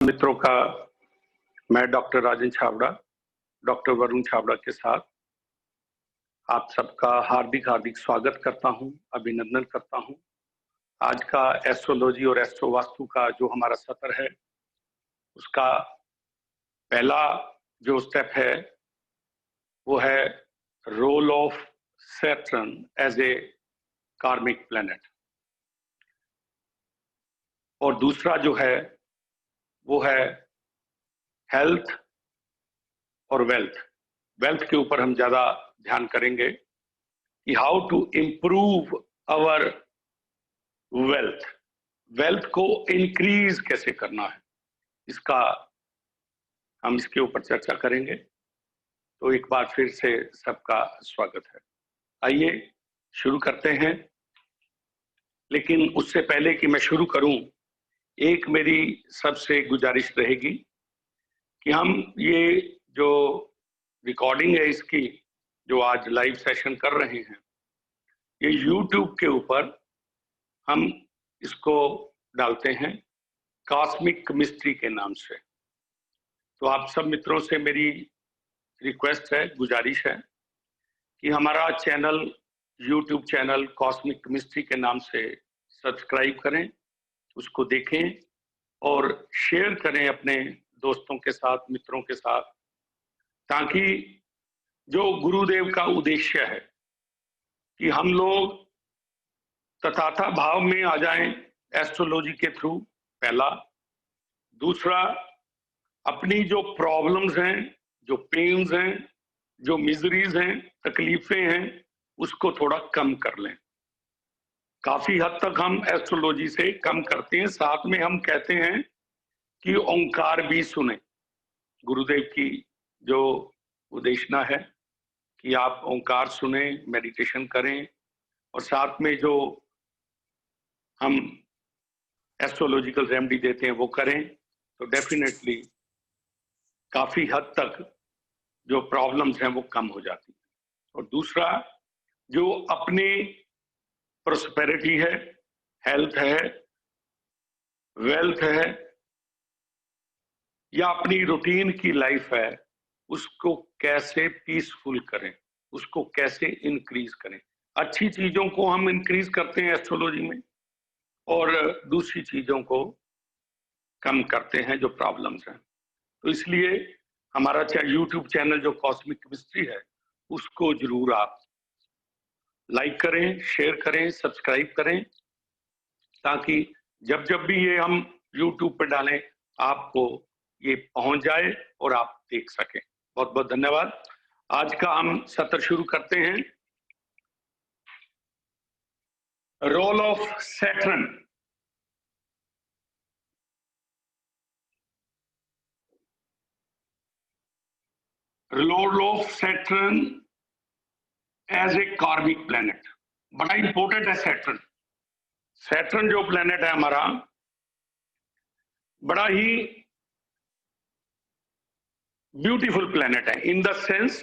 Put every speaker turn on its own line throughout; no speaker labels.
मित्रों का मैं डॉक्टर राजन छाबड़ा, डॉक्टर वरुण छाबड़ा के साथ आप सबका हार्दिक हार्दिक स्वागत करता हूं, अभिनंदन करता हूं। आज का एस्ट्रोलॉजी और एस्ट्रो वास्तु का जो हमारा सत्र है, उसका पहला जो स्टेप है वो है role of Saturn as a karmic planet, और दूसरा जो है वो है हेल्थ और वेल्थ के ऊपर हम ज्यादा ध्यान करेंगे कि how to improve our wealth को इंक्रीज कैसे करना है, हम इसके ऊपर चर्चा करेंगे। तो एक बार फिर से सबका स्वागत है। आइए शुरू करते हैं, लेकिन उससे पहले कि मैं शुरू करूं, एक मेरी सबसे गुजारिश रहेगी कि हम ये जो रिकॉर्डिंग है इसकी, जो आज लाइव सेशन कर रहे हैं, ये YouTube के ऊपर हम इसको डालते हैं कॉस्मिक केमिस्ट्री के नाम से। तो आप सब मित्रों से मेरी रिक्वेस्ट है, गुजारिश है कि हमारा channel, YouTube channel cosmic chemistry के नाम से सब्सक्राइब करें, उसको देखें और शेयर करें अपने दोस्तों के साथ, मित्रों के साथ, ताकि जो गुरुदेव का उद्देश्य है कि हम लोग तथाता भाव में आ जाएं एस्ट्रोलॉजी के थ्रू, पहला। दूसरा, अपनी जो प्रॉब्लम्स हैं, जो पेन्स हैं, जो मिजरीज हैं, तकलीफें हैं, उसको थोड़ा कम कर लें। काफी हद तक हम एस्ट्रोलॉजी से कम करते हैं, साथ में हम कहते हैं कि ओंकार भी सुने। गुरुदेव की जो उद्देशना है कि आप ओंकार सुने, मेडिटेशन करें, और साथ में जो हम एस्ट्रोलॉजिकल रेमेडी देते हैं वो करें, तो डेफिनेटली काफी हद तक जो प्रॉब्लम्स हैं वो कम हो जाती है। और दूसरा, जो अपनी प्रोस्पेरिटी है, हेल्थ है, वेल्थ है, या अपनी रूटीन की लाइफ है, उसको कैसे पीसफुल करें, उसको कैसे इंक्रीज करें। अच्छी चीजों को हम इंक्रीज करते हैं एस्ट्रोलॉजी में, और दूसरी चीजों को कम करते हैं जो प्रॉब्लम्स हैं। तो इसलिए हमारा YouTube चैनल जो कॉस्मिक केमिस्ट्री है, उसको जरूर आप लाइक करें, शेयर करें, सब्सक्राइब करें, ताकि जब जब भी ये हम YouTube पे डालें, आपको ये पहुंच जाए और आप देख सकें। बहुत बहुत धन्यवाद। आज का हम सत्र शुरू करते हैं। Role of Saturn. Role of Saturn as a karmic planet, बड़ा इंपॉर्टेंट है सैटर्न। सैटर्न जो प्लैनेट है हमारा, बड़ा ही ब्यूटीफुल प्लैनेट है, इन द सेंस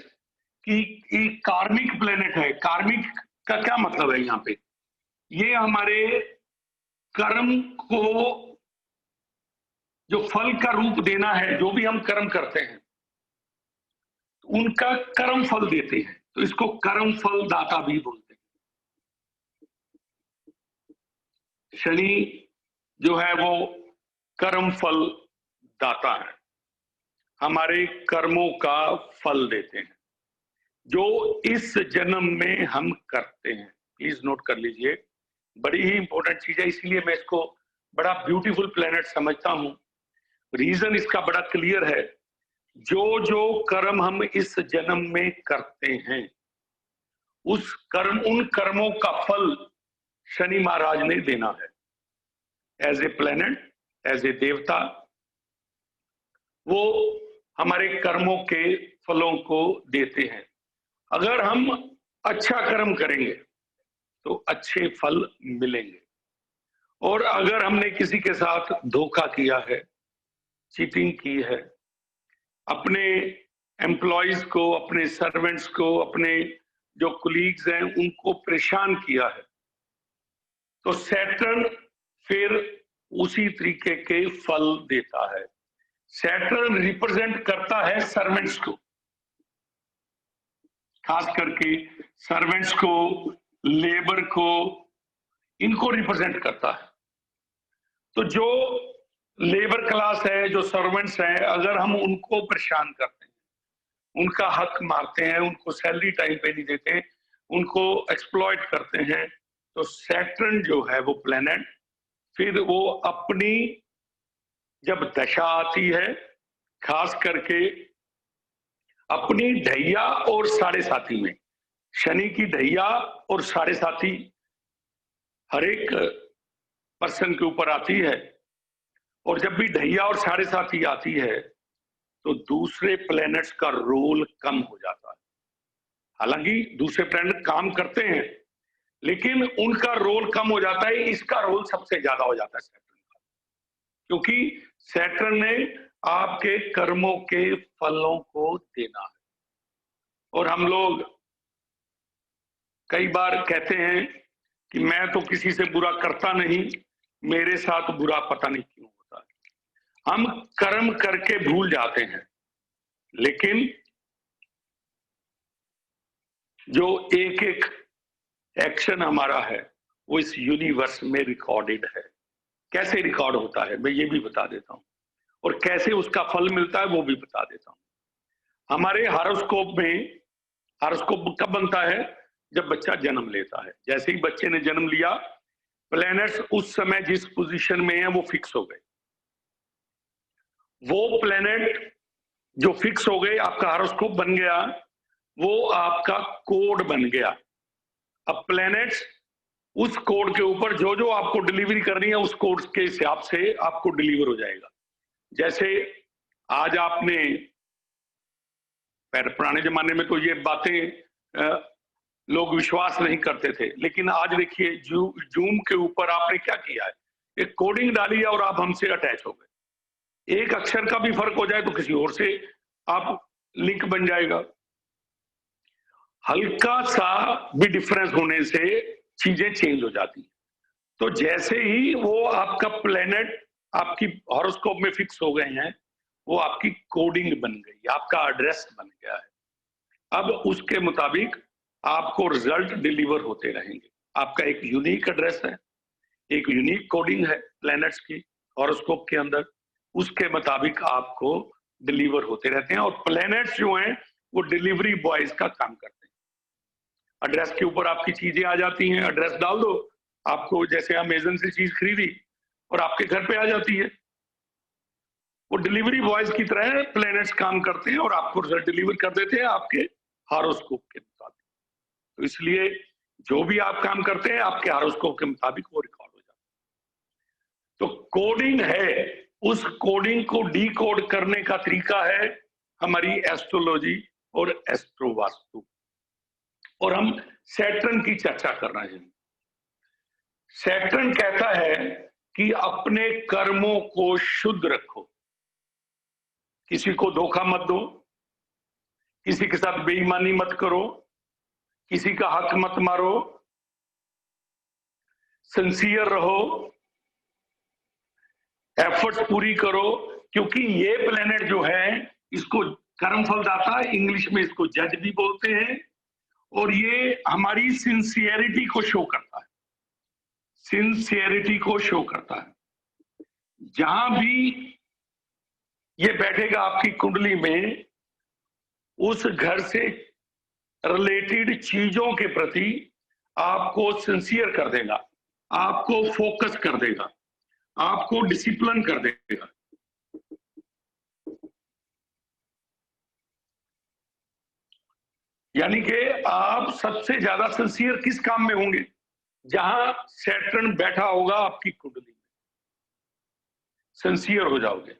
कि कार्मिक प्लैनेट है। कार्मिक का क्या मतलब है? यहाँ पे ये हमारे कर्म को जो फल का रूप देना है, जो भी हम कर्म करते हैं उनका कर्म फल देते हैं, तो इसको कर्म फल दाता भी बोलते हैं। शनि जो है वो कर्म फल दाता है, हमारे कर्मों का फल देते हैं जो इस जन्म में हम करते हैं। प्लीज नोट कर लीजिए, बड़ी ही इंपॉर्टेंट चीज है, इसलिए मैं इसको बड़ा ब्यूटीफुल प्लेनेट समझता हूं। रीजन इसका बड़ा क्लियर है। जो जो कर्म हम इस जन्म में करते हैं, उन कर्मों का फल शनि महाराज ने देना है। As a planet, as a देवता, वो हमारे कर्मों के फलों को देते हैं। अगर हम अच्छा कर्म करेंगे तो अच्छे फल मिलेंगे, और अगर हमने किसी के साथ धोखा किया है, चीटिंग की है, अपने एम्प्लॉयज को, अपने सर्वेंट्स को, अपने जो कुलीग्स हैं उनको परेशान किया है, तो सैटर्न फिर उसी तरीके के फल देता है। सैटर्न रिप्रेजेंट करता है सर्वेंट्स को, खास करके सर्वेंट्स को, लेबर को, इनको रिप्रेजेंट करता है। तो जो लेबर क्लास है, जो सर्वेंट्स हैं, अगर हम उनको परेशान करते हैं, उनका हक मारते हैं, उनको सैलरी टाइम पे नहीं देते, उनको एक्सप्लॉइट करते हैं, तो सैटर्न जो है वो प्लेनेट फिर वो अपनी जब दशा आती है, खास करके अपनी ढैया और साढ़े साथी में, शनि की ढैया और साढ़े साथी हर एक पर्सन के ऊपर आती है, और जब भी ढैया और साढ़े साथी आती है तो दूसरे प्लैनेट्स का रोल कम हो जाता है। हालांकि दूसरे प्लैनेट काम करते हैं, लेकिन उनका रोल कम हो जाता है, इसका रोल सबसे ज्यादा हो जाता है सैटर्न का, क्योंकि सैटर्न ने आपके कर्मों के फलों को देना है। और हम लोग कई बार कहते हैं कि मैं तो किसी से बुरा करता नहीं, मेरे साथ बुरा पता नहीं क्यों होता है। हम कर्म करके भूल जाते हैं, लेकिन जो एक एक एक्शन हमारा है वो इस यूनिवर्स में रिकॉर्डेड है। कैसे रिकॉर्ड होता है मैं ये भी बता देता हूं, और कैसे उसका फल मिलता है वो भी बता देता हूं। हमारे हॉरोस्कोप में, हॉरोस्कोप कब बनता है? जब बच्चा जन्म लेता है। जैसे ही बच्चे ने जन्म लिया, प्लैनेट्स उस समय जिस पोजीशन में है वो फिक्स हो गए। वो प्लैनेट जो फिक्स हो गए, आपका हॉरोस्कोप बन गया, वो आपका कोड बन गया। अब प्लैनेट्स उस कोड के ऊपर जो जो आपको डिलीवरी करनी है, उस कोड के हिसाब से आपको डिलीवर हो जाएगा। जैसे आज आपने, पुराने जमाने में तो ये बातें लोग विश्वास नहीं करते थे, लेकिन आज देखिए जूम के ऊपर आपने क्या किया है, एक कोडिंग डाली है और आप हमसे अटैच हो गए। एक अक्षर का भी फर्क हो जाए तो किसी और से आप लिंक बन जाएगा। हल्का सा भी डिफरेंस होने से चीजें चेंज हो जाती हैं। तो जैसे ही वो आपका प्लेनेट आपकी हॉरोस्कोप में फिक्स हो गए हैं, वो आपकी कोडिंग बन गई, आपका एड्रेस बन गया है। अब उसके मुताबिक आपको रिजल्ट डिलीवर होते रहेंगे। आपका एक यूनिक एड्रेस है, एक यूनिक कोडिंग है प्लैनेट्स की हॉरोस्कोप के अंदर, उसके मुताबिक आपको डिलीवर होते रहते हैं। और प्लैनेट्स जो हैं वो डिलीवरी बॉयज का काम करते हैं। एड्रेस के ऊपर आपकी चीजें आ जाती हैं, एड्रेस डाल दो, आपको जैसे अमेजन से चीज खरीदी और आपके घर पे आ जाती है। वो डिलीवरी बॉयज की तरह प्लैनेट्स काम करते हैं और आपको रिजल्ट डिलीवर कर देते हैं आपके हॉरोस्कोप के मुताबिक। तो इसलिए जो भी आप काम करते हैं आपके हॉरोस्कोप के मुताबिक वो रिकॉर्ड हो जाता है। तो कोडिंग है, उस कोडिंग को डीकोड करने का तरीका है हमारी एस्ट्रोलॉजी और एस्ट्रोवास्तु। और हम सैटर्न की चर्चा कर रहे हैं। सैटर्न कहता है कि अपने कर्मों को शुद्ध रखो, किसी को धोखा मत दो, किसी के साथ बेईमानी मत करो, किसी का हक मत मारो, सिंसियर रहो, एफर्ट्स पूरी करो। क्योंकि ये प्लेनेट जो है इसको कर्म फलदाता, इंग्लिश में इसको जज भी बोलते हैं, और ये हमारी सिंसियरिटी को शो करता है, सिंसियरिटी को शो करता है। जहां भी ये बैठेगा आपकी कुंडली में, उस घर से रिलेटेड चीजों के प्रति आपको सिंसियर कर देगा, आपको फोकस कर देगा, आपको डिसिप्लिन कर देगा। यानी कि आप सबसे ज्यादा सिंसियर किस काम में होंगे? जहां सैटर्न बैठा होगा आपकी कुंडली में, सिंसियर हो जाओगे।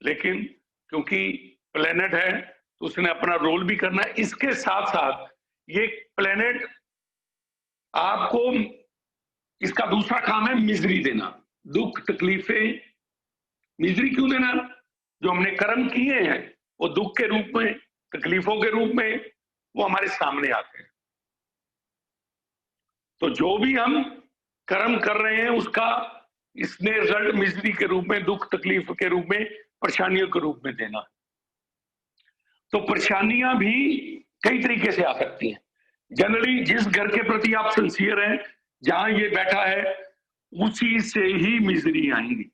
लेकिन क्योंकि प्लेनेट है तो उसने अपना रोल भी करना है। इसके साथ साथ ये प्लेनेट आपको, इसका दूसरा काम है मिजरी देना, दुख तकलीफें। मिजरी क्यों देना? जो हमने कर्म किए हैं वो दुख के रूप में, तकलीफों के रूप में वो हमारे सामने आते हैं। तो जो भी हम कर्म कर रहे हैं उसका इसने रिजल्ट मिजरी के रूप में, दुख तकलीफ के रूप में परेशानियों के रूप में देना। तो परेशानियां भी कई तरीके से आ सकती हैं। जनरली जिस घर के प्रति आप सिंसियर हैं, जहां ये बैठा है, उसी से ही मिजरी आएंगी।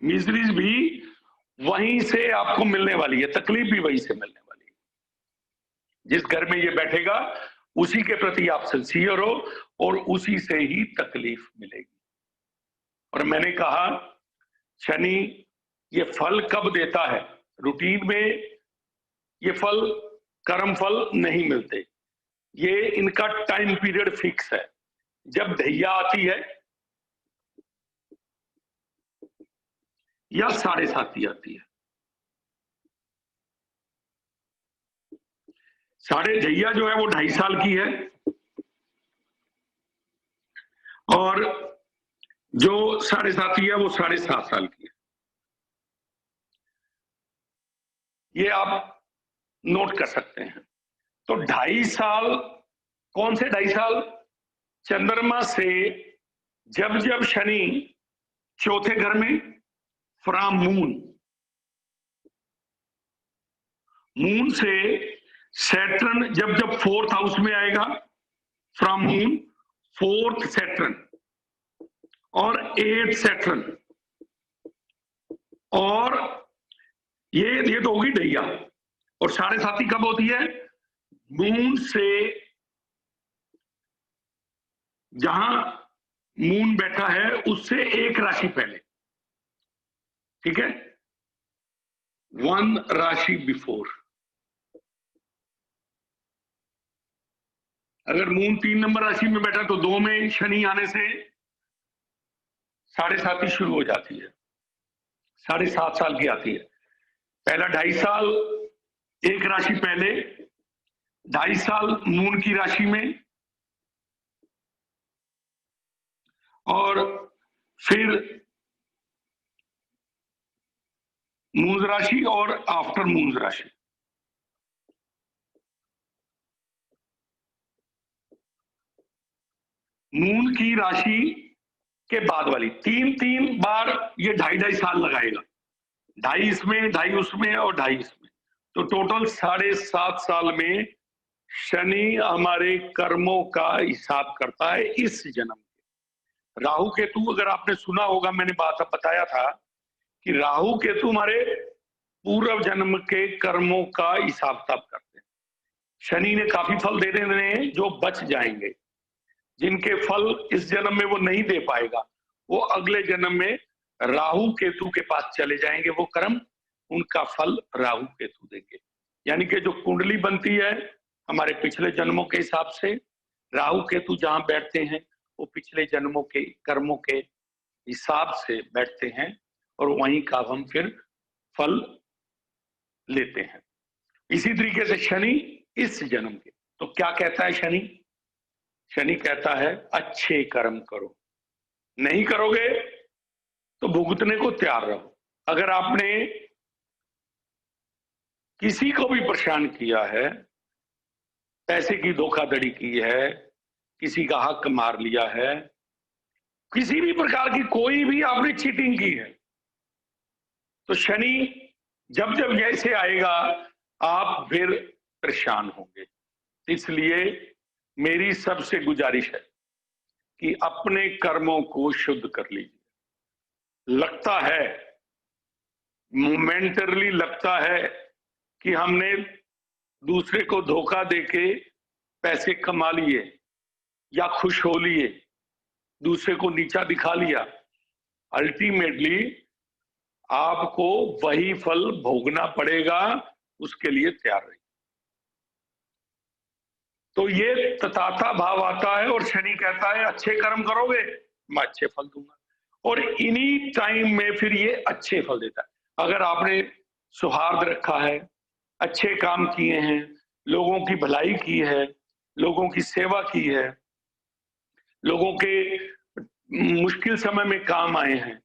मिजरीज भी वहीं से आपको मिलने वाली है, तकलीफ भी वहीं से मिलने वाली है। जिस घर में ये बैठेगा उसी के प्रति आप सिंसियर हो और उसी से ही तकलीफ मिलेगी। और मैंने कहा शनि ये फल कब देता है? रूटीन में ये फल, कर्म फल नहीं मिलते। ये इनका टाइम पीरियड फिक्स है। जब ढैया आती है या 7.5 आती है। साढ़े ढैया जो है वो 2.5 साल की है, और जो 7.5 है वो 7.5 साल की है। ये आप नोट कर सकते हैं। तो 2.5 साल, कौन से 2.5 साल? चंद्रमा से जब जब शनि चौथे घर में फ्रॉम मून, मून से सैटर्न जब जब 4th हाउस में आएगा, फ्रॉम मून 4th सैटर्न और 8th सैटर्न, और ये तो होगी ढैया। और 7.5 कब होती है? मून से, जहां मून बैठा है उससे एक राशि पहले, ठीक है, 1 राशि बिफोर। अगर मून 3 नंबर राशि में बैठा तो 2 में शनि आने से 7.5 शुरू हो जाती है, 7.5 साल की आती है। पहला 2.5 साल एक राशि पहले, 2.5 साल मून की राशि में, और फिर मून राशि और आफ्टर मून राशि। मून की राशि के बाद वाली 3 बार ये 2.5 साल लगाएगा। 2.5 इसमें, 2.5 उसमें और 2.5 इसमें, तो टोटल 7.5 साल में शनि हमारे कर्मों का हिसाब करता है इस जन्म के। राहु केतु, अगर आपने सुना होगा, मैंने बात बताया था कि राहु केतु हमारे पूर्व जन्म के कर्मों का हिसाब किताब करते हैं। शनि ने काफी फल दे देने हैं जो बच जाएंगे, जिनके फल इस जन्म में वो नहीं दे पाएगा, वो अगले जन्म में राहु केतु के पास चले जाएंगे। वो कर्म, उनका फल राहु केतु देंगे। यानी कि जो कुंडली बनती है हमारे पिछले जन्मों के हिसाब से, राहु केतु जहां बैठते हैं वो पिछले जन्मों के कर्मों के हिसाब से बैठते हैं, और वहीं का हम फिर फल लेते हैं। इसी तरीके से शनि इस जन्म के, तो क्या कहता है शनि? शनि कहता है अच्छे कर्म करो, नहीं करोगे तो भुगतने को तैयार रहो। अगर आपने किसी को भी परेशान किया है, पैसे की धोखाधड़ी की है, किसी का हक मार लिया है, किसी भी प्रकार की कोई भी आपने चीटिंग की है, तो शनि जब जब जैसे आएगा आप फिर परेशान होंगे। इसलिए मेरी सबसे गुजारिश है कि अपने कर्मों को शुद्ध कर लीजिए। लगता है, मोमेंटरली लगता है कि हमने दूसरे को धोखा देके पैसे कमा लिए या खुश हो लिए, दूसरे को नीचा दिखा लिया, अल्टीमेटली आपको वही फल भोगना पड़ेगा, उसके लिए तैयार रहिए। तो ये तथाता भाव आता है, और शनि कहता है अच्छे कर्म करोगे मैं अच्छे फल दूंगा, और इन्हीं टाइम में फिर ये अच्छे फल देता है। अगर आपने सौहार्द रखा है, अच्छे काम किए हैं, लोगों की भलाई की है, लोगों की सेवा की है, लोगों के मुश्किल समय में काम आए हैं,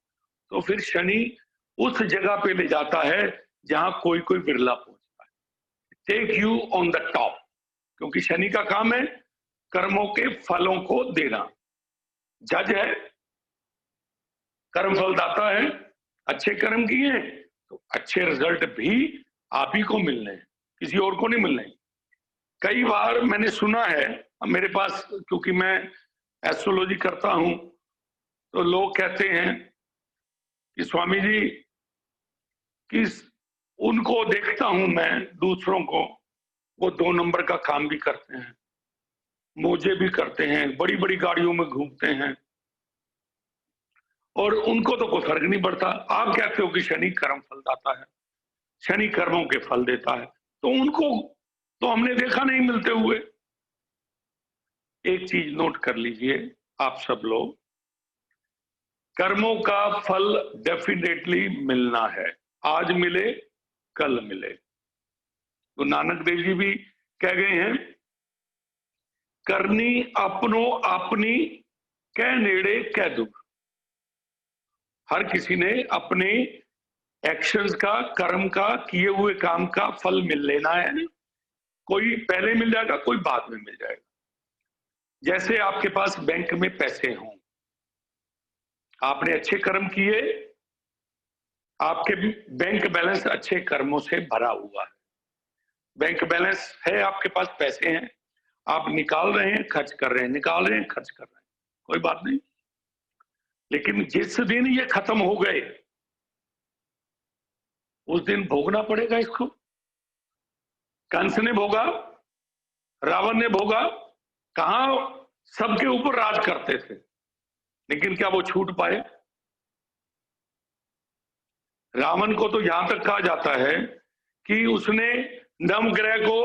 तो फिर शनि उस जगह पे ले जाता है जहां कोई कोई बिरला पहुंचता है, take you on the top. क्योंकि शनि का काम है कर्मों के फलों को देना, जज है, कर्म फलदाता है, अच्छे कर्म किए तो अच्छे रिजल्ट भी आप ही को मिलने हैं, किसी और को नहीं मिलने। कई बार मैंने सुना है, मेरे पास क्योंकि मैं एस्ट्रोलॉजी करता हूं, तो लोग कहते हैं कि स्वामी जी कि उनको देखता हूं मैं, दूसरों को, वो 2 नंबर का काम भी करते हैं, मौजे भी करते हैं, बड़ी बड़ी गाड़ियों में घूमते हैं, और उनको तो कोई फर्क नहीं पड़ता। आप कहते हो कि शनि कर्म फलदाता है, शनि कर्मों के फल देता है, तो उनको तो हमने देखा नहीं मिलते हुए। एक चीज नोट कर लीजिए आप सब लोग, कर्मों का फल डेफिनेटली मिलना है, आज मिले कल मिले। तो नानक देव जी भी कह गए हैं, करनी अपनो अपनी कह नेड़े कह दूर। हर किसी ने अपने एक्शंस का, कर्म का, किए हुए काम का फल मिल लेना है। कोई पहले मिल जाएगा, कोई बाद में मिल जाएगा। जैसे आपके पास बैंक में पैसे हों, आपने अच्छे कर्म किए, आपके बैंक बैलेंस अच्छे कर्मों से भरा हुआ है। बैंक बैलेंस है, आपके पास पैसे हैं, आप निकाल रहे हैं, खर्च कर रहे हैं, निकाल रहे हैं, खर्च कर रहे हैं, कोई बात नहीं। लेकिन जिस दिन ये खत्म हो गए, उस दिन भोगना पड़ेगा इसको। कंस ने भोगा, रावण ने भोगा, कहां सबके ऊपर राज करते थे, लेकिन क्या वो छूट पाए? रावण को तो यहां तक कहा जाता है कि उसने नवग्रह को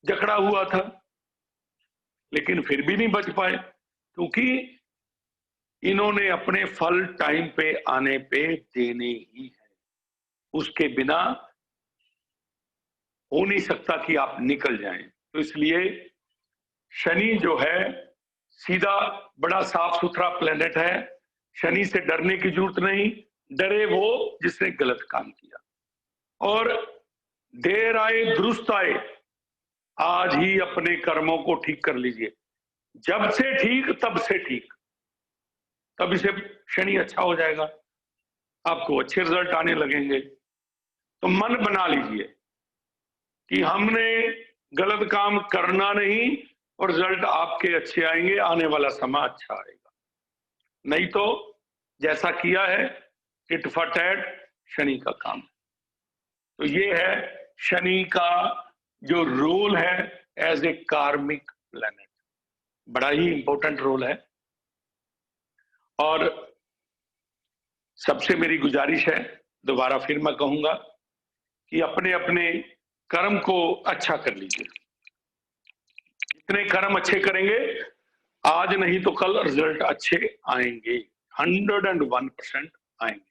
जकड़ा हुआ था, लेकिन फिर भी नहीं बच पाए, क्योंकि इन्होंने अपने फल टाइम पे आने पे देने ही है। उसके बिना हो नहीं सकता कि आप निकल जाएं। तो इसलिए शनि जो है सीधा बड़ा साफ सुथरा प्लेनेट है, शनि से डरने की जरूरत नहीं। डरे वो जिसने गलत काम किया। और देर आए दुरुस्त आए, आज ही अपने कर्मों को ठीक कर लीजिए। जब से ठीक तब से ठीक, तब इसे शनि अच्छा हो जाएगा, आपको अच्छे रिजल्ट आने लगेंगे। तो मन बना लीजिए कि हमने गलत काम करना नहीं, और रिजल्ट आपके अच्छे आएंगे, आने वाला समय अच्छा आएगा। नहीं तो जैसा किया है टिट फॉर टैट, शनि का काम। तो ये है शनि का जो रोल है एज ए कार्मिक प्लैनेट, बड़ा ही इंपॉर्टेंट रोल है। और सबसे मेरी गुजारिश है, दोबारा फिर मैं कहूंगा कि अपने अपने कर्म को अच्छा कर लीजिए। जितने कर्म अच्छे करेंगे, आज नहीं तो कल रिजल्ट अच्छे आएंगे, 101% आएंगे।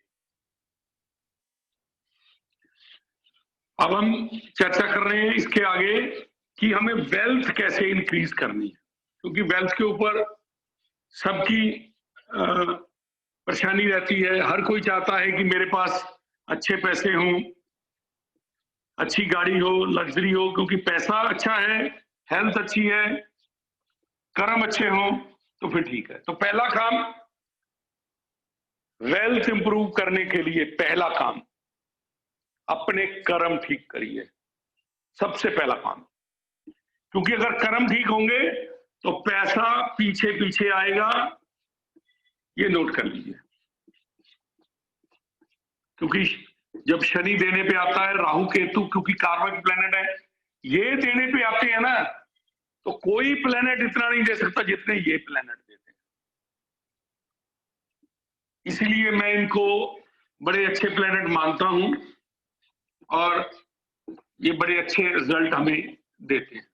अब हम चर्चा कर रहे हैं इसके आगे कि हमें वेल्थ कैसे इंक्रीज करनी है, क्योंकि वेल्थ के ऊपर सबकी परेशानी रहती है। हर कोई चाहता है कि मेरे पास अच्छे पैसे हों, अच्छी गाड़ी हो, लग्जरी हो, क्योंकि पैसा अच्छा है, हेल्थ अच्छी है, कर्म अच्छे हों तो फिर ठीक है। तो पहला काम, वेल्थ इंप्रूव करने के लिए पहला काम, अपने कर्म ठीक करिए, सबसे पहला काम। क्योंकि अगर कर्म ठीक होंगे तो पैसा पीछे पीछे आएगा, ये नोट कर लीजिए। क्योंकि जब शनि देने पे आता है, राहु केतु क्योंकि कार्मिक प्लेनेट है, ये देने पे आते हैं ना, तो कोई प्लेनेट इतना नहीं दे सकता जितने ये प्लेनेट देते हैं। इसीलिए मैं इनको बड़े अच्छे प्लेनेट मानता हूं, और ये बड़े अच्छे रिजल्ट हमें देते हैं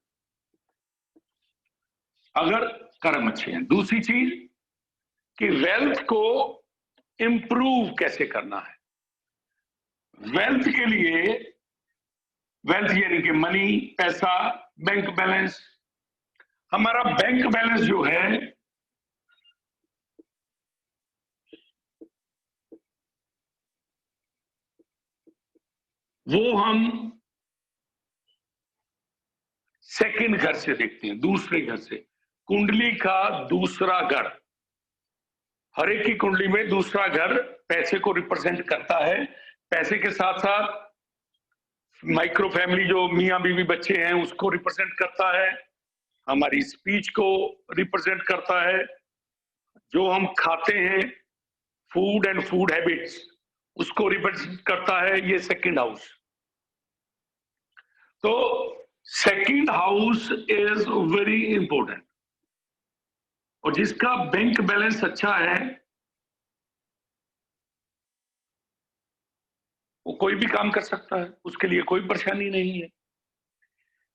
अगर कर्म अच्छे हैं। दूसरी चीज कि वेल्थ को इंप्रूव कैसे करना है। वेल्थ के लिए, वेल्थ यानी कि मनी, पैसा, बैंक बैलेंस। हमारा बैंक बैलेंस जो है वो हम सेकंड घर से देखते हैं, दूसरे घर से। कुंडली का दूसरा घर हर एक की कुंडली में दूसरा घर पैसे को रिप्रेजेंट करता है। पैसे के साथ साथ माइक्रो फैमिली जो मियाँ बीवी बच्चे हैं उसको रिप्रेजेंट करता है, हमारी स्पीच को रिप्रेजेंट करता है, जो हम खाते हैं फूड एंड फूड हैबिट्स उसको रिप्रेजेंट करता है ये सेकंड हाउस। तो second house is very important, और जिसका बैंक बैलेंस अच्छा है वो कोई भी काम कर सकता है, उसके लिए कोई परेशानी नहीं है।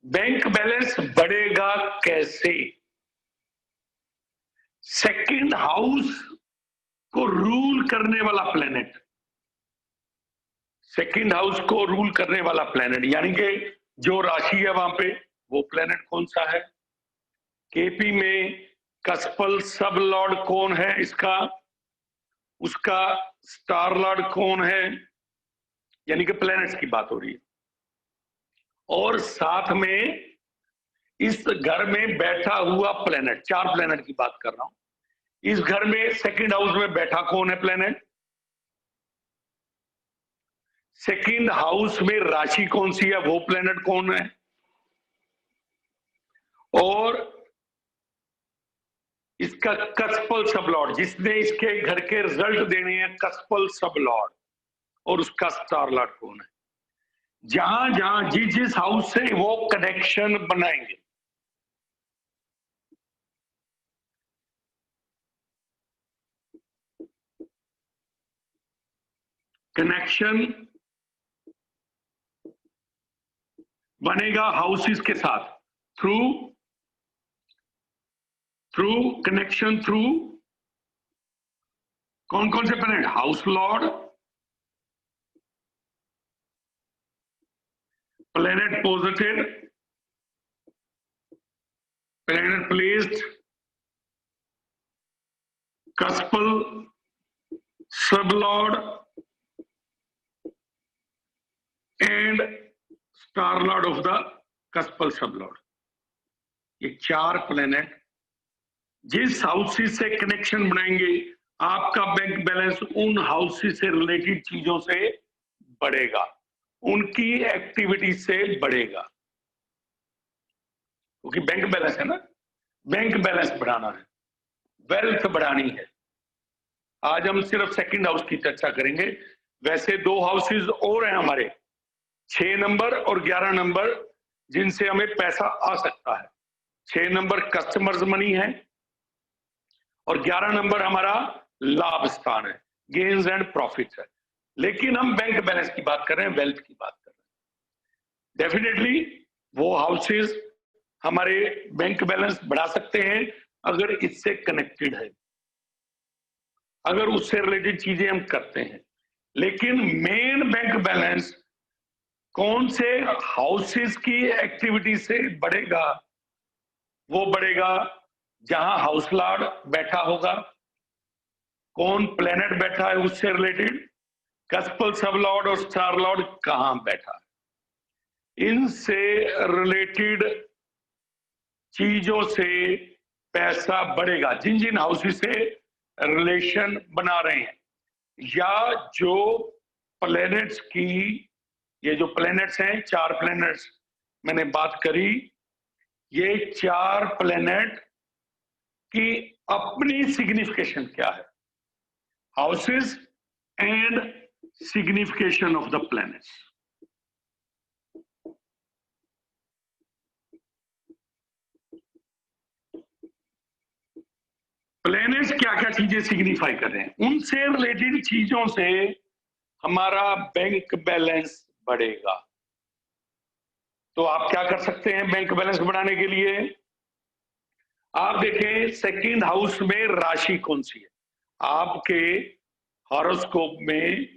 बैंक बैलेंस बढ़ेगा कैसे? सेकंड हाउस को रूल करने वाला प्लेनेट, सेकंड हाउस को रूल करने वाला प्लेनेट यानी कि जो राशि है वहां पे वो प्लेनेट कौन सा है? केपी में कस्पल सब लॉर्ड कौन है इसका, उसका स्टार लॉर्ड कौन है, यानी कि प्लैनेट्स की बात हो रही है। और साथ में इस घर में बैठा हुआ प्लैनेट, 4 प्लैनेट की बात कर रहा हूं, इस घर में सेकंड हाउस में बैठा कौन है प्लैनेट, सेकंड हाउस में राशि कौन सी है वो प्लैनेट कौन है, और इसका कस्पल सब लॉर्ड जिसने इसके घर के रिजल्ट देने हैं कस्पल सब लॉर्ड, और उसका स्टार लॉर्ड कौन है। जहां जहां जिस हाउस से वो कनेक्शन बनाएंगे, कनेक्शन बनेगा हाउसेस के साथ थ्रू कनेक्शन थ्रू कौन कौन से planet, house Lord, planet positive, planet placed, कस्पल sub Lord and star Lord of the कस्पल sub Lord. ये 4 प्लैनेट जिस हाउसेस से कनेक्शन बनाएंगे आपका बैंक बैलेंस उन हाउसेस से रिलेटेड चीजों से बढ़ेगा, उनकी एक्टिविटी से बढ़ेगा, क्योंकि बैंक बैलेंस है ना, बैंक बैलेंस बढ़ाना है, वेल्थ बढ़ानी है। आज हम सिर्फ सेकंड हाउस की चर्चा करेंगे, वैसे 2 हाउसेस और हैं हमारे, 6 नंबर और 11 नंबर, जिनसे हमें पैसा आ सकता है। 6 नंबर कस्टमर्स मनी है और 11 नंबर हमारा लाभ स्थान है, गेन्स एंड प्रॉफिट्स है। लेकिन हम बैंक बैलेंस की बात कर रहे हैं, वेल्थ की बात कर रहे हैं। डेफिनेटली वो हाउसेस हमारे बैंक बैलेंस बढ़ा सकते हैं अगर इससे कनेक्टेड है, अगर उससे रिलेटेड चीजें हम करते हैं। लेकिन मेन बैंक बैलेंस कौन से हाउसेस की एक्टिविटी से बढ़ेगा? वो बढ़ेगा जहां हाउस लॉर्ड बैठा होगा, कौन प्लेनेट बैठा है उससे रिलेटेड, कस्पल सब लॉर्ड और स्टार लॉर्ड कहां बैठा है, इनसे रिलेटेड चीजों से पैसा बढ़ेगा। जिन जिन हाउसेस से रिलेशन बना रहे हैं, या जो प्लैनेट्स की, ये जो प्लैनेट्स हैं 4 प्लैनेट्स मैंने बात करी, ये 4 प्लैनेट की अपनी सिग्निफिकेशन क्या है, houses and signification of the planets. Planets क्या क्या चीजें सिग्निफाई कर रहे हैं, उनसे रिलेटेड चीजों से हमारा बैंक बैलेंस बढ़ेगा। तो आप क्या कर सकते हैं बैंक बैलेंस बढ़ाने के लिए? आप देखें सेकंड हाउस में राशि कौन सी है, आपके हॉरोस्कोप में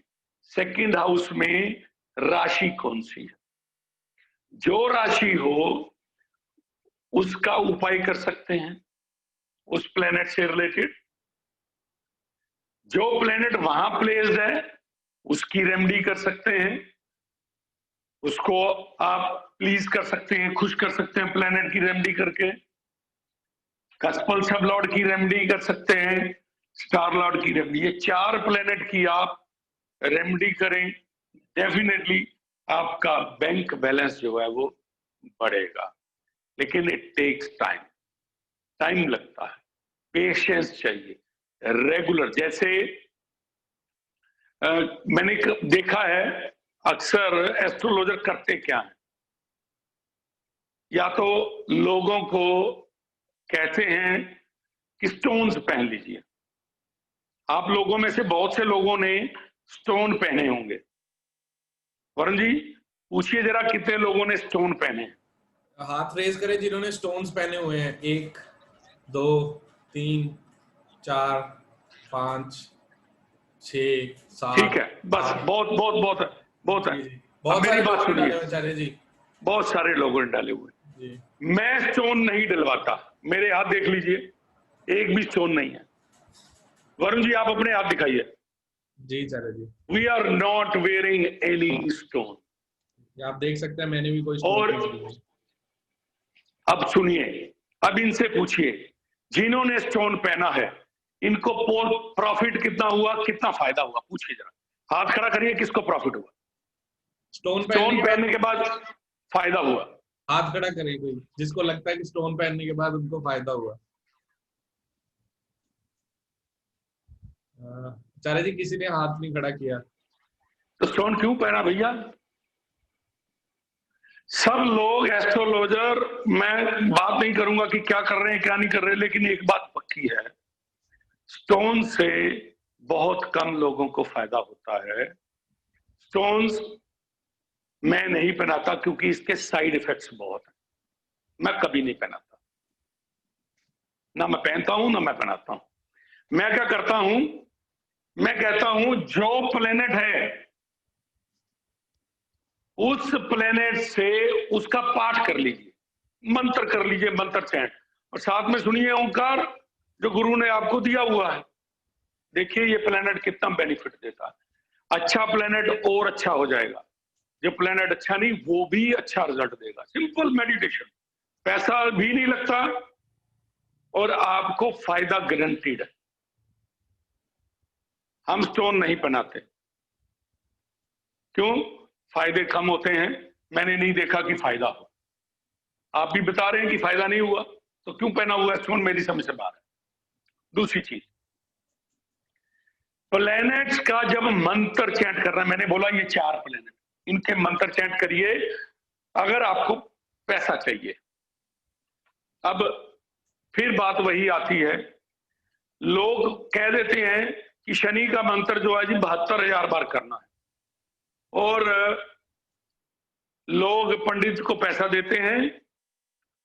सेकंड हाउस में राशि कौन सी है। जो राशि हो उसका उपाय कर सकते हैं उस प्लेनेट से रिलेटेड। जो प्लेनेट वहां प्लेस्ड है उसकी रेमेडी कर सकते हैं, उसको आप प्लीज कर सकते हैं, खुश कर सकते हैं प्लेनेट की रेमेडी करके। कस्पल सब लॉर्ड की रेमेडी कर सकते हैं, स्टार लॉर्ड की रेमेडी, ये 4 प्लेनेट की आप रेमेडी करें, डेफिनेटली आपका बैंक बैलेंस जो है वो बढ़ेगा। लेकिन इट टेक्स टाइम, टाइम लगता है, पेशेंस चाहिए, रेगुलर। जैसे मैंने देखा है अक्सर एस्ट्रोलॉजर करते क्या है, या तो लोगों को कहते हैं कि स्टोन्स पहन लीजिए। आप लोगों में से बहुत से लोगों ने स्टोन पहने होंगे। वरुण जी पूछिए जरा कितने लोगों ने स्टोन पहने?
हाथ रेज करें जिन्होंने स्टोन्स पहने हुए हैं। 1 2 3 4 5 6 7।
ठीक है, बस बहुत बहुत बहुत है, बहुत है।
बहुत
अब मेरी
सारे
बात
लोगों ने डाले
सुनिए,
हुए आचार्य जी।
बहुत सारे लोगों ने डाले हुए।
जी
मैं स्टोन नहीं डलवाता, मेरे हाथ देख लीजिए, एक भी स्टोन नहीं है। वरुण जी आप अपने हाथ दिखाइए।
जी Acharya ji,
we are not wearing any stone.
आप देख सकते हैं मैंने भी कोई स्टोन
और
नहीं डाले हुए।
अब सुनिए, अब इनसे पूछिए जिन्होंने स्टोन पहना है इनको प्रॉफिट कितना हुआ, कितना फायदा हुआ, पूछिए जरा। हाथ खड़ा करिए, किसको प्रॉफिट हुआ?
स्टोन
स्टोन पहनने के बाद फायदा हुआ।
हाथ खड़ा करे कोई जिसको लगता है कि स्टोन पहनने के बाद उनको फायदा हुआ। आचार्य जी किसी ने हाथ नहीं खड़ा किया।
तो स्टोन क्यों पहना भैया? सब लोग एस्ट्रोलॉजर, मैं बात नहीं करूंगा कि क्या कर रहे हैं क्या नहीं कर रहे, लेकिन एक बात पक्की है, स्टोन से बहुत कम लोगों को फायदा होता है। स्टोन्स मैं नहीं पहनाता क्योंकि इसके साइड इफेक्ट्स बहुत हैं, मैं कभी नहीं पहनाता, ना मैं पहनता हूं ना मैं पहनाता हूं। मैं क्या करता हूं, मैं कहता हूं जो प्लेनेट है उस प्लेनेट से उसका पाठ कर लीजिए, मंत्र कर लीजिए, मंत्र चैंट, और साथ में सुनिए ओंकार जो गुरु ने आपको दिया हुआ है। देखिए ये प्लेनेट कितना बेनिफिट देता है। अच्छा प्लेनेट और अच्छा हो जाएगा, जो प्लेनेट अच्छा नहीं वो भी अच्छा रिजल्ट देगा। सिंपल मेडिटेशन, पैसा भी नहीं लगता और आपको फायदा गारंटीड है। हम स्टोन नहीं पहनाते, क्यों? फायदे कम होते हैं, मैंने नहीं देखा कि फायदा हो। आप भी बता रहे हैं कि फायदा नहीं हुआ, तो क्यों पहना हुआ स्टोन? मेरी समझ से बाहर है। दूसरी चीज, प्लैनेट्स का जब मंत्र चैंट कर रहा है, मैंने बोला ये 4 प्लैनेट, इनके मंत्र चैंट करिए अगर आपको पैसा चाहिए। अब फिर बात वही आती है, लोग कह देते हैं कि शनि का मंत्र जो है जी 72,000 बार करना है, और लोग पंडित को पैसा देते हैं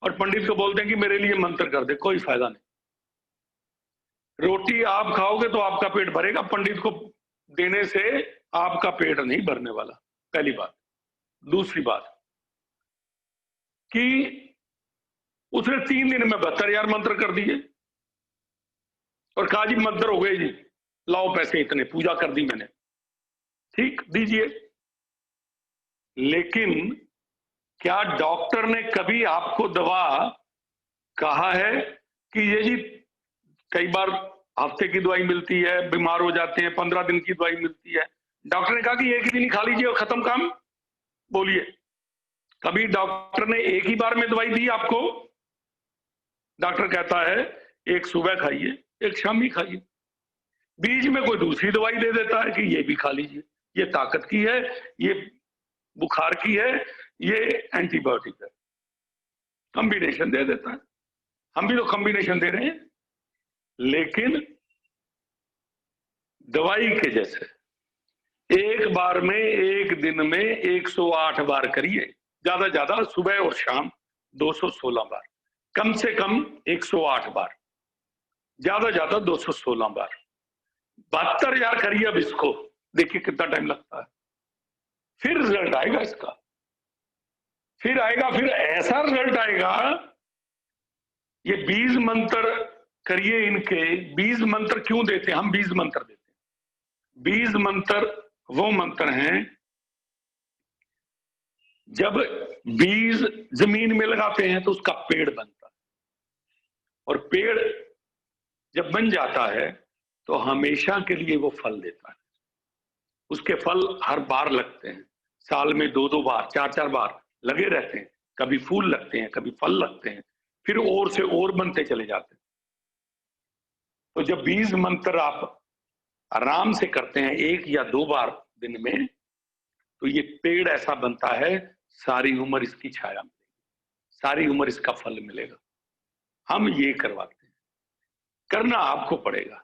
और पंडित को बोलते हैं कि मेरे लिए मंत्र कर दे। कोई फायदा नहीं, रोटी आप खाओगे तो आपका पेट भरेगा, पंडित को देने से आपका पेट नहीं भरने वाला, पहली बात। दूसरी बात कि उसने 3 दिन में 72,000 मंत्र कर दिए और कहा जी मंत्र हो गए जी, लाओ पैसे इतने, पूजा कर दी मैंने, ठीक दीजिए। लेकिन क्या डॉक्टर ने कभी आपको दवा कहा है कि ये जी, कई बार हफ्ते की दवाई मिलती है, बीमार हो जाते हैं 15 दिन की दवाई मिलती है, डॉक्टर ने कहा कि एक ही दिन ही खा लीजिए और खत्म काम? बोलिए, कभी डॉक्टर ने एक ही बार में दवाई दी आपको? डॉक्टर कहता है एक सुबह खाइए एक शाम ही खाइए, बीच में कोई दूसरी दवाई दे देता है कि ये भी खा लीजिए, ये ताकत की है, ये बुखार की है, ये एंटीबायोटिक है, कॉम्बिनेशन दे देता है। हम भी तो कॉम्बिनेशन दे रहे हैं, लेकिन दवाई के जैसे एक बार में, एक दिन में 108 बार करिए, ज्यादा ज्यादा सुबह और शाम 216 बार, कम से कम 108 बार, ज्यादा ज्यादा 216 बार। 72,000 करिए अब इसको, देखिए कितना टाइम लगता है, फिर रिजल्ट आएगा इसका, फिर आएगा, फिर ऐसा रिजल्ट आएगा। ये 20 मंत्र करिए इनके। 20 मंत्र क्यों देते हैं हम? 20 मंत्र देते हैं, 20 मंत्र वो मंत्र हैं जब बीज जमीन में लगाते हैं तो उसका पेड़ बनता है, और पेड़ जब बन जाता है तो हमेशा के लिए वो फल देता है। उसके फल हर बार लगते हैं, साल में 2-2 बार, 4-4 बार लगे रहते हैं। कभी फूल लगते हैं, कभी फल लगते हैं, फिर और से और बनते चले जाते हैं। तो जब बीज मंत्र आप आराम से करते हैं 1 या 2 बार दिन में, तो ये पेड़ ऐसा बनता है, सारी उम्र इसकी छाया मिलेगी, सारी उम्र इसका फल मिलेगा। हम ये करवाते हैं, करना आपको पड़ेगा।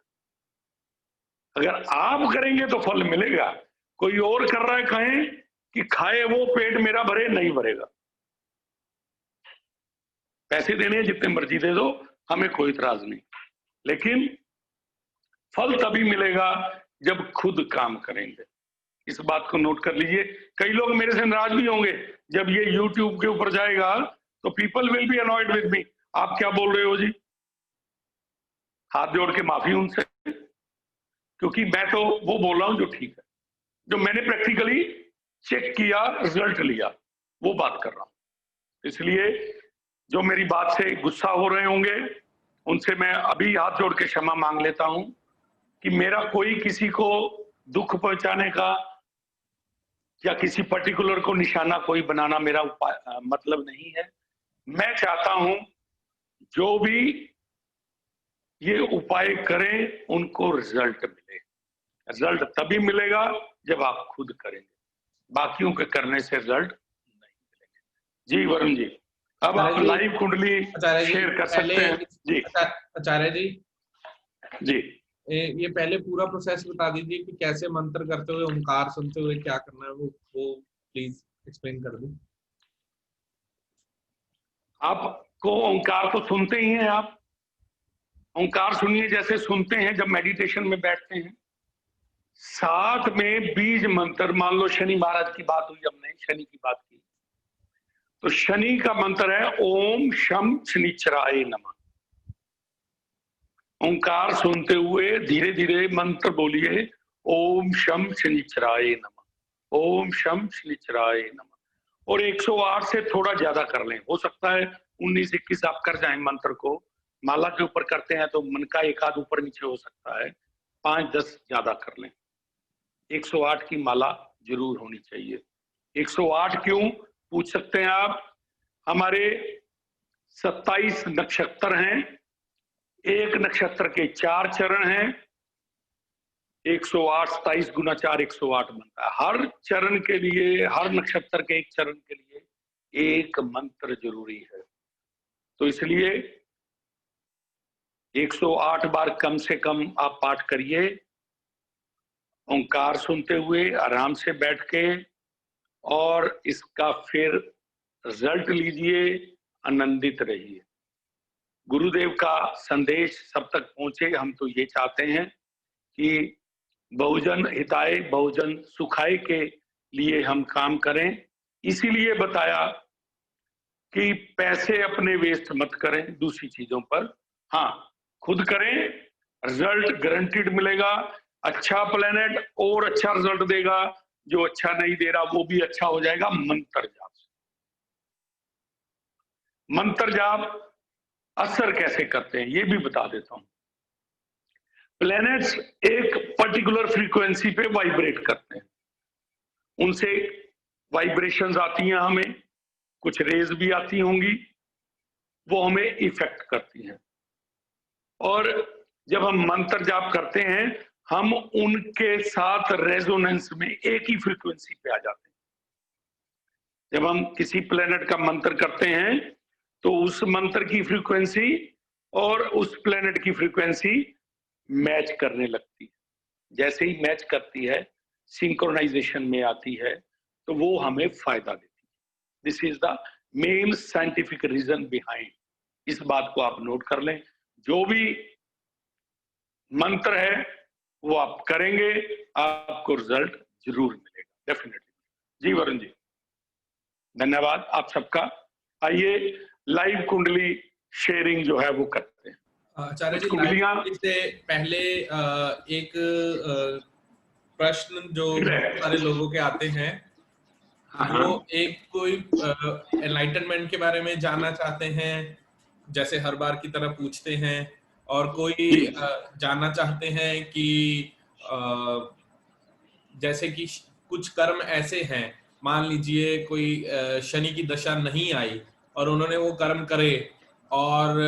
अगर आप करेंगे तो फल मिलेगा। कोई और कर रहा है, कहें कि खाए वो पेट मेरा भरे, नहीं भरेगा। पैसे देने हैं जितने मर्जी दे दो, हमें कोई इतराज नहीं, लेकिन फल तभी मिलेगा जब खुद काम करेंगे। इस बात को नोट कर लीजिए। कई लोग मेरे से नाराज भी होंगे, जब ये YouTube के ऊपर जाएगा तो people will be annoyed with me. आप क्या बोल रहे हो जी? हाथ जोड़ के माफी उनसे, क्योंकि मैं तो वो बोल रहा हूं जो ठीक है, जो मैंने प्रैक्टिकली चेक किया, रिजल्ट लिया, वो बात कर रहा हूं। इसलिए जो मेरी बात से गुस्सा हो रहे होंगे, उनसे मैं अभी हाथ जोड़ के क्षमा मांग लेता हूं कि मेरा कोई किसी को दुख पहुंचाने का या किसी पर्टिकुलर को निशाना कोई बनाना मेरा मतलब नहीं है। मैं चाहता हूं जो भी ये उपाय करें उनको रिजल्ट मिले। रिजल्ट तभी मिलेगा जब आप खुद करेंगे, बाकियों के करने से रिजल्ट नहीं मिलेंगे। जी वरुण जी, अब आप लाइव कुंडली शेयर कर सकते हैं। जी
आचार्य जी,
जी
ये पहले पूरा प्रोसेस बता दीजिए कि कैसे मंत्र करते हुए, ओंकार सुनते हुए क्या करना है, वो प्लीज एक्सप्लेन कर दें।
आपको ओंकार तो सुनते ही हैं, आप ओंकार सुनिए जैसे सुनते हैं जब मेडिटेशन में बैठते हैं। साथ में बीज मंत्र, मान लो शनि महाराज की बात हुई, हमने शनि की बात की, तो शनि का मंत्र है ओम शम शनिचराय नमः। ओंकार सुनते हुए धीरे धीरे मंत्र बोलिए, ओम शम शनिचराय नमः, ओम शम शनिचराय नमः। और 108 से थोड़ा ज्यादा कर लें, हो सकता है 19-21 आप कर जाएं मंत्र को। माला के ऊपर करते हैं तो मन का एक आध ऊपर नीचे हो सकता है, 5-10 ज्यादा कर लें। 108 की माला जरूर होनी चाहिए। 108 क्यों पूछ सकते हैं आप? हमारे 27 नक्षत्र हैं, एक नक्षत्र के 4 चरण हैं, 108 27 गुना 4 108 बनता है। हर चरण के लिए, हर नक्षत्र के एक चरण के लिए एक मंत्र जरूरी है। तो इसलिए 108 बार कम से कम आप पाठ करिए, ओंकार सुनते हुए आराम से बैठ के, और इसका फिर रिजल्ट लीजिए, आनंदित रहिए। गुरुदेव का संदेश सब तक पहुंचे, हम तो ये चाहते हैं कि बहुजन हिताय बहुजन सुखाय के लिए हम काम करें। इसीलिए बताया कि पैसे अपने वेस्ट मत करें दूसरी चीजों पर, हाँ खुद करें, रिजल्ट गारंटीड मिलेगा। अच्छा प्लेनेट और अच्छा रिजल्ट देगा, जो अच्छा नहीं दे रहा वो भी अच्छा हो जाएगा मंत्र जाप से। मंत्र जाप असर कैसे करते हैं ये भी बता देता हूं। प्लैनेट्स एक पर्टिकुलर फ्रीक्वेंसी पे वाइब्रेट करते हैं, उनसे वाइब्रेशंस आती हैं, हमें कुछ रेज भी आती होंगी, वो हमें इफेक्ट करती हैं। और जब हम मंत्र जाप करते हैं, हम उनके साथ रेजोनेंस में एक ही फ्रीक्वेंसी पे आ जाते हैं। जब हम किसी प्लेनेट का मंत्र करते हैं तो उस मंत्र की फ्रीक्वेंसी और उस प्लेनेट की फ्रीक्वेंसी मैच करने लगती है। जैसे ही मैच करती है, सिंक्रोनाइजेशन में आती है, तो वो हमें फायदा देती है। This is the main scientific reason behind. इस बात को आप नोट कर लें। जो भी मंत्र है वो आप करेंगे, आपको रिजल्ट जरूर मिलेगा, डेफिनेटली। जी वरुण जी, धन्यवाद आप सबका। आइए लाइव कुंडली शेयरिंग जो है वो करते हैं।
आचार्य जी, कुंडलियां से पहले एक प्रश्न जो सारे लोगों के आते हैं, वो एक कोई एनलाइटनमेंट के बारे में जानना चाहते हैं, जैसे हर बार की तरह पूछते हैं, और कोई जानना चाहते हैं कि जैसे कि कुछ कर्म ऐसे हैं, मान लीजिए कोई शनि की दशा नहीं आई और उन्होंने वो कर्म करे और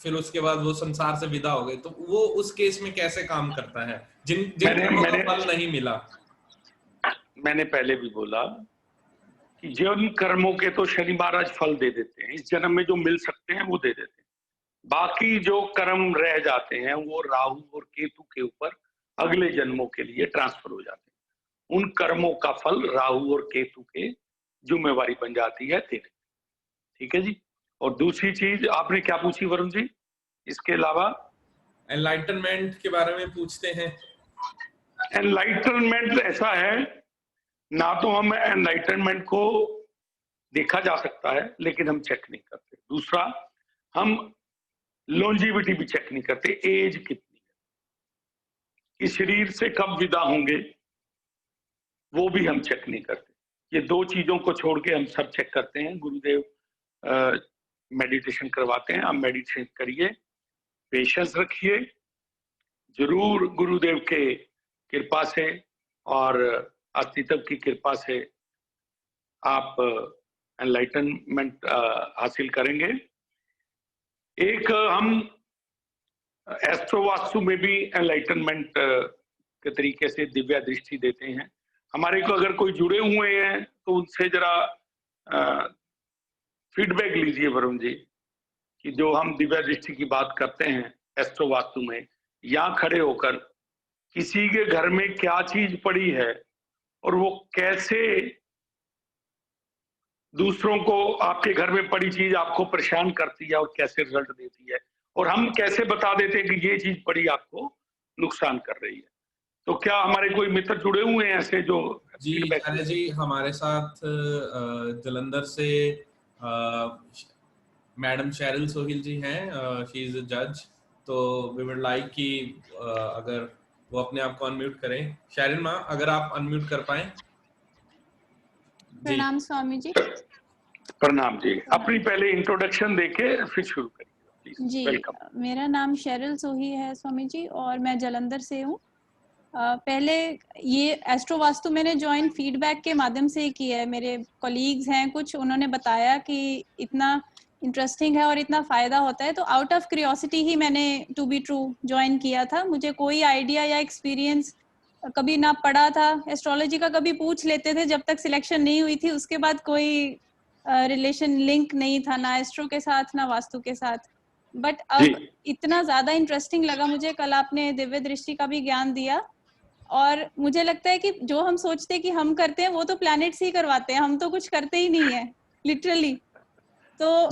फिर उसके बाद वो संसार से विदा हो गए, तो वो उस केस में कैसे काम करता है जिन जिन कर्मों का फल नहीं मिला?
मैंने पहले भी बोला कि जिन कर्मों के तो शनि महाराज फल दे देते हैं, इस जन्म में जो मिल सकते हैं वो दे देते हैं, बाकी जो कर्म रह जाते हैं वो राहु और केतु के ऊपर अगले जन्मों के लिए ट्रांसफर हो जाते हैं। उन कर्मों का फल राहु और केतु के जिम्मेवारी बन जाती है देने। ठीक है जी। और दूसरी चीज आपने क्या पूछी वरुण जी इसके अलावा?
एनलाइटनमेंट के बारे में पूछते हैं।
एनलाइटनमेंट ऐसा है, ना तो हम एनलाइटनमेंट को देखा जा सकता है लेकिन हम चेक नहीं करते। दूसरा, हम लॉन्जिविटी भी चेक नहीं करते, एज कितनी है, कि शरीर से कब विदा होंगे वो भी हम चेक नहीं करते। ये दो चीजों को छोड़ के हम सब चेक करते हैं। गुरुदेव मेडिटेशन करवाते हैं, आप मेडिटेशन करिए, पेशेंस रखिए, जरूर गुरुदेव के कृपा से और अस्तित्व की कृपा से आप एनलाइटनमेंट हासिल करेंगे। एक हम एस्ट्रो वास्तु में भी एनलाइटनमेंट के तरीके से दिव्या दृष्टि देते हैं। हमारे को अगर कोई जुड़े हुए हैं तो उनसे जरा फीडबैक लीजिए वरुण जी, कि जो हम दिव्या दृष्टि की बात करते हैं एस्ट्रो वास्तु में, यहाँ खड़े होकर किसी के घर में क्या चीज पड़ी है और वो कैसे दूसरों को आपके घर में पड़ी चीज आपको परेशान करती है और कैसे रिजल्ट देती है, और हम कैसे बता देते हैं कि ये चीज पड़ी आपको नुकसान कर रही है। तो क्या हमारे कोई मित्र जुड़े हुए हैं ऐसे जो?
जी अरे जी, हमारे साथ जलंधर से मैडम शेरिल सोहिल जी हैं, शी इज अ जज। तो वी वुड लाइक कि अगर वो अपने आप को अनम्यूट करें। शेरिल माँ, अगर आप अनम्यूट कर पाए।
प्रणाम स्वामी जी।
प्रणाम जी। अपनी पहले इंट्रोडक्शन देके फिर शुरू करिए
जी।
वेलकम।
मेरा नाम शेरिल सोही है स्वामी जी और मैं जलंधर से हूँ। पहले ये एस्ट्रो वास्तु मैंने ज्वाइन फीडबैक के माध्यम से ही किया है। मेरे कॉलीग्स हैं कुछ, उन्होंने बताया कि इतना इंटरेस्टिंग है और इतना फ़ायदा होता है, तो आउट ऑफ क्यूरियोसिटी ही मैंने टू बी ट्रू ज्वाइन किया था। मुझे कोई आइडिया या एक्सपीरियंस कभी ना पड़ा था। एस्ट्रोलॉजी का कभी पूछ लेते थे जब तक सिलेक्शन नहीं हुई थी, उसके बाद कोई रिलेशन लिंक नहीं था, ना एस्ट्रो के साथ ना वास्तु के साथ। बट अब इतना ज़्यादा इंटरेस्टिंग लगा मुझे। कल आपने दिव्य दृष्टि का भी ज्ञान दिया और मुझे लगता है कि जो हम सोचते हैं कि हम करते हैं वो तो प्लैनेट्स ही करवाते हैं, हम तो कुछ करते ही नहीं है लिटरली। तो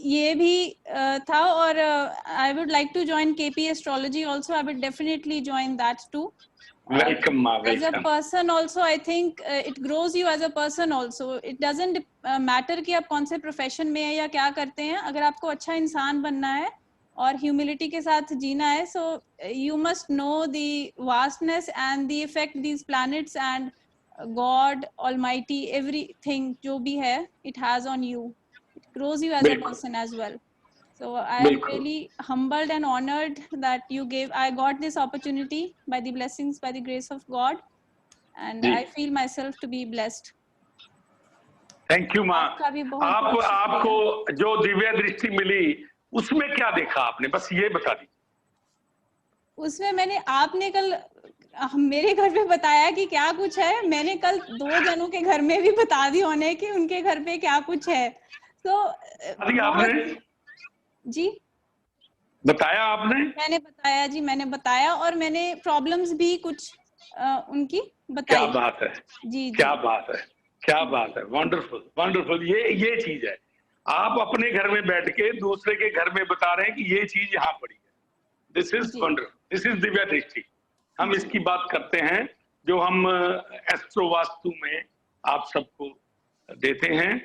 ये भी था। और I would like to join KP astrology also. I would definitely join that too.
Welcome,
as a person also I think it grows you as a person also. It doesn't matter कि आप कौन से profession में है या क्या करते हैं, अगर आपको अच्छा इंसान बनना है और ह्यूमिलिटी के साथ जीना है, so you must know the vastness and the effect these planets and God Almighty everything जो भी है it has on you. It grows you as a person as well. So I am really humbled and honored that I got this opportunity by the blessings, by the grace of God, and I feel myself to be blessed.
Thank you माँ। आपको जो दिव्य दृष्टि मिली उसमें क्या देखा आपने, बस ये बता दीजिए।
उसमें आपने कल मेरे घर पे बताया कि क्या कुछ है, मैंने कल 2 जनों के घर में भी बता दी होने कि उनके घर पे क्या कुछ है। तो
आपने
जी
बताया? आपने?
मैंने बताया जी, मैंने बताया और मैंने प्रॉब्लम्स भी कुछ उनकी बताई।
क्या बात है
जी,
क्या बात है, क्या बात है। Wonderful wonderful. ये चीज है, आप अपने घर में बैठ के दूसरे के घर में बता रहे हैं कि ये चीज यहाँ पड़ी है। This is wonderful, this is Divya दृष्टि। हम इसकी बात करते हैं जो हम एस्ट्रो वास्तु में आप सबको देते हैं,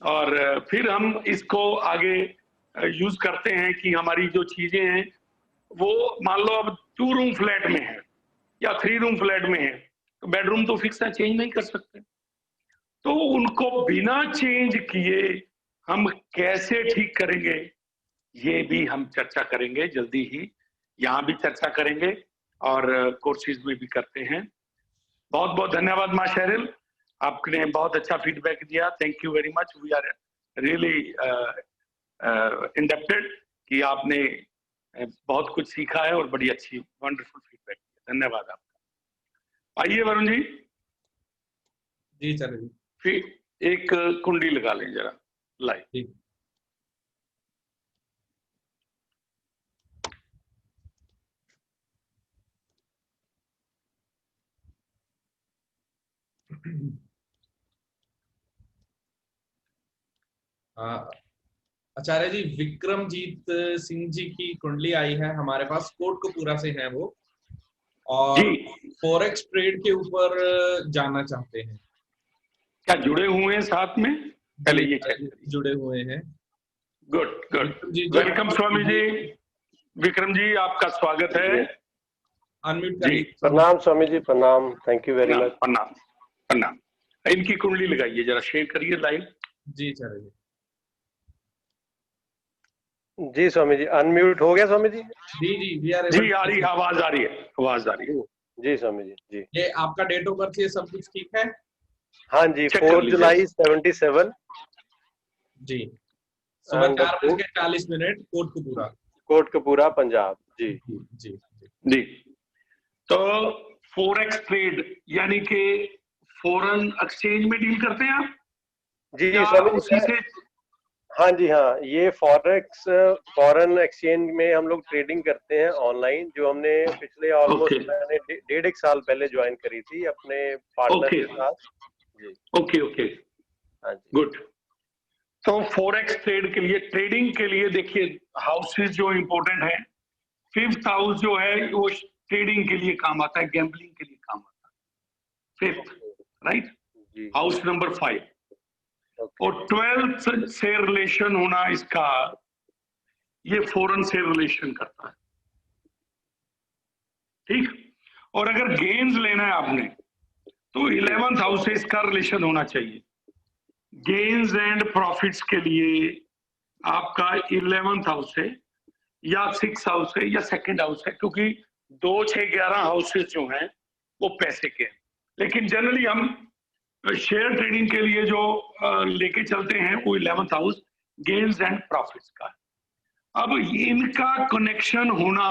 और फिर हम इसको आगे यूज करते हैं कि हमारी जो चीजें हैं वो मान लो अब 2 रूम फ्लैट में है या 3 रूम फ्लैट में है, तो बेडरूम तो फिक्स है, चेंज नहीं कर सकते। तो उनको बिना चेंज किए हम कैसे ठीक करेंगे, ये भी हम चर्चा करेंगे जल्दी ही। यहाँ भी चर्चा करेंगे और कोर्सेज में भी करते हैं। बहुत बहुत धन्यवाद माँ शेरिल, आपने बहुत अच्छा फीडबैक दिया। Thank you very much. We are really inducted कि आपने बहुत कुछ सीखा है और बड़ी अच्छी वंडरफुल फीडबैक दिया। धन्यवाद आपका। आइए वरुण जी।
जी सर जी।
फिर एक कुंडी लगा लें जरा लाइव।
आचार्य जी, विक्रमजीत सिंह जी की कुंडली आई है हमारे पास, कोटकपूरा से हैं वो, और फॉरेक्स ट्रेड के ऊपर जानना चाहते हैं।
क्या जुड़े हुए हैं साथ में? पहले ये चेक
जुड़े हुए हैं।
Good good, welcome Swami ji. Vikram ji आपका स्वागत है।
अनम्यूट
जी।
प्रणाम स्वामी जी, प्रणाम। Thank you very much.
प्रणाम प्रणाम। इनकी कुंडली लगाइए जरा, शेयर करिए लाइव।
जी आचार्य जी।
जी स्वामी जी, अनम्यूट हो गया स्वामी जी?
जी जी
आ रही, आवाज आ रही है, आवाज आ रही है।
जी स्वामी जी। जी,
ये आपका डेट ऑफ बर्थ, ये सब कुछ ठीक है?
हाँ जी, 4 जुलाई 77।
जी, सुबह 4:40, कोटकपूरा,
कोटकपूरा पंजाब। जी
जी
जी। तो फॉरेक्स ट्रेड यानी कि फॉरेन एक्सचेंज में डील करते हैं आप?
जी स्वामी जी,
उसी से?
हाँ जी हाँ, ये फॉरेक्स फॉरेन एक्सचेंज में हम लोग ट्रेडिंग करते हैं ऑनलाइन, जो हमने पिछले ऑलमोस्ट मैंने 1.5 साल पहले ज्वाइन करी थी अपने पार्टनर के साथ। जी
ओके।
हाँ जी,
गुड। तो फॉरेक्स ट्रेड के लिए, ट्रेडिंग के लिए देखिए हाउसेस जो इम्पोर्टेंट है, 5th हाउस जो है वो ट्रेडिंग के लिए काम आता है, गैम्बलिंग के लिए काम आता है। 5th, right? House number 5। और 12th से रिलेशन होना इसका, ये फॉरेन से रिलेशन करता है, ठीक। और अगर गेन्स लेना है आपने तो 11th हाउस से इसका रिलेशन होना चाहिए। गेन्स एंड प्रॉफिट्स के लिए आपका 11th हाउस है या 6th हाउस है या 2nd हाउस है, क्योंकि 2, 6, 11 हाउसेस जो हैं वो पैसे के हैं। लेकिन जनरली हम शेयर ट्रेडिंग के लिए जो लेके चलते हैं वो 11th house gains and profits का है। अब इनका कनेक्शन होना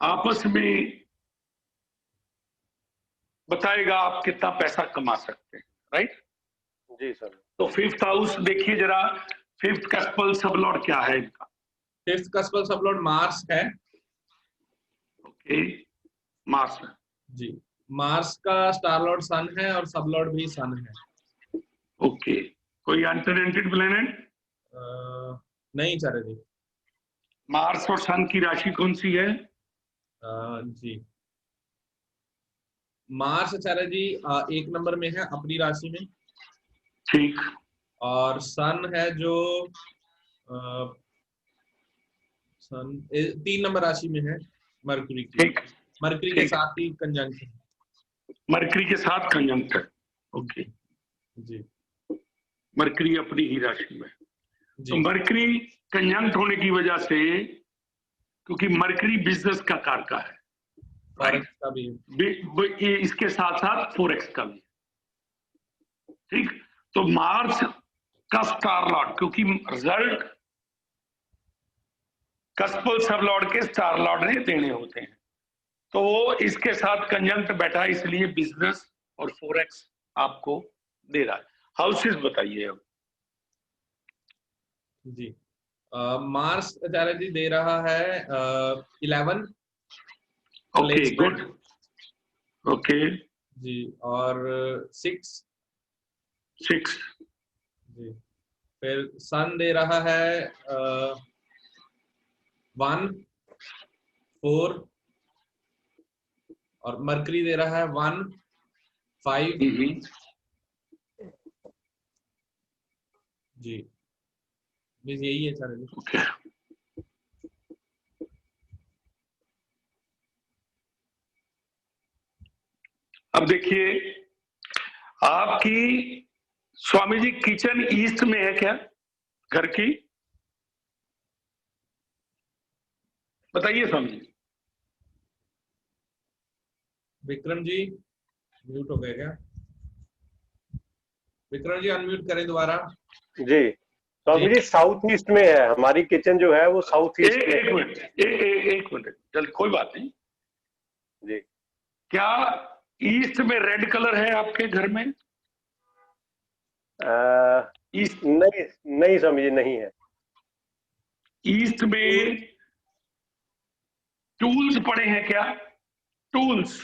आपस में बताएगा आप कितना पैसा कमा सकते हैं, राइट?
जी सर।
तो 5th हाउस देखिए जरा, 5th कस्पल सबलॉर्ड क्या है इनका?
5th कस्पल सबलॉर्ड मार्स है।
ओके, मार्स है।
जी, मार्स का स्टार लॉर्ड सन है और सब लॉर्ड भी सन है।
ओके, कोई अनटेनेंटेड प्लेनेट?
नहीं आचार्य जी।
मार्स और सन की राशि कौन सी है?
जी, मार्स आचार्य जी 1 नंबर में है अपनी राशि में,
ठीक।
और सन है जो सन 3 नंबर राशि में है, मरकरी की।
ठीक,
मरकरी के साथ ही कंजंक्ट है।
मरकरी के साथ कंजंक्ट है। ओके
जी,
मरकरी अपनी ही राशि में। तो
जी
मरकरी कंजंक्ट होने की वजह से, क्योंकि मरकरी बिजनेस का कारका है,
फॉरेक्स का भी,
इसके साथ साथ फॉरेक्स का भी, ठीक। तो मार्स का स्टार लॉर्ड, क्योंकि रिजल्ट कस्पल सब लॉर्ड के स्टार लॉर्ड ने देने होते हैं, तो वो इसके साथ कंजंक्ट बैठा, इसलिए बिजनेस और फॉरेक्स आपको दे रहा है। हाउसेस बताइए अब।
जी, मार्स आचार्य जी दे रहा है 11।
Okay good. ओके
जी, और 6। जी, फिर सन दे रहा है 1, 4, और मरकरी दे रहा है 1, 5। जी, बस यही है सर।
ओके, अब देखिए आपकी स्वामी जी किचन ईस्ट में है क्या घर की? बताइए स्वामी जी।
विक्रम जी म्यूट हो गए क्या? विक्रम जी अनम्यूट करें दोबारा।
जी स्वामी जी, साउथ ईस्ट में है हमारी किचन जो है, वो साउथ ईस्ट में
एक मिनट, एक मिनट, जल्द, कोई बात नहीं
जी।
क्या ईस्ट में रेड कलर है आपके घर में? ईस्ट,
नहीं नहीं स्वामी जी, नहीं है।
ईस्ट में टूल्स पड़े हैं क्या? टूल्स,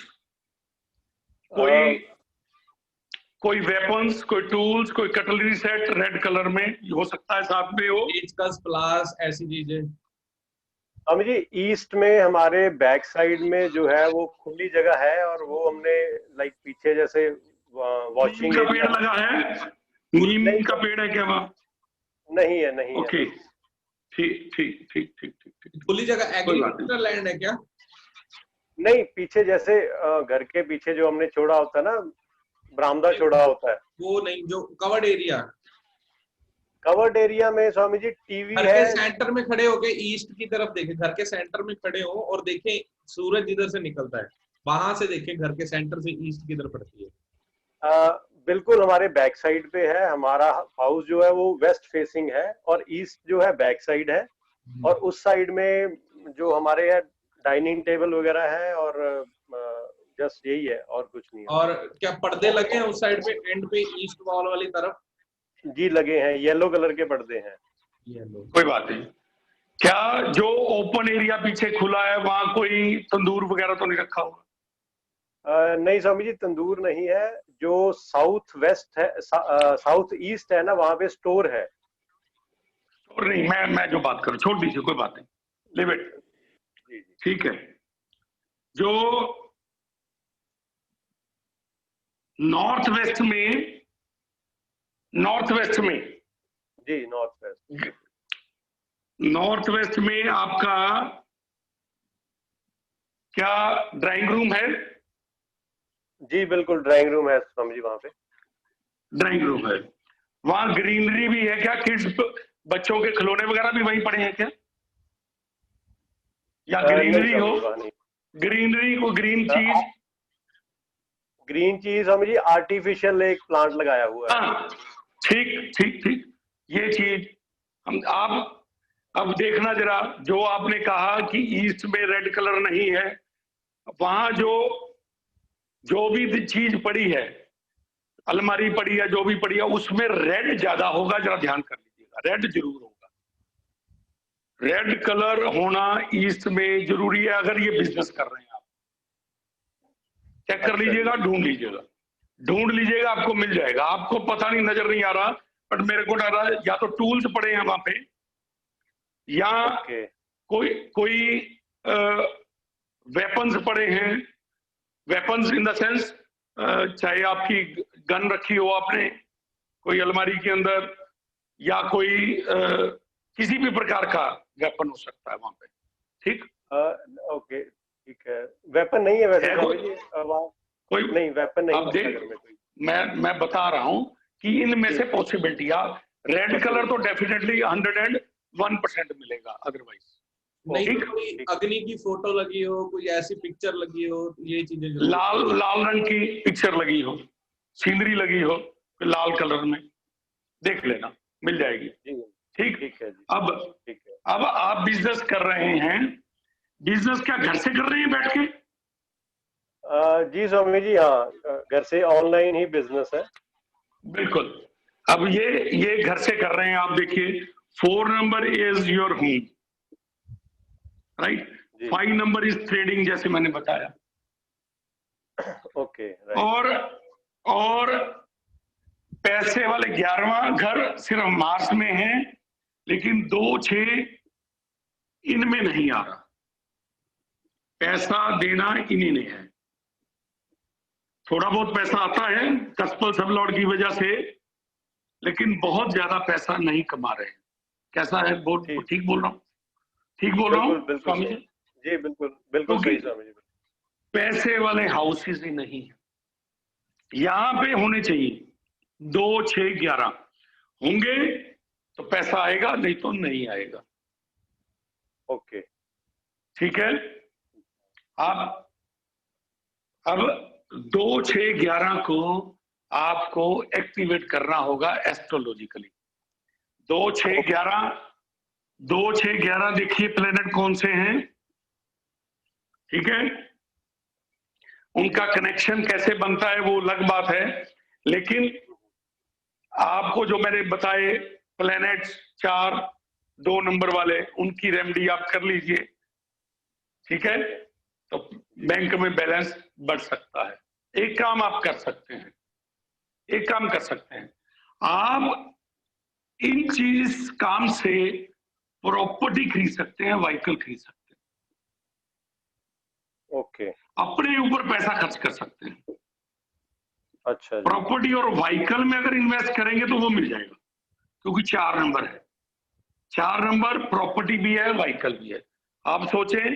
कोई वेपन्स, कोई टूल्स, कोई कटलरी सेट रेड कलर में हो सकता है साथ में हो?
पेचकस, प्लास, ऐसी चीजें।
स्वामी जी, ईस्ट में हमारे बैक साइड में जो है वो खुली जगह है, और वो हमने लाइक पीछे जैसे वॉशिंग
नीम का
एरिया।
पेड़ लगा है? नीम का पेड़ है क्या वहाँ?
नहीं है, नहीं
ओके,
है।
ठीक ठीक ठीक ठीक ठीक।
खुली जगह एग्रीकल्चर लैंड है क्या?
नहीं, पीछे जैसे घर के पीछे जो हमने छोड़ा होता है ना, बरामदा छोड़ा होता है,
वो नहीं, जो कवर्ड एरिया।
कवर्ड एरिया में स्वामी जी टीवी
घर
है।
के सेंटर में खड़े होके ईस्ट की तरफ देखें, घर के सेंटर में खड़े हो और देखें सूरज जिधर से निकलता है वहां से देखें, घर के सेंटर से ईस्ट की तरफ पड़ती है।
बिल्कुल हमारे बैक साइड पे है। हमारा हाउस जो है वो वेस्ट फेसिंग है, और ईस्ट जो है बैक साइड है। और उस साइड में जो हमारे यहाँ डाइनिंग टेबल वगैरह है, और जस्ट यही है, और कुछ नहीं है।
और क्या पर्दे लगे हैं उस साइड पे, एंड पे ईस्ट वॉल वाली तरफ?
जी लगे हैं, येलो कलर के पर्दे हैं।
कोई बात नहीं। क्या जो ओपन एरिया पीछे खुला है वहां कोई तंदूर वगैरह तो नहीं रखा होगा?
नहीं स्वामी जी, तंदूर नहीं है। जो साउथ वेस्ट है, साउथ ईस्ट है ना, वहां पे स्टोर है।
स्टोर नहीं, मैं जो बात करूं, छोड़ दीजिए, कोई बात नहीं, लिव इट, ठीक है। जो नॉर्थ वेस्ट में
जी
नॉर्थ वेस्ट में आपका क्या ड्राइंग रूम है?
जी बिल्कुल, ड्राइंग रूम है स्वामी जी, वहां पे
ड्राइंग रूम है। वहां ग्रीनरी भी है क्या? किड्स, बच्चों के खिलौने वगैरह भी वहीं पड़े हैं क्या? या ग्रीनरी हो, ग्रीनरी को ग्रीन चीज
स्वामी जी, आर्टिफिशियल एक प्लांट लगाया हुआ है।
हाँ, ठीक ठीक ठीक, ये चीज हम आप अब देखना जरा, जो आपने कहा कि ईस्ट में रेड कलर नहीं है, वहां जो भी चीज पड़ी है, अलमारी पड़ी है, जो भी पड़ी है, उसमें रेड ज्यादा होगा, जरा ध्यान कर लीजिएगा, रेड जरूर होगा। रेड कलर होना ईस्ट में जरूरी है अगर ये बिजनेस कर रहे हैं आप। चेक कर लीजिएगा, ढूंढ लीजिएगा, आपको मिल जाएगा। आपको पता नहीं, नजर नहीं आ रहा, बट मेरे को डर रहा है या तो टूल्स पड़े हैं वहां पे, या कोई वेपन्स पड़े हैं। वेपन्स इन द सेंस, चाहे आपकी गन रखी हो आपने कोई अलमारी के अंदर, या कोई किसी भी प्रकार का वेपन हो सकता है वहां पे, ठीक?
ओके, ठीक है। वेपन नहीं है वैसे
कोई
नहीं, वेपन नहीं।
अब देख, मैं बता रहा हूं कि इनमें से पॉसिबिलिटी, रेड कलर तो डेफिनेटली 101% मिलेगा, अदरवाइज
नहीं तो कोई अग्नि की फोटो लगी हो, कोई ऐसी पिक्चर लगी हो, ये चीजें
लाल रंग की पिक्चर लगी हो, सीनरी लगी हो लाल कलर में, देख लेना, मिल जाएगी। ठीक है। अब आप बिजनेस कर रहे हैं, बिजनेस क्या घर से कर रहे हैं बैठ के?
जी स्वामी जी, हाँ, घर से ऑनलाइन ही बिजनेस है।
बिल्कुल। अब ये घर से कर रहे हैं आप। देखिए, 4 number is your home, right? 5 number is trading, जैसे मैंने बताया।
ओके,
और पैसे वाले 11वां घर सिर्फ मार्च में है, लेकिन 2, 6 इनमें नहीं आ रहा। पैसा देना इन्हीं ने है। थोड़ा बहुत पैसा आता है कस्पल सब लॉर्ड की वजह से, लेकिन बहुत ज्यादा पैसा नहीं कमा रहे हैं। कैसा है? ठीक बोल रहा हूँ? ठीक बोल रहा हूँ स्वामी जी?
जी बिल्कुल सही स्वामी जी।
पैसे वाले हाउसेस ही नहीं है यहाँ पे। होने चाहिए 2, 6, 11 होंगे तो पैसा आएगा, नहीं तो नहीं आएगा।
ओके,
ठीक है। अब 2, 6, 11 को आपको एक्टिवेट करना होगा एस्ट्रोलॉजिकली। 2, 6, 11 देखिए प्लेनेट कौन से हैं, ठीक है। उनका कनेक्शन कैसे बनता है वो अलग बात है, लेकिन आपको जो मैंने बताए प्लेनेट्स 4, 2 नंबर वाले, उनकी रेमेडी आप कर लीजिए, ठीक है। तो बैंक में बैलेंस बढ़ सकता है। एक काम आप कर सकते हैं, आप इन काम से प्रॉपर्टी खरीद सकते हैं, व्हीकल खरीद सकते हैं।
ओके।
अपने ऊपर पैसा खर्च कर सकते हैं।
अच्छा।
प्रॉपर्टी और व्हीकल में अगर इन्वेस्ट करेंगे तो वो मिल जाएगा, क्योंकि 4 नंबर है। 4 नंबर प्रॉपर्टी भी है, व्हीकल भी है। आप सोचें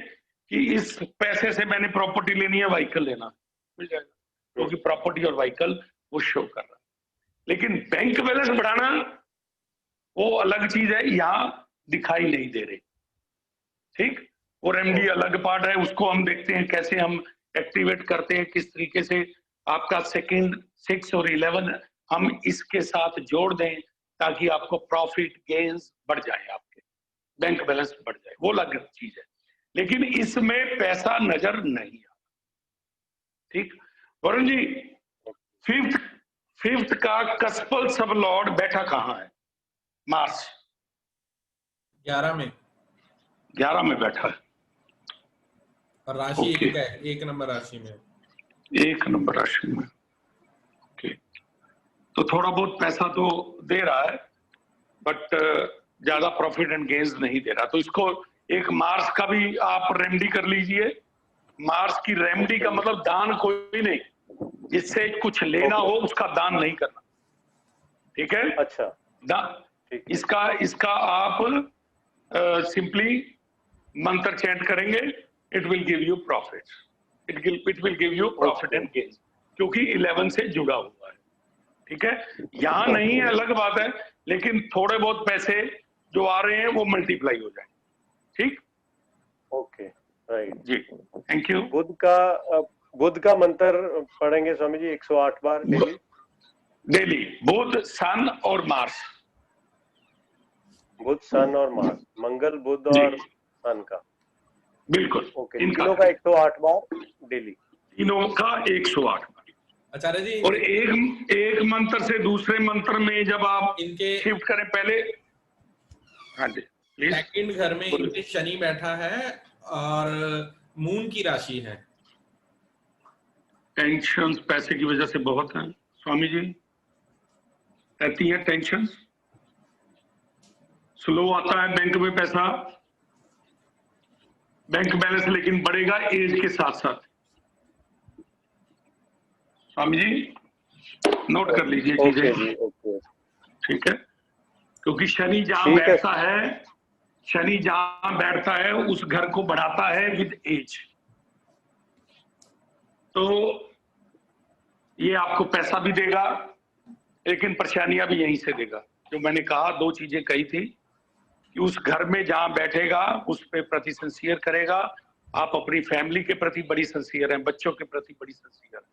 कि इस पैसे से मैंने प्रॉपर्टी लेनी है, व्हीकल लेना, मिल जाएगा, क्योंकि प्रॉपर्टी और व्हीकल वो शो कर रहा है। लेकिन बैंक बैलेंस बढ़ाना वो अलग चीज है, यहां दिखाई नहीं दे रही, ठीक। वो रेमेडी अलग पार्ट है, उसको हम देखते हैं कैसे हम एक्टिवेट करते हैं, किस तरीके से आपका 2, 6 और 11 हम इसके साथ जोड़ दें ताकि आपको प्रॉफिट गेन्स बढ़ जाए, आपके बैंक बैलेंस बढ़ जाए, वो अलग चीज है। लेकिन इसमें पैसा नजर नहीं आता, ठीक। वरुण जी, 5th का कस्पल सब लॉर्ड बैठा कहाँ है? मार्स
11 में।
11 में बैठा है,
और राशि एक है, 1 नंबर राशि में।
1 नंबर राशि में, ओके। तो थोड़ा बहुत पैसा तो दे रहा है, बट ज्यादा प्रॉफिट एंड गेन्स नहीं दे रहा। तो इसको एक मार्स का भी आप रेमेडी कर लीजिए। मार्स की रेमेडी का मतलब दान कोई नहीं, जिससे कुछ लेना हो उसका दान नहीं करना, ठीक है।
अच्छा।
इसका आप सिंपली मंत्र चैंट करेंगे, it will give you profit, it will give you profit and gains, क्योंकि 11 से जुड़ा हुआ है, ठीक है। यहां नहीं है, अलग बात है, लेकिन थोड़े बहुत पैसे जो आ रहे हैं वो मल्टीप्लाई हो जाए, ठीक।
ओके, राइट
जी, थैंक यू।
बुध का मंत्र पढ़ेंगे स्वामी जी 108 बार
डेली। बुध, सन और मार्स।
बुध, सन और मार्स, मंगल, बुध और सन का,
बिल्कुल।
ओके। तीनों का 108 बार डेली।
तीनों का 108 बार।
आचार्य जी,
और एक मंत्र से दूसरे मंत्र में जब आप
इनके
शिफ्ट करें पहले, हाँ जी प्लीज।
2nd घर में इनके शनि बैठा है और मून की राशि है।
टेंशन पैसे की वजह से बहुत है स्वामी जी, रहती है टेंशन, स्लो आता है बैंक में पैसा, बैंक बैलेंस लेकिन बढ़ेगा एज के साथ साथ। स्वामी जी नोट कर लीजिए चीजें, ठीक है। क्योंकि शनि जहां बैठता है, शनि जहां बैठता है उस घर को बढ़ाता है विद एज। तो ये आपको पैसा भी देगा, लेकिन परेशानियां भी यहीं से देगा। जो मैंने कहा 2 चीजें कही थी कि उस घर में जहां बैठेगा उस पे प्रति सिंसियर करेगा, आप अपनी फैमिली के प्रति बड़ी सिंसियर हैं, बच्चों के प्रति बड़ी सिंसियर हैं।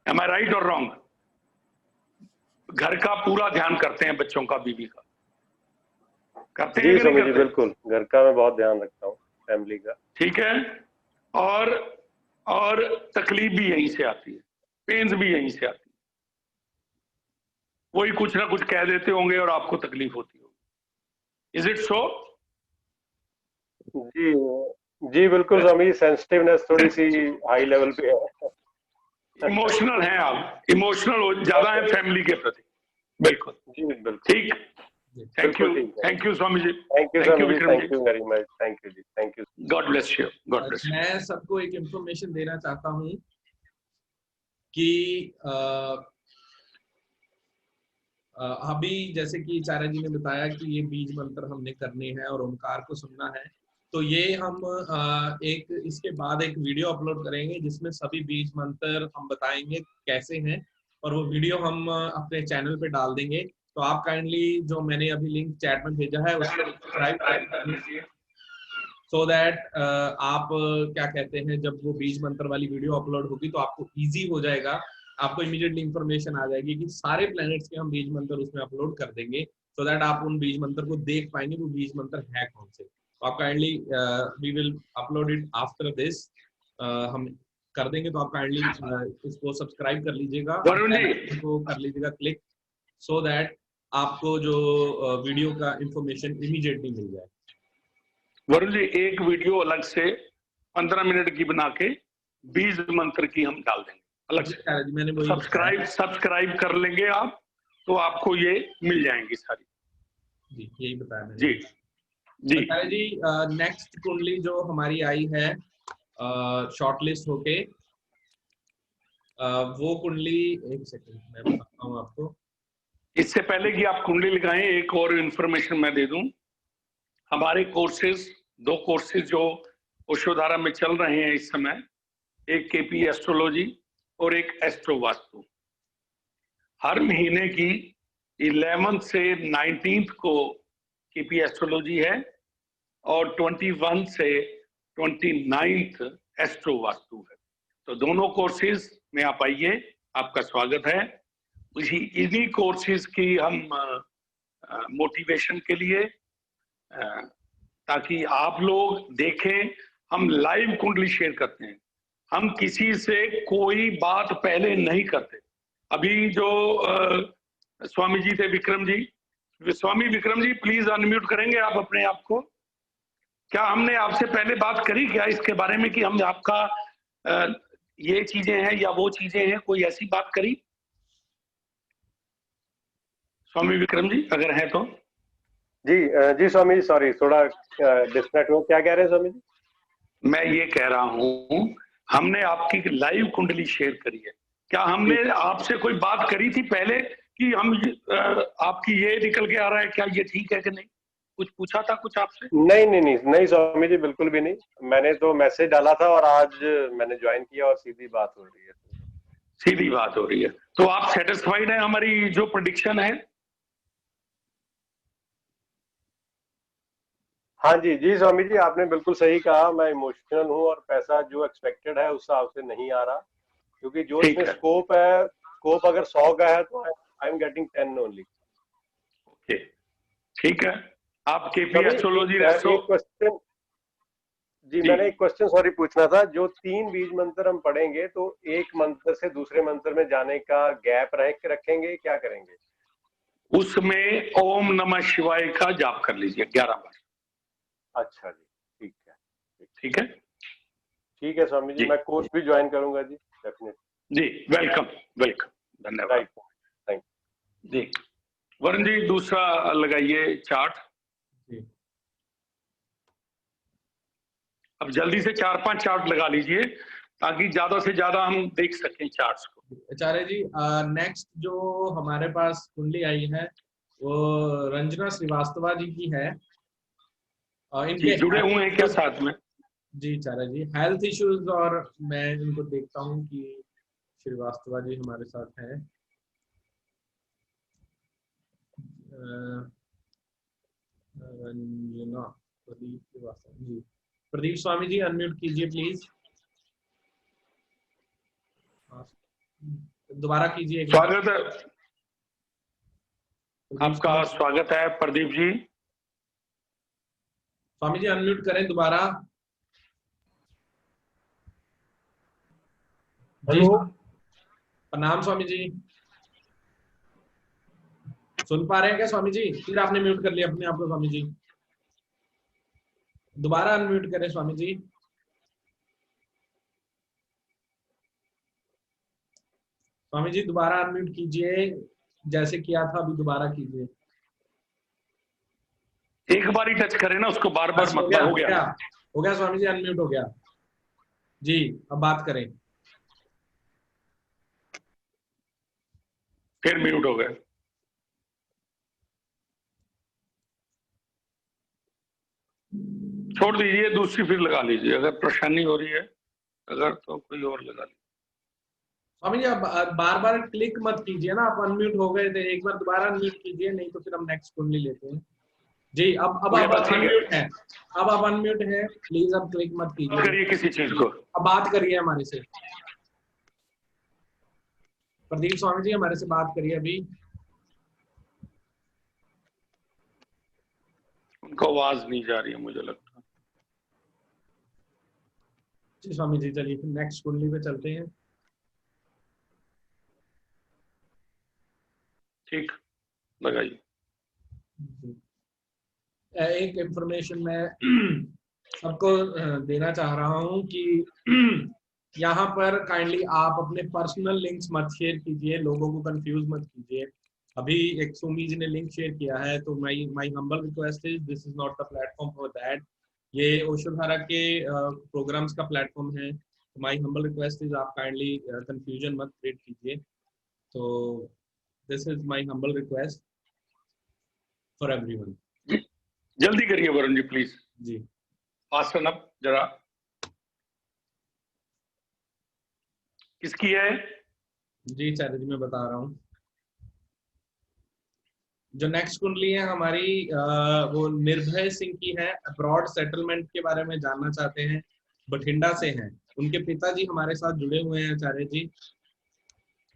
Am I right और रॉन्ग? घर का पूरा ध्यान करते हैं, बच्चों का, बीवी का करते हैं कि नहीं करते?
बिल्कुल, घर का मैं बहुत ध्यान रखता हूँ, फैमिली का,
ठीक है। और तकलीफ भी यहीं से आती है, पेन्स भी यहीं से आती है। वही कुछ ना कुछ कह देते होंगे और आपको तकलीफ होती होगी। Is it so?
जी बिल्कुल स्वामी, सेंसिटिवनेस थोड़ी सी हाई लेवल पे है।
इमोशनल हैं आप, इमोशनल ज्यादा है फैमिली के प्रति। बिल्कुल
जी, बिल्कुल
ठीक। Thank you Swami ji,
thank you very much, thank you जी, thank you,
god bless you, god bless you.
मैं सबको एक इंफॉर्मेशन देना चाहता हूँ कि अभी जैसे कि चार्य जी ने बताया कि ये बीज मंत्र हमने करने हैं और ओमकार को सुनना है, तो ये हम एक इसके बाद एक वीडियो अपलोड करेंगे जिसमें सभी बीज मंत्र हम बताएंगे कैसे हैं, और वो वीडियो हम अपने चैनल पे डाल देंगे। तो आप काइंडली जो मैंने अभी लिंक चैट में भेजा है उसको सब्सक्राइब कर लीजिए, so that आप क्या कहते हैं, जब वो बीज मंत्र वाली वीडियो अपलोड होगी तो आपको इजी हो जाएगा, आपको इमीडिएटली इंफॉर्मेशन आ जाएगी कि सारे प्लैनेट्स के हम बीज मंत्र उसमें अपलोड कर देंगे, so that आप उन बीज मंत्र को देख पाएंगे वो बीज मंत्र है कौन से। तो आप kindly we will upload it after this, हम कर देंगे, तो आप काइंडली इसको सब्सक्राइब कर लीजिएगा, तो कर लीजिएगा क्लिक, सो दैट आपको जो वीडियो का इंफॉर्मेशन इमीडिएटली मिल जाए।
वरुण जी, एक वीडियो अलग से 15 मिनट की बना के बीज मंत्र की हम डाल देंगे अलग से,
मैंने
सब्सक्राइब कर लेंगे आप, तो आपको ये मिल जाएंगी सारी।
जी, यही बताया मैंने।
जी जी
जी, नेक्स्ट कुंडली जो हमारी आई है शॉर्टलिस्ट होके, वो कुंडली, एक सेकंड मैं बताता हूँ आपको।
इससे पहले कि आप कुंडली लगाएं, एक और इंफॉर्मेशन मैं दे दूं। हमारे कोर्सेज, 2 कोर्सेज जो ओशोधारा में चल रहे हैं इस समय, एक केपी एस्ट्रोलॉजी और एक एस्ट्रो वास्तु। हर महीने की 11 से 19 को केपी एस्ट्रोलॉजी है और 21 से 29 एस्ट्रो वास्तु है। तो दोनों कोर्सेज में आप आइए, आपका स्वागत है। इन्हीं कोर्सेज की हम मोटिवेशन के लिए, ताकि आप लोग देखें, हम लाइव कुंडली शेयर करते हैं, हम किसी से कोई बात पहले नहीं करते। अभी जो स्वामी जी थे, विक्रम जी, स्वामी विक्रम जी प्लीज अनम्यूट करेंगे आप अपने आप को। क्या हमने आपसे पहले बात करी क्या इसके बारे में कि हम आपका ये चीजें हैं या वो चीजें हैं, कोई ऐसी बात करी स्वामी विक्रम जी, अगर है तो?
जी स्वामी जी, सॉरी थोड़ा डिस्कनेक्ट हो। क्या कह रहे हैं स्वामी जी?
मैं ये कह रहा हूं, हमने आपकी लाइव कुंडली शेयर करी है, क्या हमने आपसे कोई बात करी थी पहले कि हम आपकी ये निकल के आ रहा है, क्या ये ठीक है कि नहीं? कुछ पूछा था कुछ आपसे?
नहीं स्वामी जी, बिल्कुल भी नहीं। मैंने तो मैसेज डाला था और आज मैंने ज्वाइन किया और सीधी बात हो रही है।
सीधी बात हो रही है। तो आप सेटिस्फाइड हैं हमारी जो प्रेडिक्शन है?
हाँ जी स्वामी जी, आपने बिल्कुल सही कहा। मैं इमोशनल हूँ और पैसा जो एक्सपेक्टेड है उस हिसाब से नहीं आ रहा, क्योंकि जो इसमें स्कोप है, स्कोप अगर 100 का है तो I am getting 10 only.
Okay, ठीक है। आप केपी एस्ट्रोलॉजी
क्वेश्चन जी, मैंने एक क्वेश्चन सॉरी पूछना था। जो 3 बीज मंत्र हम पढ़ेंगे तो एक मंत्र से दूसरे मंत्र में जाने का गैप रखेंगे, क्या करेंगे?
उसमें ओम नमः शिवाय का जाप कर लीजिए 11 बार।
अच्छा जी, ठीक है।
ठीक है,
ठीक है स्वामी जी, मैं कोर्स भी ज्वाइन करूंगा जी, डेफिनेटली
जी। वेलकम, धन्यवाद।
थैंक
जी। वरुण जी, दूसरा लगाइए चार्ट। अब जल्दी से 4-5 चार्ट लगा लीजिए ताकि ज्यादा से ज्यादा हम देख सकें चार्ट्स को।
आचार्य जी, नेक्स्ट जो हमारे पास कुंडली आई है वो रंजना श्रीवास्तवा जी की है।
इनके जुड़े हुए हैं क्या साथ में?
जी आचार्य जी, हेल्थ इश्यूज, और मैं इनको देखता हूँ कि श्रीवास्तवा जी हमारे साथ हैं। रंजना प्रदीप श्रीवास्तव जी, प्रदीप स्वामी जी अनम्यूट कीजिए प्लीज, दोबारा कीजिए।
स्वागत है आपका, स्वागत है प्रदीप जी।
स्वामी जी अनम्यूट करें दोबारा। जी प्रणाम स्वामी जी, सुन पा रहे हैं क्या स्वामी जी? फिर आपने म्यूट कर लिया अपने आप को स्वामी जी, दोबारा अनम्यूट करें स्वामी जी। स्वामी जी दोबारा अनम्यूट कीजिए, जैसे किया था अभी दोबारा कीजिए।
एक बार ही टच करें ना उसको, बार बार मत। हो
गया स्वामी जी, अनम्यूट हो गया जी। अब बात करें।
फिर म्यूट हो गया। छोड़ दीजिए, दूसरी फिर लगा लीजिए अगर परेशानी हो रही है, अगर तो कोई और लगा लीजिए।
स्वामी जी आप बार बार क्लिक मत कीजिए ना, आप अनम्यूट हो गए थे, एक बार दोबारा अनम्यूट कीजिए, नहीं तो फिर हम नेक्स्ट कुंडली लेते हैं। जी अब आप अनम्यूट हैं, अब आप अनम्यूट हैं, प्लीज अब क्लिक मत कीजिए,
करिए किसी चीज को,
अब बात करिए हमारे से। प्रदीप स्वामी जी हमारे से बात करिए अभी।
उनको आवाज नहीं जा रही है मुझे लगता।
जी स्वामी जी, चलिए फिर नेक्स्ट कुंडली पे चलते हैं।
ठीक, लगाइए।
एक इंफॉर्मेशन मैं सबको देना चाह रहा हूं कि यहाँ पर काइंडली आप अपने पर्सनल लिंक्स मत शेयर कीजिए, लोगों को कंफ्यूज मत कीजिए। अभी एक सुमी जी ने लिंक शेयर किया है, तो my humble request is this is not the platform for that. ये ओशोधारा के प्रोग्राम्स का प्लेटफॉर्म है, तो माय हम्बल रिक्वेस्ट इज आप काइंडली कंफ्यूजन मत क्रिएट कीजिए। तो this is my humble request for everyone.
जल्दी करिए Varun ji please.
Ji
fast up जरा। किसकी है?
जी चाचा जी मैं बता रहा हूँ। जो नेक्स्ट कुंडली है हमारी वो निर्भय सिंह की है। अब्रॉड सेटलमेंट के बारे में जानना चाहते हैं, बठिंडा से हैं। उनके पिताजी हमारे साथ जुड़े हुए हैं आचार्य जी।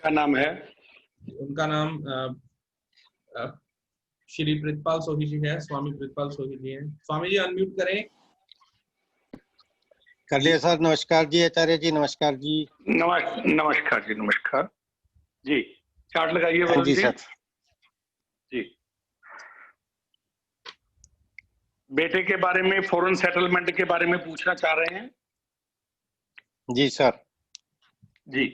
क्या नाम है?
उनका नाम श्री प्रितपाल सोही जी है, स्वामी प्रितपाल सोही जी हैं। स्वामी जी अनम्यूट करें।
कर लिया सर। नमस्कार जी आचार्य जी, नमस्कार जी।
नमस्कार जी, नमस्कार जी। चार्ट लगाइए वरुण
जी
जी।
सर।
जी, बेटे के बारे में, फॉरेन सेटलमेंट के बारे में पूछना चाह रहे हैं।
जी सर।
जी,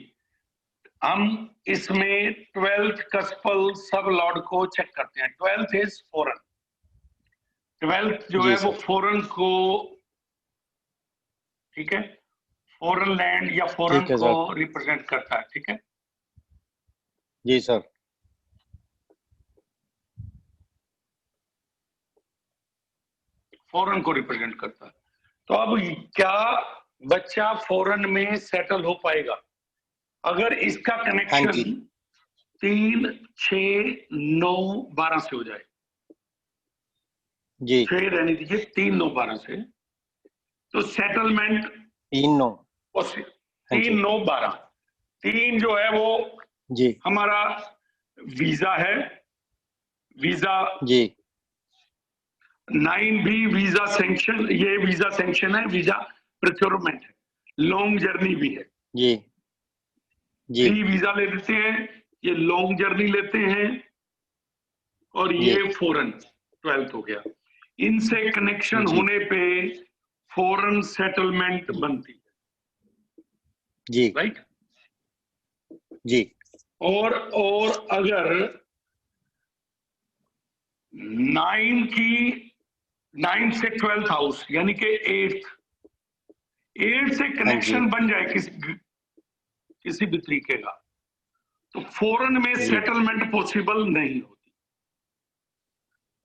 हम इसमें 12th कस्पल सब लॉर्ड को चेक करते हैं। 12th is foreign. 12th जो है वो फॉरेन को, ठीक है, फॉरेन लैंड या फॉरेन को रिप्रेजेंट करता है। ठीक है
जी सर।
फॉरेन को रिप्रेजेंट करता है। तो अब क्या बच्चा फॉरेन में सेटल हो पाएगा अगर इसका कनेक्शन 3, 6, 9, 12 से हो जाए?
जी
6 रहने दीजिए, 3, 9, 12 से, तो सेटलमेंट
3, 9
3, 9, 12। 3 जो है वो
जी
हमारा वीजा है, वीजा
जी।
9 भी वीजा सैंक्शन, ये वीजा सैंक्शन है, वीजा प्रोक्योरमेंट है, लॉन्ग जर्नी भी है।
जी जी
3 वीजा ले लेते हैं, ये लॉन्ग जर्नी लेते हैं, और ये फॉरेन 12th हो गया। इनसे कनेक्शन होने पे फॉरेन सेटलमेंट बनती है।
जी
राइट
जी।
और अगर 9 से 12th हाउस यानी कि 8 से कनेक्शन बन जाए किसी भी तरीके का, तो फॉरेन में सेटलमेंट पॉसिबल नहीं होती।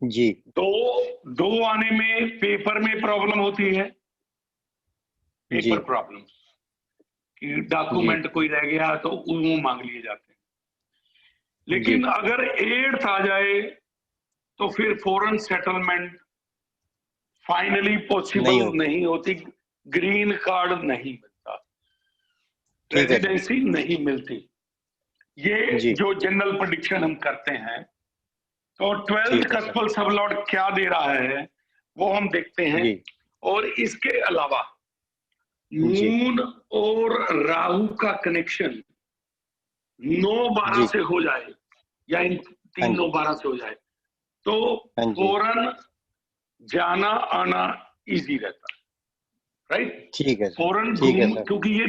जी
दो आने में पेपर में प्रॉब्लम होती है, पेपर प्रॉब्लम कि डॉक्यूमेंट कोई रह गया तो वो मांग लिए जाते हैं। लेकिन अगर 8th आ जाए तो फिर फॉरेन सेटलमेंट फाइनली पॉसिबल नहीं होती, ग्रीन कार्ड नहीं मिलता, रेजिडेंसी नहीं मिलती। ये जो जनरल प्रेडिक्शन हम करते हैं, तो 12th कस्पल सब लॉर्ड क्या दे रहा है वो हम देखते हैं। और इसके अलावा मून और राहु का कनेक्शन 9-12 से हो जाए, या इन 3-9-12 से हो जाए, तो फॉरेन जाना आना इजी रहता है। राइट,
ठीक है
फॉरेन क्योंकि ये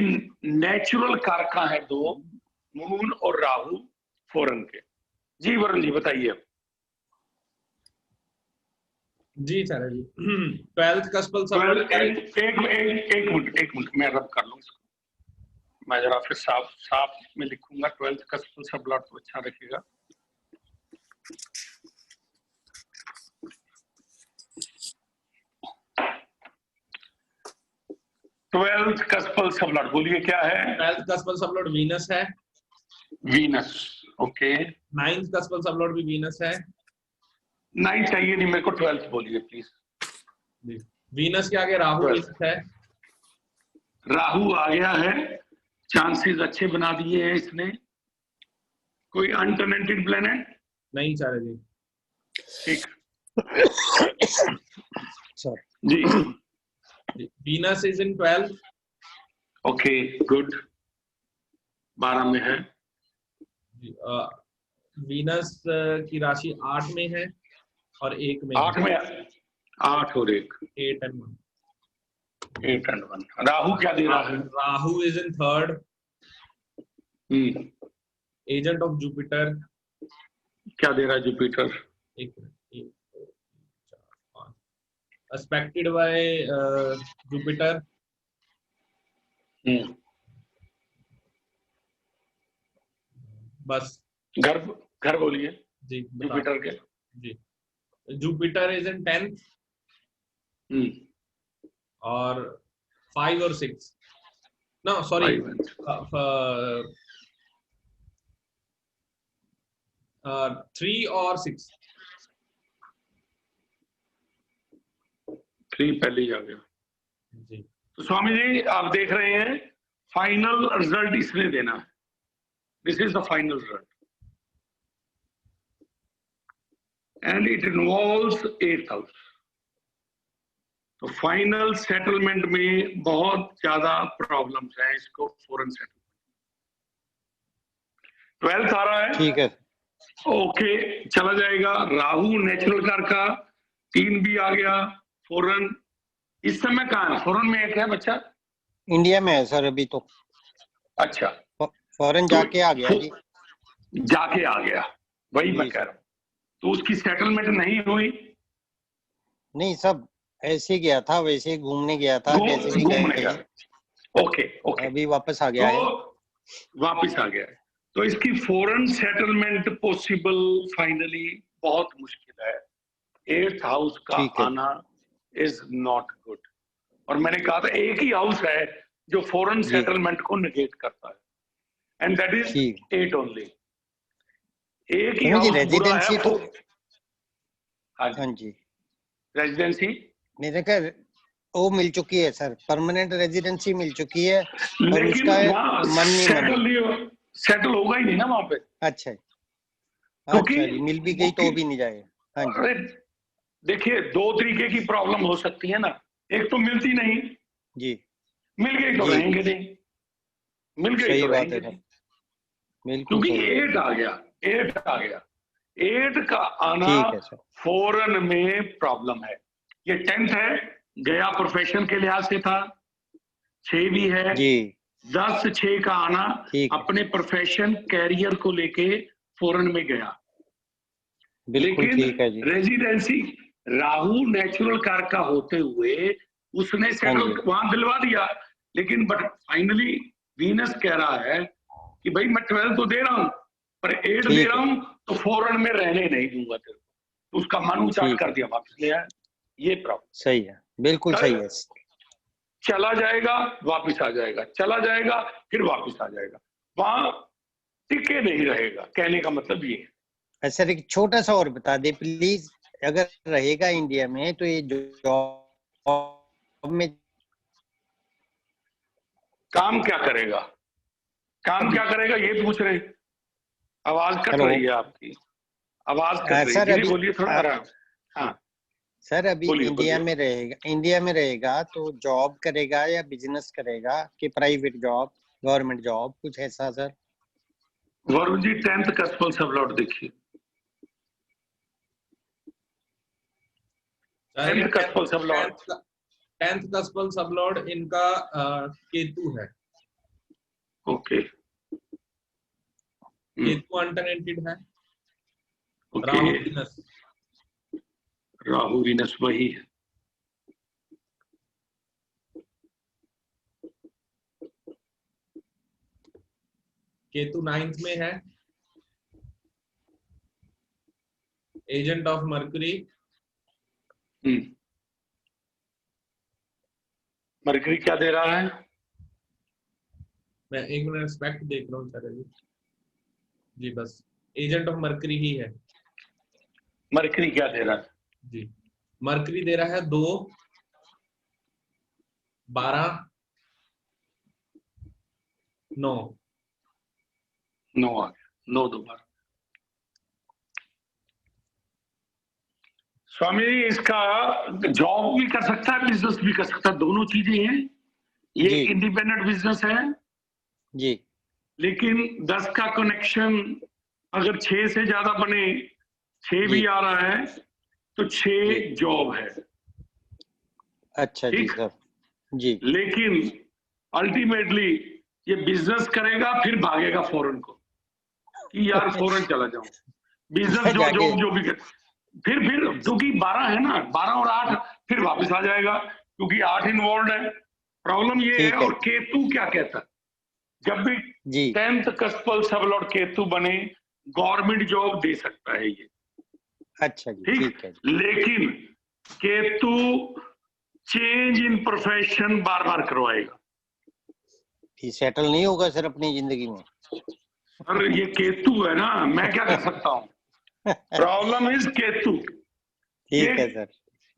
नेचुरल कारका है दो, मून और राहु फॉरेन के। जी वरुण जी बताइए।
जी सर जी 12th कस्पल सब
एक मिनट मैं रब कर लूं इसको, मैं जरा फिर साफ में लिखूंगा। 12th कस्पल सब लॉर्ड तो अच्छा रखेगा। ट्वेल्थ कस्पल सब लॉर्ड बोलिए क्या है?
12th cuspal sub lord Venus है।
Venus, okay.
9th cuspal sub lord भी वीनस है।
नहीं चाहिए नहीं मेरे को, 12th बोलिए प्लीज।
वीनस के आगे राहु
12th
है।
राहु आ गया है, चांसेस अच्छे बना दिए हैं इसने। कोई अनटैलेंटेड प्लेनेट
नहीं चारे जी।
ठीक
सर
जी।
Venus is in 12th।
Okay good, 12 में है।
वीनस की राशि 8 में है और 1 में
8 में, 8 और 1,
8 and 1।
8 and 1। राहु क्या दे रहा है?
Rahu is in 3rd, agent of Jupiter.
क्या दे रहा है जुपिटर?
Expected bye Jupiter. बस
घर बोलिए
जी,
जुपिटर के।
जी जुपिटर इज इन 10th और 5 और 6, नो सॉरी 3 और 6।
3 पहले ही आ गया
जी।
तो स्वामी जी आप देख रहे हैं, फाइनल रिजल्ट इसने देना है। This is the final result and it involves 8th house. तो फाइनल सेटलमेंट में बहुत ज्यादा प्रॉब्लम्स हैं इसको, फॉरेन सेटलमेंट। 12th आ रहा है,
ठीक है।
ओके चला जाएगा। राहु नेचुरल कार का 3 भी आ गया। फॉरेन इस समय कहाँ है? फॉरेन में एक है बच्चा,
इंडिया में है सर अभी तो।
अच्छा
फॉरेन जाके आ गया जी।
जाके आ गया, वही मैं
जी
कह रहा हूँ। तो उसकी सेटलमेंट नहीं हुई?
नहीं, सब ऐसे गया था, वैसे घूमने गया था, कैसे भी
घूमने
गए।
का ओके ओके,
अभी वापस आ गया है।
तो वापस आ गया है। तो इसकी फॉरेन सेटलमेंट पॉसिबल फाइनली बहुत मुश्किल है। 8th हाउस का
ठीक है।
आना इज नॉट गुड। और मैंने कहा था एक ही हाउस है जो फॉरेन
जी।
सेटलमेंट को नेगेट करता है एंड दैट इज
ठीक।
8 ओनली। एक ही
स्वामी जी
हाउस बुरा है।
रेजिडेंसी तो,
हाँ
हाँ जी,
रेजिडेंसी
मेरे का वो मिल चुकी है सर, परमानेंट रेजिडेंसी मिल चुकी है, पर
लेकिन
उसका
वहाँ
मन नहीं मन।
सेटल होगा ही नहीं ना वहां पे।
अच्छा
क्योंकि
अच्छा जी, मिल भी गई तो भी नहीं जाएगा। हाँ जी
अरे देखिए 2 तरीके की प्रॉब्लम हो सकती है ना। एक तो मिलती नहीं,
जी
मिल गई तो
जी,
रहेंगे नहीं, मिल गई
सही
तो
बात
रहेंगे
है सर,
नहीं।
बिल्कुल
क्योंकि
सही है।
8 आ गया, 8 आ गया। 8 का आना
ठीक है सर।
फॉरेन में प्रॉब्लम है। ये 10th है, गया प्रोफेशन के लिहाज से था। 6 भी है,
जी
10-6 का आना
ठीक है,
अपने प्रोफेशन कैरियर को लेके फॉरेन में गया।
बिल्कुल
लेकिन
ठीक है जी।
रेजिडेंसी राहु नेचुरल कार का होते हुए उसने
हाँ
सेटल
जी
वहां दिलवा दिया। लेकिन बट फाइनली वीनस कह रहा है कि भाई मैं 12 तो दे रहा हूं पर 8 दे
ठीक
रहा
है,
हूं तो फॉरेन में रहने नहीं दूंगा तेरे को। तो उसका मन उचाट
ठीक
कर
है,
दिया, वापस ले आया। ये प्रॉब्लम,
सही है, बिल्कुल सही है।
चला जाएगा वापस आ जाएगा, चला जाएगा फिर वापस आ जाएगा, वहां टिके नहीं रहेगा। कहने का मतलब ये है।
सर एक छोटा सा और बता दे प्लीज, अगर रहेगा इंडिया में तो ये जॉब में
काम क्या करेगा, काम क्या करेगा ये पूछ रहे हैं। आवाज कट
हेलो
रही है आपकी, आवाज कट रही है।
सर
दीदी
अभी
बोलिए थोड़ा आराम। हाँ
सर अभी
बोलिए बोलिए।
इंडिया में रहेगा तो जॉब करेगा या बिजनेस करेगा कि प्राइवेट जॉब, गवर्नमेंट जॉब, कुछ ऐसा सर?
वरुण जी 10th कस्पल सब लौट देखिए, 10th कस्पल सब लौट।
10th कस्पल सबलॉर्ड इनका केतु है।
ओके
केतु अनटेनेंटेड है।
Okay,
Rahu Venus,
Rahu Venus वही है।
केतु 9th में है, एजेंट ऑफ मरकरी।
मरकरी क्या दे रहा है?
मैं एक मिनट एस्पेक्ट देख रहा हूँ सर जी। जी बस एजेंट ऑफ मरकरी ही है।
मरकरी क्या दे रहा है?
जी, मरकरी दे रहा है 2, 12, 9।
9 आ गया, 9 दोबारा। स्वामी जी इसका जॉब भी कर सकता है, बिजनेस भी कर सकता है, दोनों चीजें हैं। ये
जी।
इंडिपेंडेंट बिजनेस है,
जी
लेकिन 10 का कनेक्शन अगर 6 से ज्यादा बने, 6
जी
भी आ रहा है तो 6
जी।
जॉब है,
अच्छा जी
ठीक।
सर। जी
लेकिन अल्टीमेटली ये बिजनेस करेगा फिर भागेगा फॉरेन को कि यार फॉरेन चला जाऊं, बिजनेस जो
जाके
जो भी कर, फिर क्योंकि 12 है ना, 12 और 8 फिर वापस आ जाएगा क्योंकि 8 इन्वॉल्व है। प्रॉब्लम ये है।
ठीक है।
और केतु क्या कहता है, जब भी
जी
10th कस्पल सबलॉर्ड केतु बने, गवर्नमेंट जॉब दे सकता है ये,
अच्छा जी ठीक
ठीक।
है जी।
लेकिन केतु चेंज इन प्रोफेशन बार बार करवाएगा।
ये सेटल नहीं होगा सर अपनी जिंदगी में।
सर ये केतु है ना, मैं क्या कर सकता हूँ। Problem is Ketu.
ठीक है सर।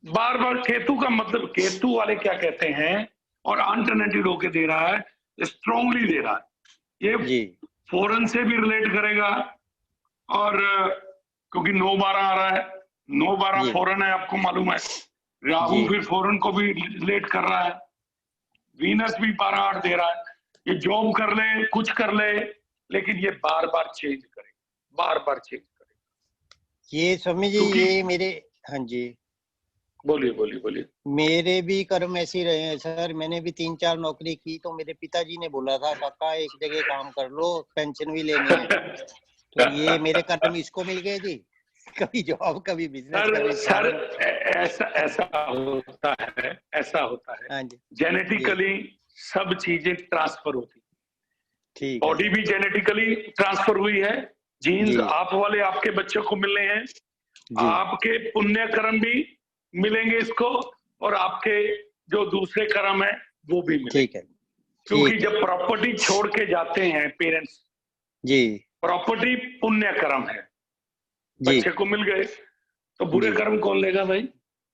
बार बार केतु का मतलब, केतु वाले क्या कहते हैं, और अनटर्नेटेड होके दे रहा है, स्ट्रांगली दे रहा है ये,
जी
फॉरेन से भी रिलेट करेगा। और क्योंकि 9-12 आ रहा है, 9-12
जी
फॉरेन है, आपको मालूम है। राहु
जी
फिर फॉरेन को भी रिलेट कर रहा है, वीनस भी 12-8 दे रहा है। ये जॉब कर ले, कुछ कर ले, लेकिन ये बार बार चेंज करेगा, बार बार चेंज करेगा।
ये स्वामी जी
क्योंकि
ये मेरे, हाँ जी,
बोलिए बोलिए बोलिए।
मेरे भी कर्म ऐसे ही रहे हैं सर। मैंने भी 3-4 नौकरी की तो मेरे पिताजी ने बोला था काका एक जगह काम कर लो, पेंशन भी लेनी है। तो ये मेरे कर्म इसको मिल गए जी, कभी जॉब कभी बिजनेस कभी
सर
फॉरेन।
ऐसा ऐसा होता है, ऐसा होता है।
हाँ जी
जेनेटिकली सब चीजें ट्रांसफर होती,
ठीक है
बॉडी
सर।
भी जेनेटिकली ट्रांसफर हुई है, जीन्स
जी
आप वाले आपके बच्चों को मिलने हैं,
जी
आपके पुण्य कर्म भी मिलेंगे इसको, और आपके जो दूसरे कर्म है वो भी मिलेंगे।
ठीक है
क्योंकि
ठीक है
जब प्रॉपर्टी छोड़ के जाते हैं पेरेंट्स,
जी
प्रॉपर्टी पुण्य कर्म है,
जी
बच्चे को मिल गए, तो बुरे
जी।
कर्म कौन लेगा भाई,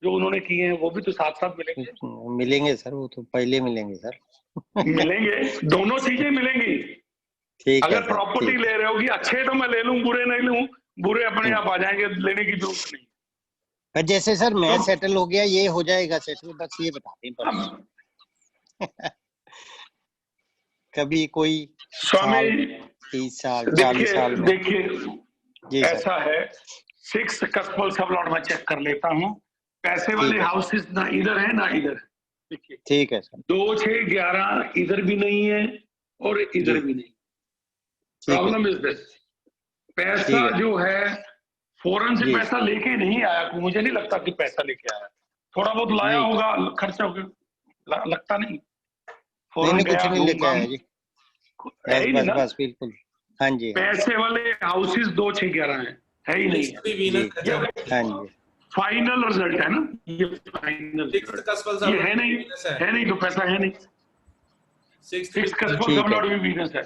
जो उन्होंने किए हैं वो भी तो साथ साथ मिलेंगे।
मिलेंगे सर, वो तो पहले मिलेंगे सर।
मिलेंगे, दोनों चीजें मिलेंगी।
ठीक है
अगर
सर
प्रॉपर्टी
ठीक
ले रहे हो कि अच्छे तो मैं ले लूं, बुरे नहीं लूं, बुरे अपने
है।
आप आ जाएंगे, लेने की जरूरत नहीं।
पर जैसे सर मैं
तो
सेटल हो गया, ये हो जाएगा सेटल, बस ये बता दें पर
अब
कभी कोई
स्वामी
साल 30 साल 40 साल में।
देखिए
जी सर।
ऐसा है, 6 कस्पल सब लॉट में चेक कर लेता हूँ, पैसे वाले
ठीक है
हाउसेस ना इधर है ना इधर है। देखिए
ठीक है सर
2, 6, 11 इधर भी नहीं है और इधर
जी
भी नहीं।
ठीक है
प्रॉब्लम इज दिस, पैसा
ठीक है
जो है फॉरेन से
जी
पैसा लेके नहीं आया, मुझे नहीं लगता कि पैसा लेके आया, थोड़ा बहुत लाया
नहीं
होगा, खर्चा हो गया, लगता नहीं।
नहीं
फॉरेन
नहीं कुछ
गया,
नहीं
घूम
लेके आया
घाम,
जी।
है
बस
ही नहीं
बस
ना।
बस बिल्कुल। हाँ जी हाँ
पैसे वाले हाउसेस 2, 6, 11 है ही नहीं है।
भी
जी
वीनस
जी
है,
हाँ जी
फाइनल रिजल्ट है ना, ये फाइनल
सिक्स्थ
रिजल्ट,
कस्पल
ये है नहीं,
वीनस है,
है नहीं तो पैसा है नहीं।
सिक्स्थ
6 कस्पल
ठीक
सब
है
लॉट भी वीनस है,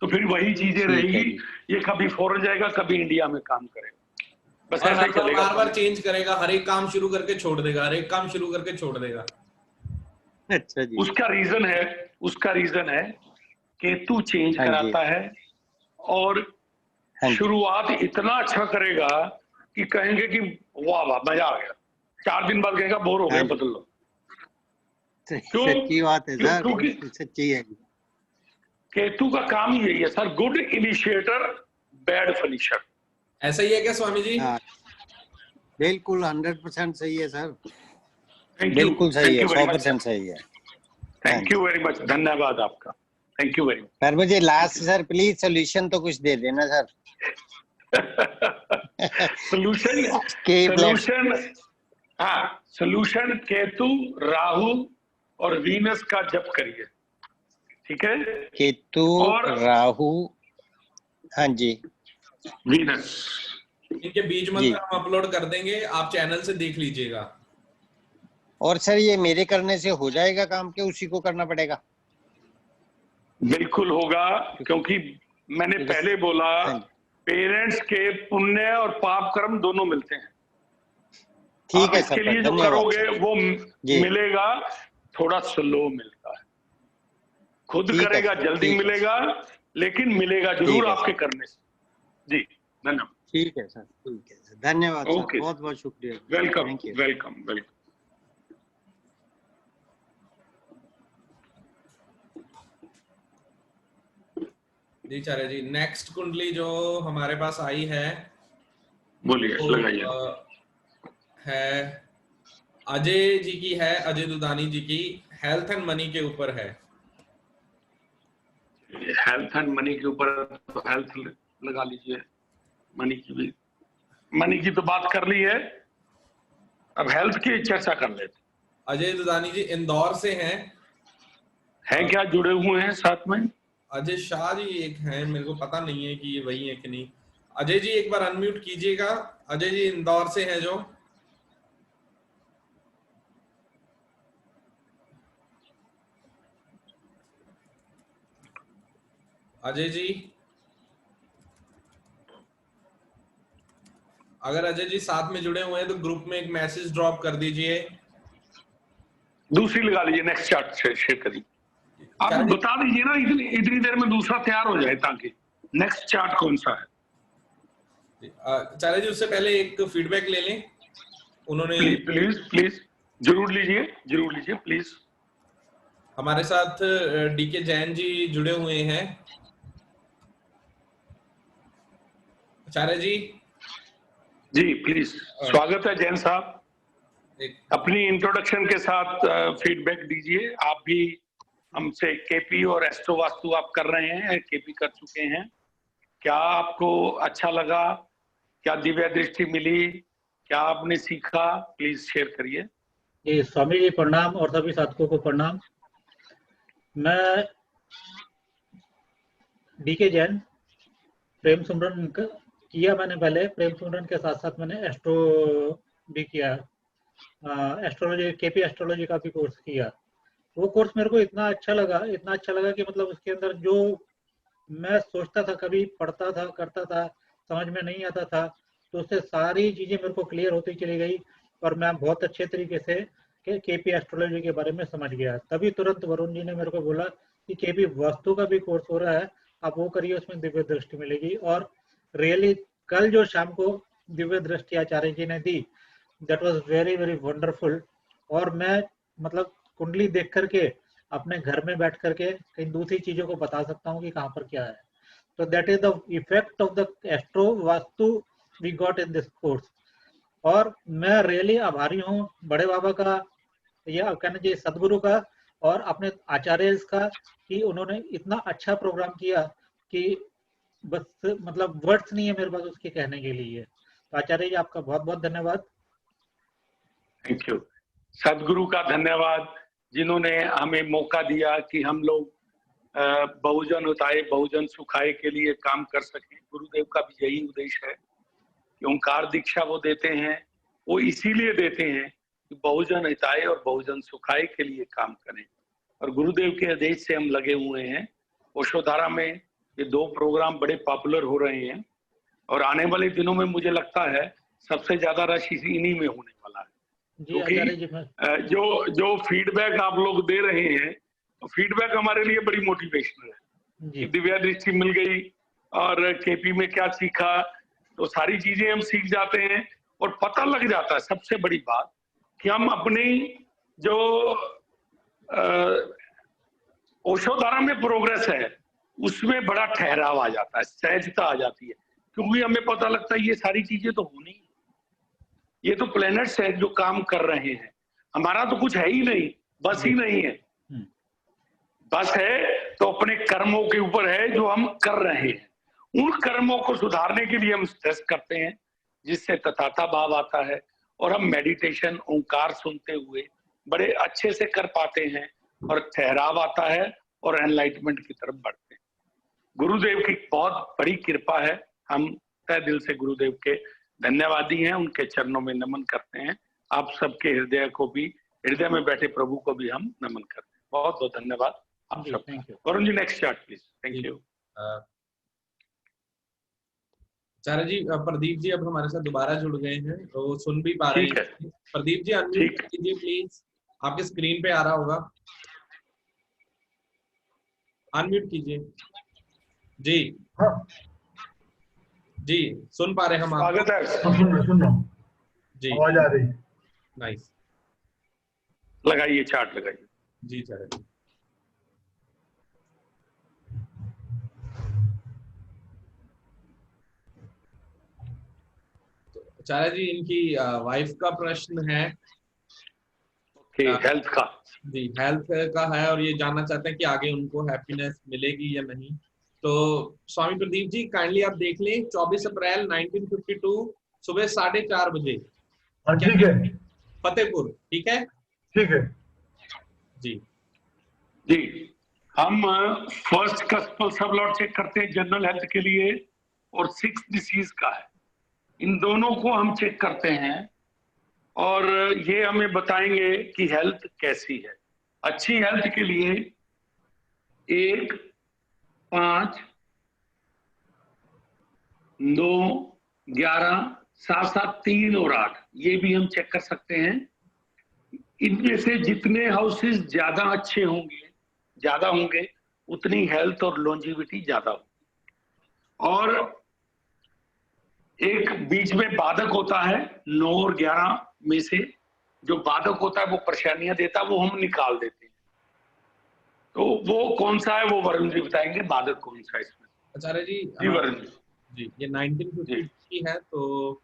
तो फिर वही चीजें
ठीक है
रहेगी।
जी।
ये कभी फॉरेन जाएगा, कभी इंडिया में काम करेगा, बस
और
ऐसा
हर
ही
बार
चलेगा।
बार बार चेंज करेगा, हर एक काम शुरू करके छोड़ देगा, हर एक काम शुरू करके छोड़ देगा।
अच्छा जी
उसका रीजन है केतु चेंज
हाँ जी
कराता है, और
हाँ जी।
शुरुआत इतना अच्छा करेगा कि कहेंगे कि वाह वाह मजा आ गया, 4 दिन बाद कहेगा बोर हो
हाँ
गया,
जी
बदल लो। क्यों?
सच्ची बात है सर,
क्योंकि
बिल्कुल सच्ची है जी।
केतु का काम ही यही है sir, good initiator bad finisher.
ऐसा ही है क्या स्वामी जी?
हाँ बिल्कुल 100% सही है सर,
थैंक यू,
बिल्कुल सही
थैंक
है,
यू वेरी मच,
100% सही है। हाँ
थैंक
जी
यू वेरी मच, धन्यवाद आपका, thank you very much.
Sir. मुझे लास्ट सर प्लीज सोल्यूशन तो कुछ दे देना सर।
सोल्यूशन हाँ, सोल्यूशन केतु, राहु और वीनस का जप करिए, ठीक है।
केतु
और
राहु, हाँ जी
वीनस,
इनके बीज
जी।
मंत्र हम अपलोड कर देंगे, आप चैनल से देख लीजिएगा।
और सर ये मेरे करने से हो जाएगा काम के उसी को करना पड़ेगा?
बिल्कुल होगा, क्योंकि मैंने पहले बोला
हाँ जी
पेरेंट्स के पुण्य और पाप कर्म दोनों मिलते हैं।
ठीक
आप
है
इसके
सर,
लिए जो
धन्यवाद
करोगे
सर।
वो
जी।
मिलेगा, थोड़ा स्लो मिलता है। खुद
ठीक है
करेगा
सर,
जल्दी
ठीक है
मिलेगा, लेकिन मिलेगा
ठीक
जरूर
है
आपके
सर।
करने से। जी धन्यवाद।
ठीक है सर, ठीक है सर, धन्यवाद सर,
ओके,
बहुत बहुत शुक्रिया।
Welcome
thank you.
Welcome welcome.
जी चार्य जी, नेक्स्ट कुंडली जो हमारे पास आई है
बोलिए,
वो
लगाइए।
है अजय जी की, है अजय दुदानी जी की, हेल्थ एंड मनी के ऊपर है।
हेल्थ एंड मनी के ऊपर तो हेल्थ लगा लीजिए, मनी की तो बात कर ली है, अब हेल्थ की चर्चा कर लेते।
अजय दुदानी जी इंदौर से हैं।
क्या जुड़े हुए हैं साथ में?
अजय शाह जी एक हैं, मेरे को पता नहीं है कि ये वही है कि नहीं। अजय जी एक बार अनम्यूट कीजिएगा। अजय जी इंदौर से हैं जो। अजय जी, अगर अजय जी साथ में जुड़े हुए हैं तो ग्रुप में एक मैसेज ड्रॉप कर दीजिए।
दूसरी लगा लीजिए, नेक्स्ट चार्ट से शेयर करिए। आप बता दीजिए ना, इतनी देर में दूसरा तैयार हो जाए, ताकि नेक्स्ट चार्ट कौन सा है।
चार्य जी उससे पहले एक फीडबैक ले लें। उन्होंने
प्लीज प्लीज जरूर लीजिए प्लीज।
हमारे साथ डीके जैन जी जुड़े हुए हैं। चार्य
जी प्लीज, स्वागत है जैन साहब। अपनी इंट्रोडक्शन के साथ फीडबैक दीजिए। आप भी हमसे केपी और एस्ट्रो वास्तु आप कर रहे हैं, केपी कर चुके हैं। क्या आपको अच्छा लगा? क्या दिव्य दृष्टि मिली? क्या आपने सीखा? प्लीज शेयर करिए।
जी स्वामी जी प्रणाम, और सभी साधकों को प्रणाम। मैं डीके जैन, प्रेम सुमरन किया मैंने पहले, प्रेम सुमरन के साथ साथ मैंने एस्ट्रो भी किया, एस्ट्रोलॉजी, केपी एस्ट्रोलॉजी का भी कोर्स किया। वो कोर्स मेरे को इतना अच्छा लगा कि मतलब उसके अंदर जो मैं सोचता था, कभी पढ़ता था, करता था, समझ में नहीं आता था, तो उससे सारी चीजें मेरे को क्लियर होती चली गई और मैं बहुत अच्छे तरीके से केपी एस्ट्रोलॉजी के बारे में समझ गया। तभी तुरंत वरुण जी ने मेरे को बोला कि केपी वास्तु का भी कोर्स हो रहा है, आप वो करिए, उसमें दिव्य दृष्टि मिलेगी। और रियली कल जो शाम को दिव्य दृष्टि आचार्य जी ने दी, that was very very wonderful. और मैं मतलब कुंडली देख करके अपने घर में बैठ करके कई दूसरी चीजों को बता सकता हूँ कि कहाँ पर क्या है। तो that is the effect of the astro vastu we got in this course. और मैं रियली आभारी हूँ बड़े बाबा का, या कहना चाहिए सदगुरु का, और अपने आचार्य का, कि उन्होंने इतना अच्छा प्रोग्राम किया कि बस मतलब वर्ड्स नहीं है मेरे पास उसके कहने के लिए। तो आचार्य जी आपका बहुत बहुत धन्यवाद।
Thank you. सदगुरु का धन्यवाद, जिन्होंने हमें मौका दिया कि हम लोग बहुजन हिताय बहुजन सुखाय के लिए काम कर सकें। गुरुदेव का भी यही उद्देश्य है कि ओंकार दीक्षा वो देते हैं, वो इसीलिए देते हैं कि बहुजन हिताय और बहुजन सुखाय के लिए काम करें। और गुरुदेव के आदेश से हम लगे हुए हैं। ओशोधारा में ये 2 प्रोग्राम बड़े पॉपुलर हो रहे हैं और आने वाले दिनों में मुझे लगता है सबसे ज्यादा रश इन्हीं में होने वाला है। क्योंकि जो फीडबैक आप लोग दे रहे हैं, तो फीडबैक हमारे लिए बड़ी मोटिवेशनल है। दिव्या दृष्टि मिल गई और केपी में क्या सीखा, तो सारी चीजें हम सीख जाते हैं और पता लग जाता है। सबसे बड़ी बात कि हम अपनी जो ओशोधारा में प्रोग्रेस है उसमें बड़ा ठहराव आ जाता है, सहजता आ जाती है, क्योंकि हमें पता लगता है ये सारी चीजें तो होनी, ये तो प्लैनेट्स है जो काम कर रहे हैं, हमारा तो कुछ है ही नहीं, बस ही नहीं है। बस है तो अपने कर्मों के ऊपर है जो हम कर रहे हैं। उन कर्मों को सुधारने के लिए हम स्ट्रेस करते हैं, जिससे तथाता भाव आता है और हम मेडिटेशन ओंकार सुनते हुए बड़े अच्छे से कर पाते हैं और ठहराव आता है और एनलाइटमेंट की तरफ बढ़ते हैं। गुरुदेव की बहुत बड़ी कृपा है। हम तहे दिल से गुरुदेव के धन्यवादी हैं, उनके चरणों में नमन करते हैं। आप सबके हृदय को भी, हृदय में बैठे प्रभु को भी हम नमन करते हैं। बहुत बहुत धन्यवाद आप सबका। Varun ji next chart please. Thank you.
Acharya ji, Pradeep ji अब हमारे साथ दोबारा जुड़ गए हैं, तो सुन भी पा रहे
ठीक है,
हैं। प्रदीप जी अनम्यूट
ठीक।
कीजिए प्लीज, आपके स्क्रीन पे आ रहा होगा, अनम्यूट कीजिए जी।
हाँ,
जी सुन पा रहे हैं हम आपको।
स्वागत है।
सुन रहा हूँ,
जी
आवाज आ रही है।
नाइस।
लगाइए, चार्ट लगाइए।
जी आचार्य जी। तो आचार्य जी, इनकी वाइफ का प्रश्न है,
ओके, हेल्थ का।
जी हेल्थ का है, और ये जानना चाहते हैं कि आगे उनको हैप्पीनेस मिलेगी या नहीं। तो स्वामी प्रदीप जी काइंडली आप देख लें, 24 अप्रैल 1952 सुबह 4:30 बजे,
हाँ
क्या
ठीक है,
फतेहपुर, ठीक है
ठीक है।
जी।
जी, हम फर्स्ट कस्पल सब लॉट चेक करते हैं जनरल हेल्थ के लिए, और 6 डिसीज का है। इन दोनों को हम चेक करते हैं और ये हमें बताएंगे कि हेल्थ कैसी है। अच्छी हेल्थ के लिए 1, 5, 9, 11, 7, 7, 3 और 8 ये भी हम चेक कर सकते हैं। इनमें से जितने हाउसेस ज्यादा अच्छे होंगे, ज्यादा होंगे, उतनी हेल्थ और लॉन्जिविटी ज्यादा होगी। और एक बीच में बाधक होता है 9 और 11 में से, जो बाधक होता है वो परेशानियां देता है, वो हम निकाल देते हैं। तो वो कौन सा है वो वरुण जी बताएंगे, बाधक कौन सा है इसमें।
आचार्य जी
जी वरुण जी।
जी ये 1950 की है, तो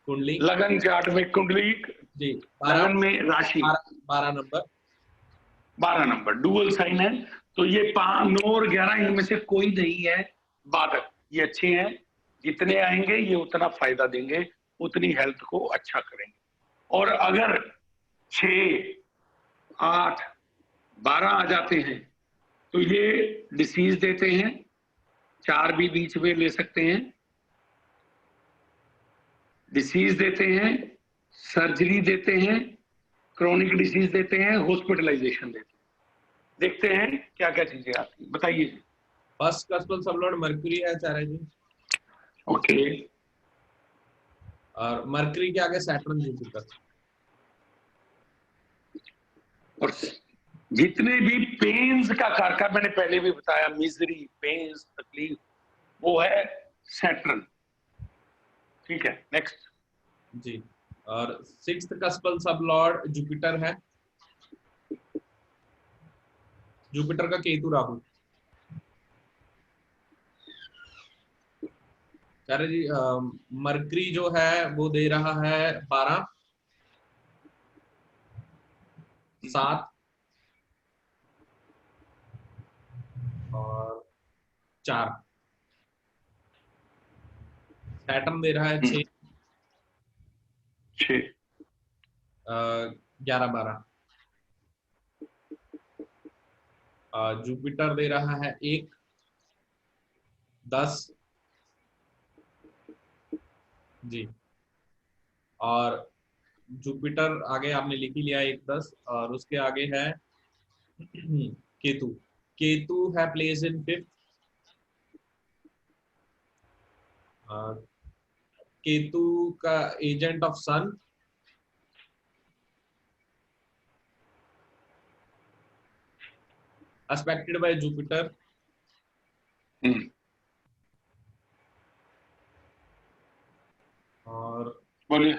कुंडली
लगन चार्ट में कुंडली,
जी
लगन में राशि
12 नंबर,
12 नंबर डुअल साइन है। तो ये 5, 9 और 11 इनमें से कोई नहीं है बाधक, ये अच्छे हैं। जितने आएंगे ये उतना फायदा देंगे, उतनी हेल्थ को अच्छा करेंगे। और अगर 6, 8, 12 आ जाते हैं तो ये डिसीज देते हैं। 4 भी बीच में ले सकते हैं, डिसीज देते हैं, सर्जरी देते हैं, क्रोनिक डिसीज देते हैं, हॉस्पिटलाइजेशन देते हैं। देखते हैं क्या क्या चीजें आती हैं, बताइए जी।
फर्स्ट कस्पल सब लॉर्ड मर्क्यूरी है आचार्य जी,
ओके,
और मर्क्यूरी के आगे सैटर्न जुपिटर।
और जितने भी पेन्स का कारक मैंने पहले भी बताया, मिजरी, पेन्स, तकलीफ, वो है सैटर्न। ठीक है, नेक्स्ट।
जी, और 6th कस्पल सब लॉर्ड जुपिटर है, जुपिटर का केतु राहु। आचार्य जी मर्करी जो है वो दे रहा है 12, 7 और 4। सैटर्न दे रहा है 6, 11, 12। जुपिटर दे रहा है 1, 10 जी, और जुपिटर आगे आपने लिख ही लिया 1, 10, और उसके आगे है केतु। केतु है प्लेस इन 5th। केतु का agent of Sun, aspected by Jupiter। और
बोलिए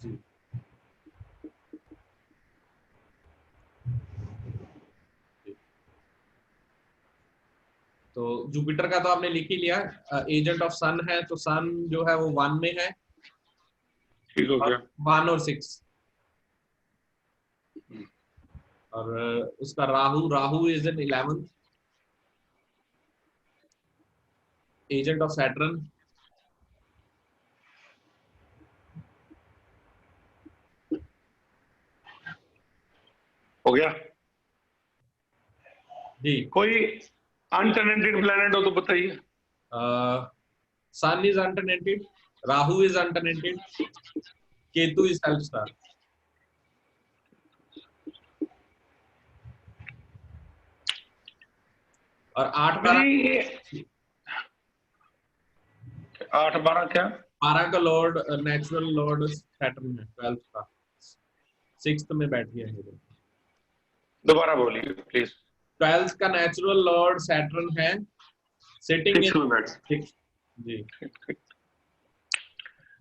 जी, तो जुपिटर का तो आपने लिख ही लिया, एजेंट ऑफ सन है, तो सन जो है वो 1 में है,
ठीक हो गया।
1 और 6। और उसका Rahu is in 11th, agent of Saturn.
हो गया।
जी,
कोई अनटेनेंटेड प्लेनेट हो तो बताइए।
Sun is untenanted, Rahu is untenanted, Ketu is help star. और 8, 12
नहीं, 8 12 क्या?
12 का लॉर्ड नेचुरल लॉर्ड सैटर्न है, 12th का 6th में बैठ गया है।
दोबारा बोलिए प्लीज।
12th का नेचुरल लॉर्ड सैटर्न है, सिटिंग
6 में बैठ।
जी।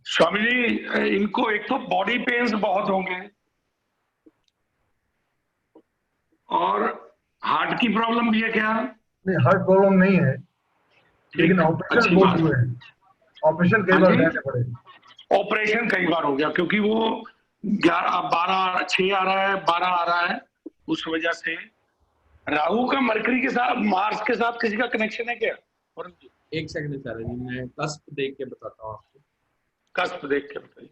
स्वामी जी, इनको एक तो बॉडी पेन्स बहुत होंगे और हार्ट की प्रॉब्लम भी है क्या?
नहीं, हार्ट प्रॉब्लम नहीं है, लेकिन ऑपरेशन
अच्छी
बहुत
बात।
हुए हैं, ऑपरेशन कई
हाँ
बार
जी?
करने पड़े।
ऑपरेशन कई बार हो गया क्योंकि वो 11 12 6 आ रहा है, 12 आ रहा है, उस वजह से। राहु का मरकरी के साथ, मार्स के साथ किसी का कनेक्शन है क्या?
एक सेकंड सर जी, मैं कस्प देख के बताता हूँ आपको।
कस्प देख के बताइए,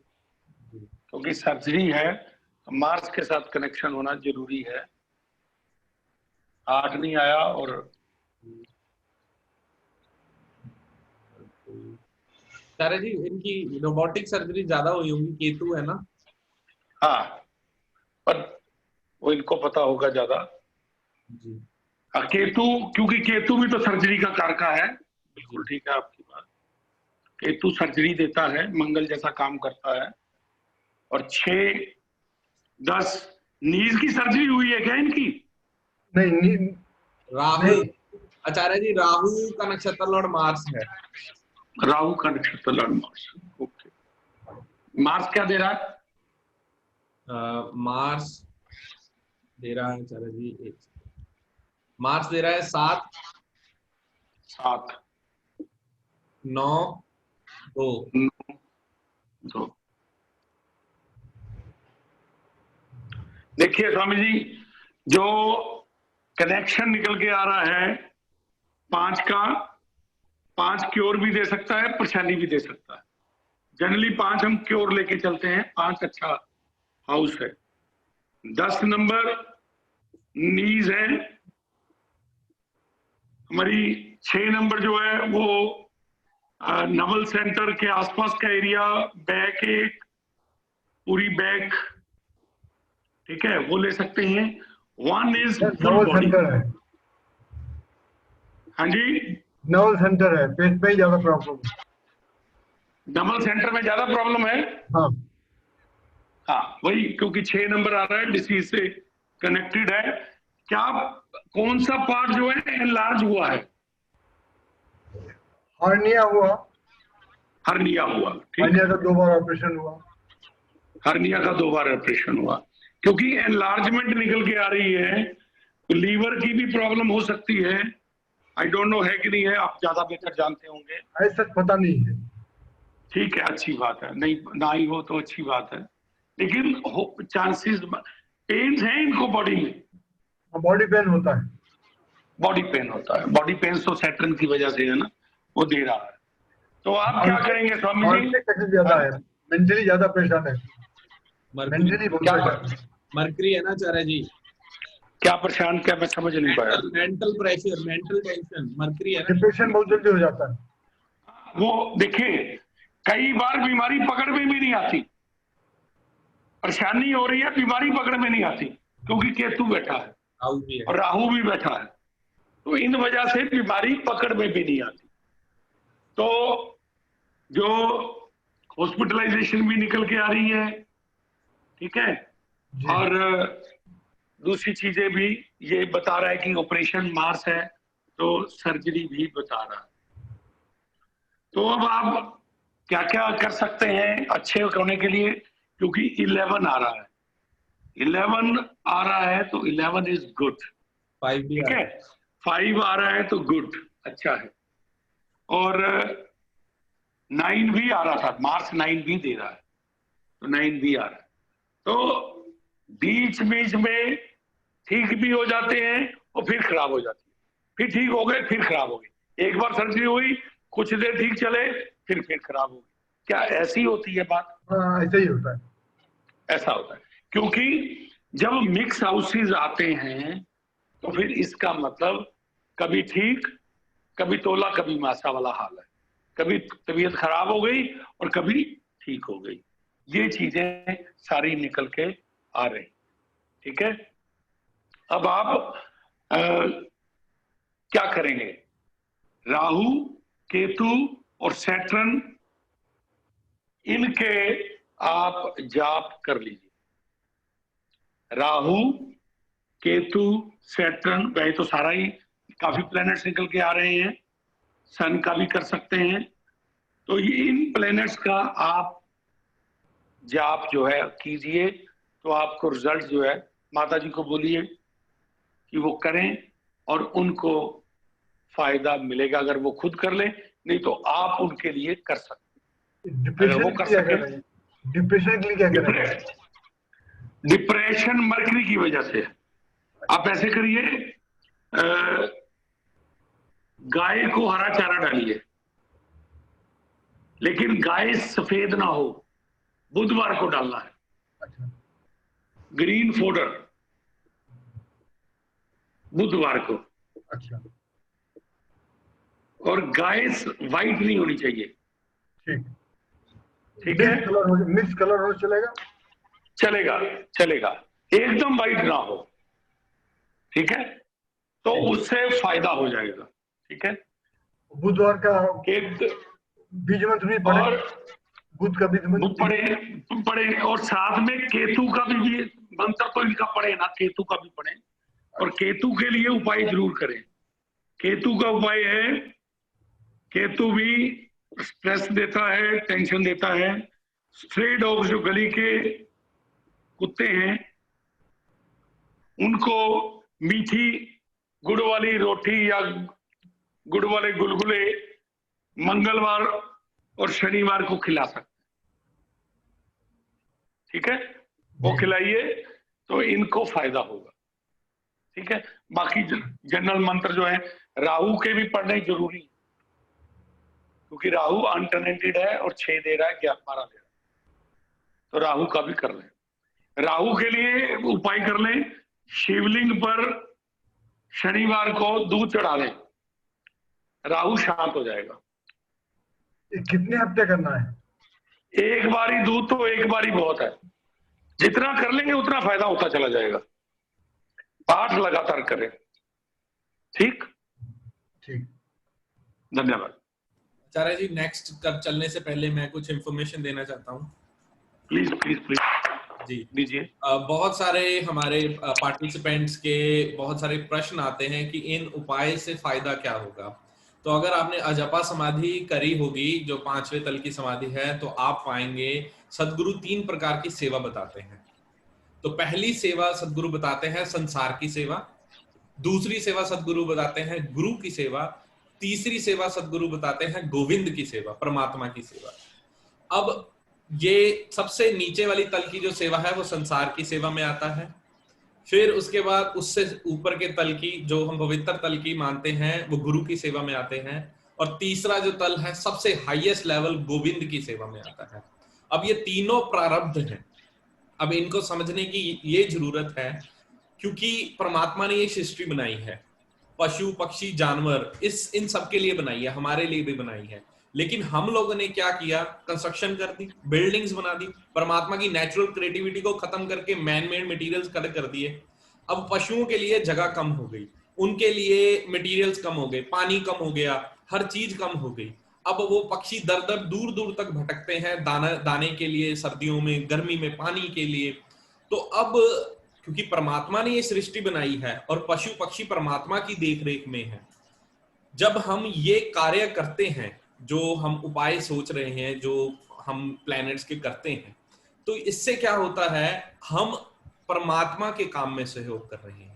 क्योंकि सर्जरी है तो मार्स के साथ कनेक्शन होना जरूरी है। 8 नहीं आया और
सर जी इनकी रोबोटिक सर्जरी ज्यादा हुई होंगी, केतु है ना?
हाँ, पर वो इनको पता होगा ज्यादा।
जी।
केतु, क्योंकि केतु भी तो सर्जरी का कारका है। बिल्कुल ठीक है आपकी बात। केतु सर्जरी देता है, मंगल जैसा काम करता है। और 6 10 नीज की सर्जरी हुई है क्या इनकी?
नहीं,
राहु, आचार्य जी राहु का नक्षत्र लॉर्ड मार्स है।
राहु का नक्षत्र लॉर्ड मार्स। ओके, मार्स क्या दे रहा है?
मार्स दे रहा है आचार्य जी, मार्स दे रहा है 7 9 2।
देखिए स्वामी जी, जो कनेक्शन निकल के आ रहा है 5 का, 5 क्योर भी दे सकता है, परेशानी भी दे सकता है। जनरली 5 हम क्योर लेके चलते हैं, 5 अच्छा हाउस है। 10 नंबर नीज है हमारी। 6 नंबर जो है वो नवल सेंटर के आसपास का एरिया, बैक, एक पूरी बैक, ठीक है, वो ले सकते हैं। 1 is full
Naval
body.
Centre है,
हाँ जी,
नवल सेंटर है, पेट में ही ज्यादा प्रॉब्लम है।
नवल सेंटर में ज्यादा प्रॉब्लम है।
हाँ,
हाँ वही, क्योंकि 6 नंबर आ रहा है, डिसीज से कनेक्टेड है। क्या कौन सा पार्ट जो है एनलार्ज हुआ है?
हर्निया हुआ,
हर्निया हुआ, ठीक।
हर्निया का 2 बार ऑपरेशन हुआ।
हर्निया का 2 बार ऑपरेशन हुआ, क्योंकि एनलार्जमेंट निकल के आ रही है। तो लीवर की भी प्रॉब्लम हो सकती है। आई डोंट नो है कि नहीं है, आप ज्यादा बेहतर जानते होंगे।
ऐसा पता नहीं है।
ठीक है, अच्छी बात है, नहीं ना ही हो तो अच्छी बात है, लेकिन चांसेस, पेन्स हैं इनको बॉडी में।
बॉडी पेन होता है,
बॉडी पेन होता है। बॉडी पेन तो सैटर्न की वजह से है ना, वो दे रहा है। तो आप क्या करेंगे स्वामी जी?
मानसिक ज्यादा है, मेंटली ज्यादा परेशान है, मेंटली बहुत
क्या
परेशान है।
मरकरी है ना आचार्य जी?
क्या परेशान, क्या मैं समझ नहीं पाया।
Mental pressure, mental tension, mercury है ना?
डिप्रेशन बहुत जल्दी हो जाता है।
वो देखिए, कई बार बीमारी पकड़ में भी नहीं आती। परेशानी हो रही है, बीमारी पकड़ में नहीं आती, क्योंकि केतु बैठा है
राहु भी है।
और राहु भी बैठा है। तो इन वजह से बीमारी पकड़ में भी नहीं आती। तो जो हॉस्पिटलाइजेशन भी निकल के आ रही है, ठीक है, और दूसरी चीजें भी ये बता रहा है कि ऑपरेशन मार्स है, तो सर्जरी भी बता रहा है। तो अब आप क्या क्या कर सकते हैं अच्छे होने के लिए, क्योंकि 11 आ रहा है। 11 आ रहा है तो 11 इज गुड,
5 भी
ठीक है। 5 आ रहा है तो गुड, अच्छा है। और 9 भी आ रहा था, मार्च 9 भी दे रहा है, तो 9 भी आ रहा है। तो बीच बीच में ठीक भी हो जाते हैं और फिर खराब हो जाती है, फिर ठीक हो गए, फिर खराब हो गए। एक बार सर्जरी हुई, कुछ देर ठीक चले, फिर खराब हो गई। क्या ऐसी होती है बात?
हाँ, ऐसा ही होता है।
ऐसा होता है, क्योंकि जब मिक्स हाउसेज आते हैं तो फिर इसका मतलब कभी ठीक, कभी तोला, कभी मासा वाला हाल है। कभी तबीयत खराब हो गई और कभी ठीक हो गई। ये चीजें सारी निकल के आ रही, ठीक है। अब आप क्या करेंगे? राहु, केतु और सैटर्न, इनके आप जाप कर लीजिए। राहु, केतु, सैटर्न, वही तो सारा ही काफी प्लैनेट्स निकल के आ रहे हैं, सन का भी कर सकते हैं। तो ये इन प्लैनेट्स का आप जाप जो है कीजिए, तो आपको रिजल्ट जो है, माता जी को बोलिए कि वो करें और उनको फायदा मिलेगा। अगर वो खुद कर ले, नहीं तो आप उनके लिए कर सकते हैं। अगर वो कर सके।
डिप्रेशन के लिए क्या करें?
डिप्रेशन मरकरी की वजह से। आप ऐसे करिए, गाय को हरा चारा डालिए, लेकिन गाय सफेद ना हो, बुधवार को डालना है।
अच्छा।
ग्रीन फोडर बुधवार को।
अच्छा।
और गाय वाइट नहीं होनी चाहिए। ठीक है।
मिक्स कलर हो चलेगा?
चलेगा, चलेगा, एकदम वाइट ना हो। ठीक है, तो उससे फायदा हो जाएगा। ठीक है।
बुधवार का बीज मंत्र भी पढ़े, और बुध का बीज मंत्र
पढ़े, और साथ में केतु का भी मंत्र तो इनका पढ़े ना, केतु का भी पढ़े। और केतु के लिए उपाय जरूर करें। केतु का उपाय है, केतु भी स्ट्रेस देता है, टेंशन देता है। स्ट्रे डॉग्स, जो गली के कुत्ते हैं, उनको मीठी गुड़ वाली रोटी या गुड़ वाले गुलगुले मंगलवार और शनिवार को खिला सकते हैं। ठीक है, वो खिलाइए तो इनको फायदा होगा। ठीक है। बाकी जनरल मंत्र जो है, राहु के भी पढ़ने जरूरी है, क्योंकि राहु अनटेनेंटेड है और 6 दे रहा है, 11-12 दे रहा है, तो राहु का भी कर लें। राहु के लिए उपाय कर लें, शिवलिंग पर शनिवार को दूध चढ़ा दें, राहु शांत हो जाएगा।
कितने हफ्ते करना है?
एक बारी दूध तो एक बारी बहुत है, जितना कर लेंगे उतना फायदा होता चला जाएगा। पाठ लगातार करें। ठीक, धन्यवाद।
आचार्य जी, नेक्स्ट कर चलने से पहले मैं कुछ इंफॉर्मेशन देना चाहता हूँ।
प्लीज प्लीज प्लीज
जी
दीजिए।
बहुत सारे हमारे पार्टिसिपेंट्स के बहुत सारे प्रश्न आते हैं कि इन उपाय से फायदा क्या होगा। तो अगर आपने अजपा समाधि करी होगी, जो 5वें तल की समाधि है, तो आप पाएंगे सदगुरु 3 प्रकार की सेवा बताते हैं। तो पहली सेवा सदगुरु बताते हैं संसार की सेवा, दूसरी सेवा सदगुरु बताते हैं गुरु की सेवा, तीसरी सेवा सदगुरु बताते हैं गोविंद की सेवा, परमात्मा की सेवा। अब ये सबसे नीचे वाली तल की जो सेवा है वो संसार की सेवा में आता है। फिर उसके बाद उससे ऊपर के तल की, जो हम पवित्र तल की मानते हैं, वो गुरु की सेवा में आते हैं। और तीसरा जो तल है, सबसे हाईएस्ट लेवल, गोविंद की सेवा में आता है। अब ये तीनों प्रारब्ध हैं। अब इनको समझने की ये जरूरत है, क्योंकि परमात्मा ने ये सृष्टि बनाई है, पशु पक्षी जानवर इन सब के लिए बनाई है, हमारे लिए भी बनाई है। लेकिन हम लोगों ने क्या किया, कंस्ट्रक्शन कर दी, बिल्डिंग्स बना दी, परमात्मा की नेचुरल क्रिएटिविटी को खत्म करके मैन मेड मटेरियल्स कर दिए। अब पशुओं के लिए जगह कम हो गई, उनके लिए मटेरियल्स कम हो गए, पानी कम हो गया, हर चीज कम हो गई। अब वो पक्षी दर दर दूर दूर तक भटकते हैं दाने के लिए, सर्दियों में, गर्मी में पानी के लिए। तो अब क्योंकि परमात्मा ने ये सृष्टि बनाई है और पशु पक्षी परमात्मा की देखरेख में है, जब हम ये कार्य करते हैं, जो हम उपाय सोच रहे हैं, जो हम प्लैनेट्स के करते हैं, तो इससे क्या होता है, हम परमात्मा के काम में सहयोग कर रहे हैं।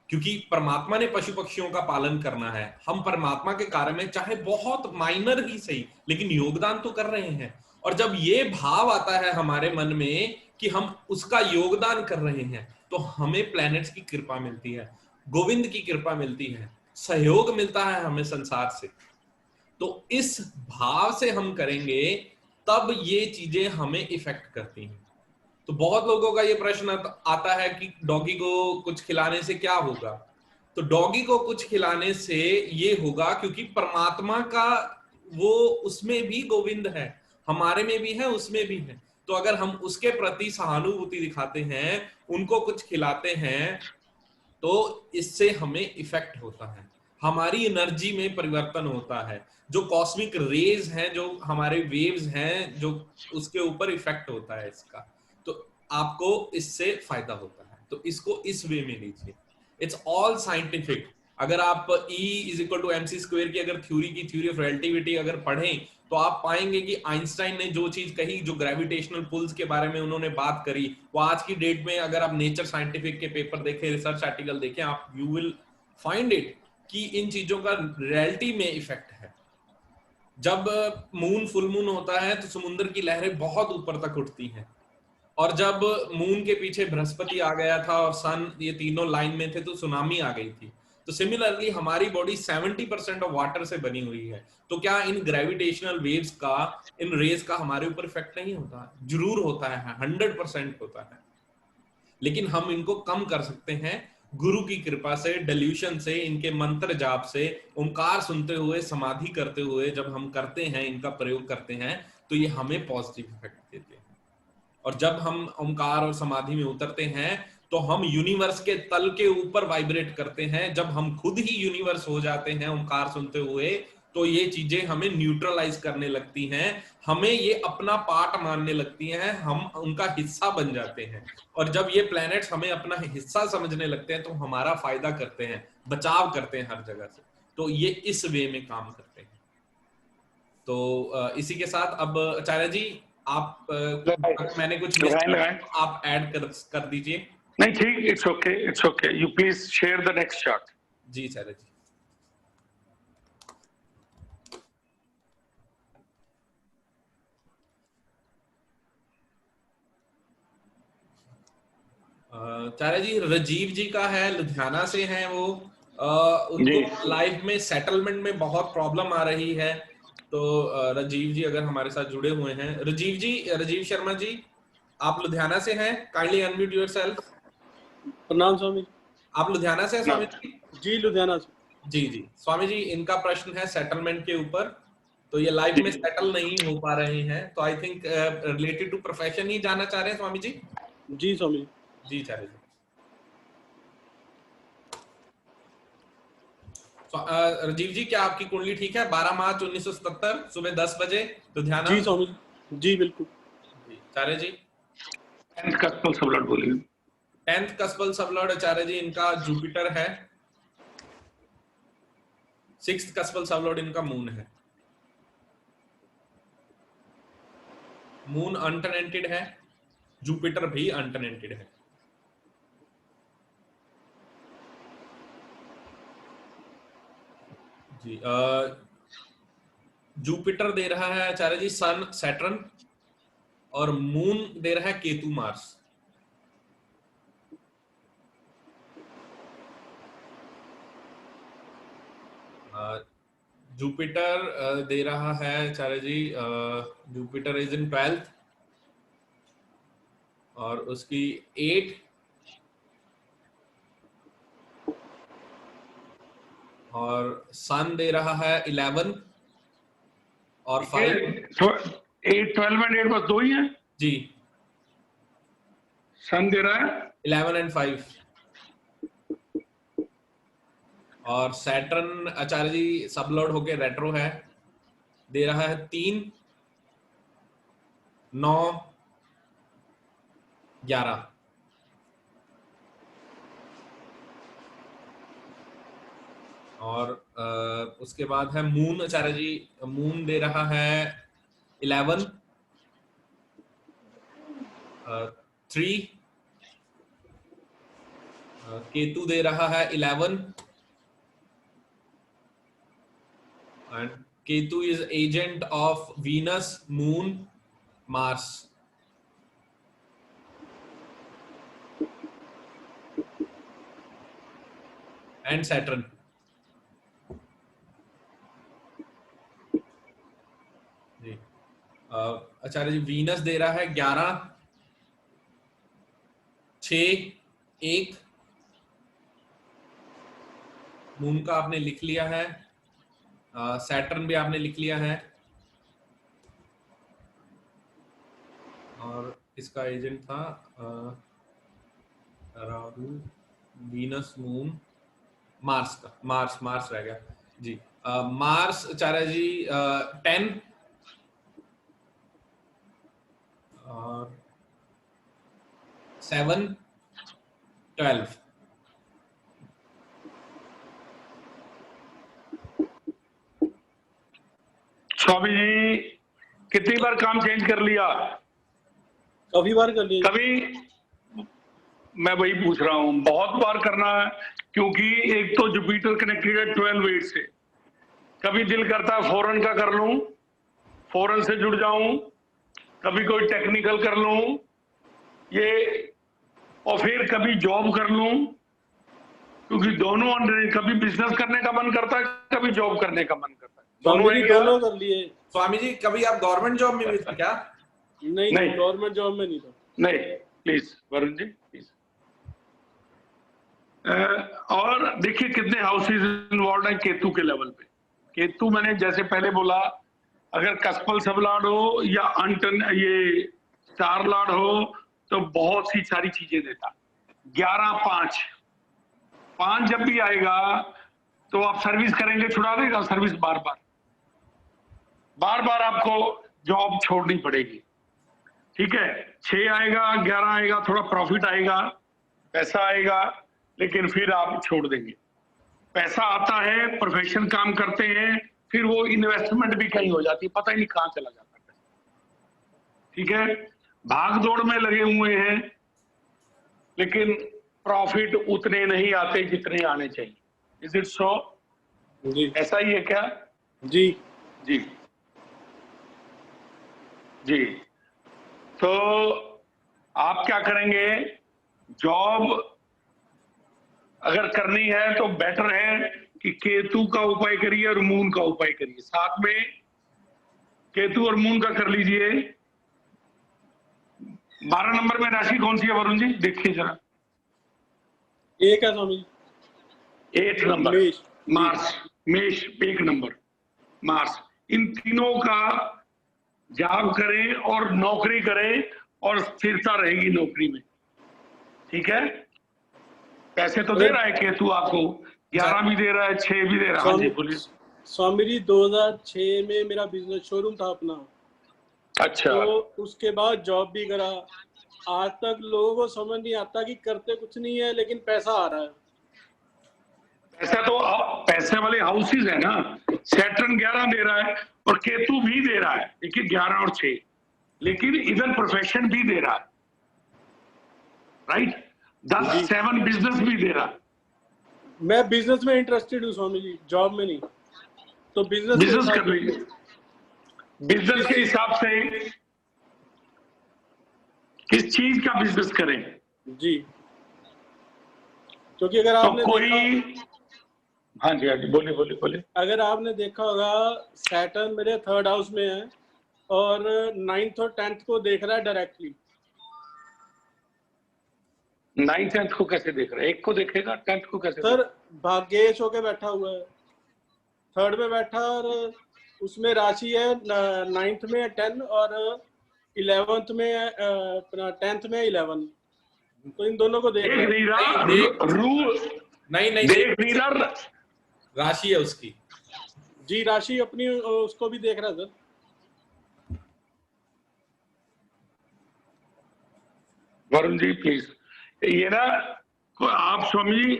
क्योंकि परमात्मा ने पशु पक्षियों का पालन करना है, हम परमात्मा के कार्य में चाहे बहुत माइनर ही सही, लेकिन योगदान तो कर रहे हैं। और जब ये भाव आता है हमारे मन में कि हम उसका योगदान कर रहे हैं, तो हमें प्लैनेट्स की कृपा मिलती है, गोविंद की कृपा मिलती है, सहयोग मिलता है हमें संसार से। तो इस भाव से हम करेंगे, तब ये चीजें हमें इफेक्ट करती हैं। तो बहुत लोगों का ये प्रश्न आता है कि डॉगी को कुछ खिलाने से क्या होगा। तो डॉगी को कुछ खिलाने से ये होगा क्योंकि परमात्मा का वो, उसमें भी गोविंद है, हमारे में भी है, उसमें भी है। तो अगर हम उसके प्रति सहानुभूति दिखाते हैं, उनको कुछ खिलाते हैं, तो इससे हमें इफेक्ट होता है। हमारी एनर्जी में परिवर्तन होता है, जो कॉस्मिक रेज हैं, जो हमारे वेव्स हैं, जो उसके ऊपर इफेक्ट होता है इसका, तो आपको इससे फायदा होता है। तो इसको इस वे में लीजिए, इट्स ऑल साइंटिफिक। अगर आप E is equal to mc² की अगर थ्योरी ऑफ रिलेटिविटी अगर पढ़ें तो आप पाएंगे कि आइंस्टाइन ने जो चीज कही, जो ग्रेविटेशनल पुल्स के बारे में उन्होंने बात करी, वो आज की डेट में अगर आप नेचर साइंटिफिक के पेपर देखें, रिसर्च आर्टिकल देखें, आप यू विल फाइंड इट कि इन चीजों का रियलिटी में इफेक्ट है। जब मून फुल मून होता है तो समुद्र की लहरें बहुत ऊपर तक उठती हैं, और जब मून के पीछे बृहस्पति आ गया था और सन, ये तीनों लाइन में थे, तो सुनामी आ गई थी। तो सिमिलरली हमारी बॉडी 70% ऑफ वाटर से बनी हुई है। तो क्या इन ग्रेविटेशनल वेव्स का, इन रेज का हमारे ऊपर इफेक्ट नहीं होता? जरूर होता है, 100% होता है। लेकिन हम इनको कम कर सकते हैं गुरु की कृपा से, डेल्यूशन से, इनके मंत्र जाप से, ओंकार सुनते हुए, समाधि करते हुए। जब हम करते हैं, इनका प्रयोग करते हैं, तो ये हमें पॉजिटिव इफेक्ट देते हैं। और जब हम ओंकार और समाधि में उतरते हैं तो हम यूनिवर्स के तल के ऊपर वाइब्रेट करते हैं। जब हम खुद ही यूनिवर्स हो जाते हैं ओंकार सुनते हुए, तो ये चीजें हमें न्यूट्रलाइज करने लगती हैं, हमें ये अपना पार्ट मानने लगती हैं, हम उनका हिस्सा बन जाते हैं। और जब ये प्लैनेट्स हमें अपना हिस्सा समझने लगते हैं तो हमारा फायदा करते हैं, बचाव करते हैं हर जगह से। तो ये इस वे में काम करते हैं। तो इसी के साथ अब आचार्य जी, आप मैंने कुछ
लगाएं।
आप ऐड कर दीजिए।
नहीं ठीक, it's okay, you please share the next chart.
जी आचार्य जी। आचार्य जी, राजीव जी का है, लुधियाना से हैं वो। उनको लाइफ में सेटलमेंट में बहुत प्रॉब्लम आ रही है। तो राजीव जी अगर हमारे साथ जुड़े हुए हैं, राजीव जी, राजीव शर्मा जी, आप लुधियाना से हैं, काइंडली अनम्यूट योरसेल्फ।
प्रणाम स्वामी।
आप लुधियाना से हैं स्वामी जी?
जी लुधियाना से।
जी स्वामी जी, इनका प्रश्न है सेटलमेंट के ऊपर। तो ये लाइफ में सेटल नहीं हो पा रहे हैं, तो I think related to profession ही जाना चाह रहे हैं स्वामी जी।
जी स्वामी
जी आचार्य जी। राजीव जी, क्या आपकी कुंडली ठीक है? 12 मार्च 1977 सुबह 10 बजे लुधियाना।
जी स्वामी जी बिल्कुल।
जी आचार्य जी।
10th कस्पल सबलॉर्ड बोलिए।
10th कस्पल सबलॉर्ड आचार्य जी, इनका जुपिटर है। 6th कस्पल सबलॉर्ड इनका मून है। मून अनटेनेंटेड है, जुपिटर भी अनटेनेंटेड है। जी जुपिटर दे रहा है आचार्य जी सन सैटर्न, और मून दे रहा है केतु मार्स। जुपिटर दे रहा है आचार्य जी, जुपिटर इज इन 12th और उसकी 8, और सन दे रहा है 11 और 5।
8, 12 एंड 8 बस 2 ही है
जी।
सन दे रहा है
11 एंड 5, और सैटर्न आचार्य जी सबलॉर्ड होके रेट्रो है, दे रहा है 3, 9, 11। और उसके बाद है मून आचार्य जी, मून दे रहा है 11, 3, केतु दे रहा है 11, and Ketu is agent of Venus, moon, Mars. And Saturn. जी आचार्य जी, वीनस दे रहा है 11, 6, 1। मून का आपने लिख लिया है, सैटर्न भी आपने लिख लिया है, और इसका एजेंट था राहु, वीनस, मून, मार्स का, मार्स रह गया जी। मार्स आचार्य जी 10 और 7 12।
स्वामी जी कितनी बार काम चेंज कर लिया?
काफी बार कर लिया।
कभी, मैं वही पूछ रहा हूँ, बहुत बार करना है, क्योंकि एक तो जुपिटर कनेक्टेड है 12 8 से। कभी दिल करता है फॉरेन का कर लूं, फॉरेन से जुड़ जाऊं, कभी कोई टेक्निकल कर लूं ये, और फिर कभी जॉब कर लूं, क्योंकि दोनों कभी बिजनेस करने का मन करता है, कभी जॉब करने का मन करता है।
दोनों कर लिए।
स्वामी जी कभी आप गवर्नमेंट जॉब में भी थे क्या?
नहीं, गवर्नमेंट जॉब में नहीं था।
नहीं, प्लीज वरुण जी प्लीज। और देखिए कितने हाउसेज इन्वॉल्व हैं केतु के लेवल पे। केतु मैंने जैसे पहले बोला, अगर कस्पल सबलाड हो या अंटन ये स्टार लाड हो तो बहुत सी सारी चीजें देता। 11 5 जब भी आएगा तो आप सर्विस करेंगे, छुड़ा देगा सर्विस। बार बार आपको जॉब छोड़नी पड़ेगी, ठीक है। 6 आएगा, 11 आएगा, थोड़ा प्रॉफिट आएगा, पैसा आएगा, लेकिन फिर आप छोड़ देंगे। पैसा आता है, प्रोफेशन काम करते हैं, फिर वो इन्वेस्टमेंट भी कहीं हो जाती है, पता ही नहीं कहां चला जाता है, ठीक है। भाग दौड़ में लगे हुए हैं, लेकिन प्रॉफिट उतने नहीं आते जितने आने चाहिए। Is it so?
जी।
ऐसा ही है क्या?
जी
जी जी। तो आप क्या करेंगे? जॉब अगर करनी है तो बेटर है कि केतु का उपाय करिए और मून का उपाय करिए। साथ में केतु और मून का कर लीजिए। 12 नंबर में राशि कौन सी है वरुण जी? देखिए जरा।
एक है स्वामी।
8 नंबर मार्स, मेष 1 नंबर मार्स। इन तीनों का जॉब करें और नौकरी करें और स्थिरता रहेगी नौकरी में, ठीक है। पैसे तो दे रहा है केतु आपको, 11 भी दे रहा है, 6 भी दे रहा है। हाँ जी बोलिए।
स्वामी जी 2006 में मेरा बिजनेस शोरूम था अपना।
अच्छा।
तो उसके बाद जॉब भी करा। आज तक लोगों को समझ नहीं आता कि करते कुछ नहीं है लेकिन पैसा आ रहा है।
पैसा तो पैसे वाले हाउसेज है ना। सैटर्न 11 दे रहा है और केतु भी दे रहा है, देखिए 11 और 6, लेकिन इधर प्रोफेशन भी दे रहा है, राइट। 10 7 बिजनेस भी दे रहा है।
मैं बिजनेस में इंटरेस्टेड हूँ स्वामी जी, जॉब में नहीं। तो
बिजनेस कर लीजिए। बिजनेस के हिसाब से किस चीज का बिजनेस करें
जी? क्योंकि अगर आपने
तो कोई हाँ जी बोलिए।
अगर आपने देखा होगा सैटर्न मेरे 3rd हाउस में है और 9th और 10th को देख रहा है डायरेक्टली।
9th 10th को कैसे देख रहा है? 1 को देखेगा, 10th को कैसे?
सर भाग्येश होके बैठा हुआ है, 3rd में बैठा और उसमें राशि है 9th में 10 और 11th में अपना 10th में 11। तो इन दोनों को देख
नहीं राशि है उसकी।
जी राशि अपनी उसको भी देख रहा है सर।
वरुण जी प्लीज ये ना आप स्वामी जी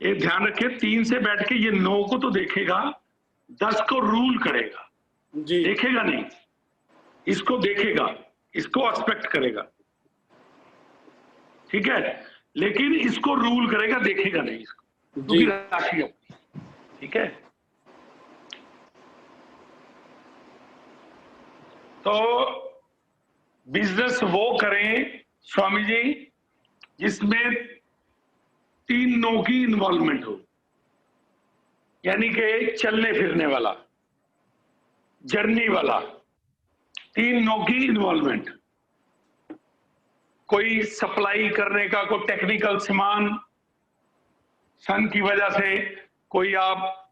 ये ध्यान रखें, 3 से बैठ के ये 9 को तो देखेगा, 10 को रूल करेगा
जी।
देखेगा नहीं, इसको देखेगा, इसको एक्सपेक्ट करेगा, ठीक है, लेकिन इसको रूल करेगा, देखेगा नहीं इसको, क्योंकि राशि अपनी, ठीक है। तो बिजनेस वो करें स्वामी जी जिसमें 3 नौ की इन्वॉल्वमेंट हो, यानी कि चलने फिरने वाला, जर्नी वाला, 3 नौ की इन्वॉल्वमेंट। कोई सप्लाई करने का, कोई टेक्निकल सामान सन की वजह से कोई आप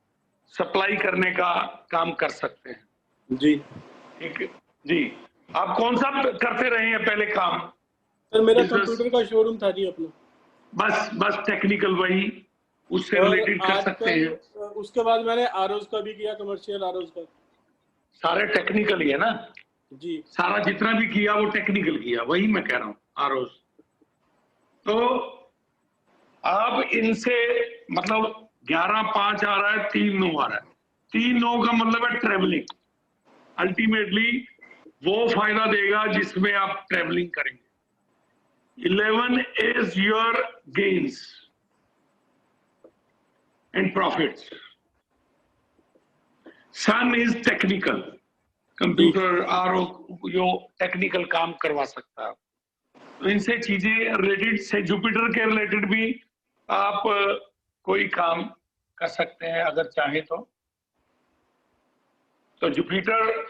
सप्लाई करने का काम कर सकते हैं
जी।
ठीक है जी। आप कौन सा करते रहे हैं पहले काम?
सर मेरा कंप्यूटर का शोरूम था जी अपना।
बस टेक्निकल वही उससे रिलेटेड कर सकते हैं।
उसके बाद मैंने आरओज का भी किया, कमर्शियल आरओज का। सारे
टेक्निकल ही है ना
जी,
सारा जितना भी किया वो टेक्निकल किया, वही मैं कह रहा हूँ आरओज। तो अब इनसे मतलब 11/5 आ रहा है, 3/9 आ रहा है। 3/9 का मतलब है ट्रेवलिंग। अल्टीमेटली वो फायदा देगा जिसमें आप ट्रेवलिंग करेंगे। 11 is your gains and profits. Sun is technical, computer RO जो टेक्निकल काम करवा सकता है। तो इनसे चीजें रिलेटेड से जुपिटर के रिलेटेड भी आप कोई काम कर सकते हैं अगर चाहे तो जुपिटर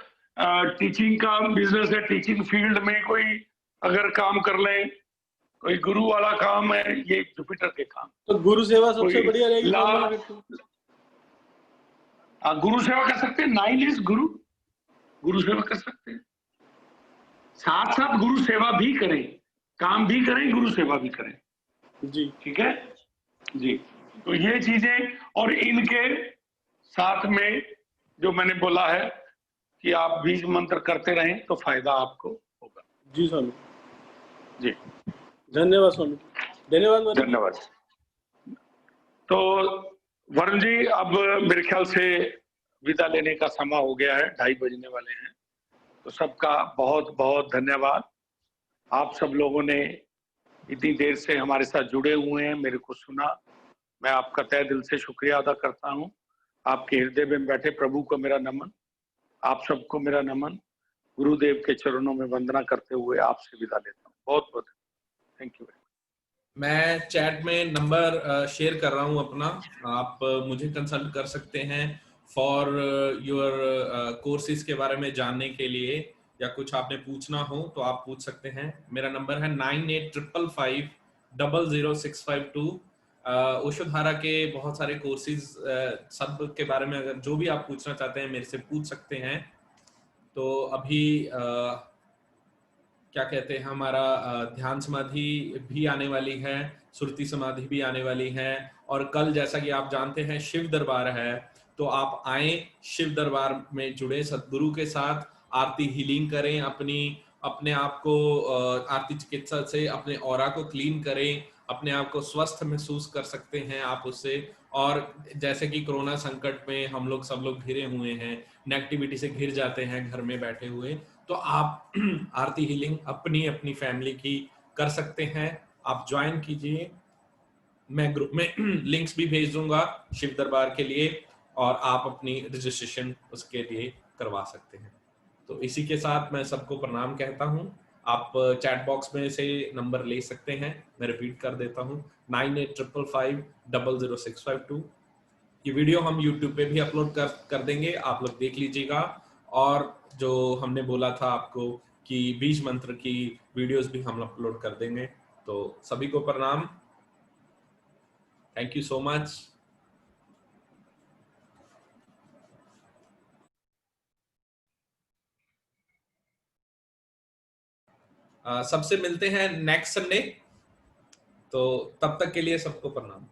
टीचिंग का बिजनेस है, टीचिंग फील्ड में कोई अगर काम कर लें, कोई गुरु वाला काम है, ये जुपिटर के काम।
तो गुरु सेवा सबसे बढ़िया रहेगी।
गुरु सेवा कर सकते हैं। 9 इज गुरु सेवा कर सकते हैं। साथ साथ गुरु सेवा भी करें, काम भी करें, गुरु सेवा भी करें
जी।
ठीक है जी। तो ये चीजें और इनके साथ में जो मैंने बोला है कि आप बीज मंत्र करते रहें तो फायदा आपको होगा।
जी स्वामी
जी,
धन्यवाद स्वामी, धन्यवाद।
धन्यवाद। तो वरुण जी, अब मेरे ख्याल से विदा लेने का समय हो गया है, 2:30 बजने वाले हैं। तो सबका बहुत बहुत धन्यवाद। आप सब लोगों ने इतनी देर से हमारे साथ जुड़े हुए हैं, मेरे को सुना। मैं आपका तहे दिल से शुक्रिया अदा करता हूं। आपके हृदय में बैठे प्रभु को मेरा नमन, आप सबको मेरा नमन। गुरुदेव के चरणों में वंदना करते हुए आपसे विदा लेता हूँ। बहुत बहुत थैंक यू।
मैं चैट में नंबर शेयर कर रहा हूँ अपना, आप मुझे कंसल्ट कर सकते हैं फॉर योर कोर्सेज के बारे में जानने के लिए, या कुछ आपने पूछना हो तो आप पूछ सकते हैं। मेरा नंबर है 9855500652। ओशोधारा के बहुत सारे कोर्सेज सब के बारे में अगर जो भी आप पूछना चाहते हैं मेरे से पूछ सकते हैं। तो अभी क्या कहते हैं, हमारा ध्यान समाधि भी आने वाली है, सुरति समाधि भी आने वाली है, और कल जैसा कि आप जानते हैं शिव दरबार है, तो आप आए शिव दरबार में जुड़े सदगुरु के साथ, आरती हीलिंग करें, अपने आप को आरती चिकित्सा से अपने ऑरा को क्लीन करें, अपने आप को स्वस्थ महसूस कर सकते हैं आप उससे। और जैसे कि कोरोना संकट में हम लोग सब लोग घिरे हुए हैं, नेगेटिविटी से घिर जाते हैं घर में बैठे हुए, तो आप आरती हीलिंग अपनी अपनी फैमिली की कर सकते हैं। आप ज्वाइन कीजिए, मैं ग्रुप में लिंक्स भी भेज दूंगा शिव दरबार के लिए, और आप अपनी रजिस्ट्रेशन उसके लिए करवा सकते हैं। तो इसी के साथ मैं सबको प्रणाम कहता हूं। आप चैट बॉक्स में से नंबर ले सकते हैं, मैं रिपीट कर देता हूं 9855500652। ये वीडियो हम YouTube पे भी अपलोड कर देंगे, आप लोग देख लीजिएगा। और जो हमने बोला था आपको कि बीज मंत्र की वीडियोस भी हम अपलोड कर देंगे। तो सभी को प्रणाम, थैंक यू सो मच। सबसे मिलते हैं नेक्स्ट संडे, तो तब तक के लिए सबको प्रणाम।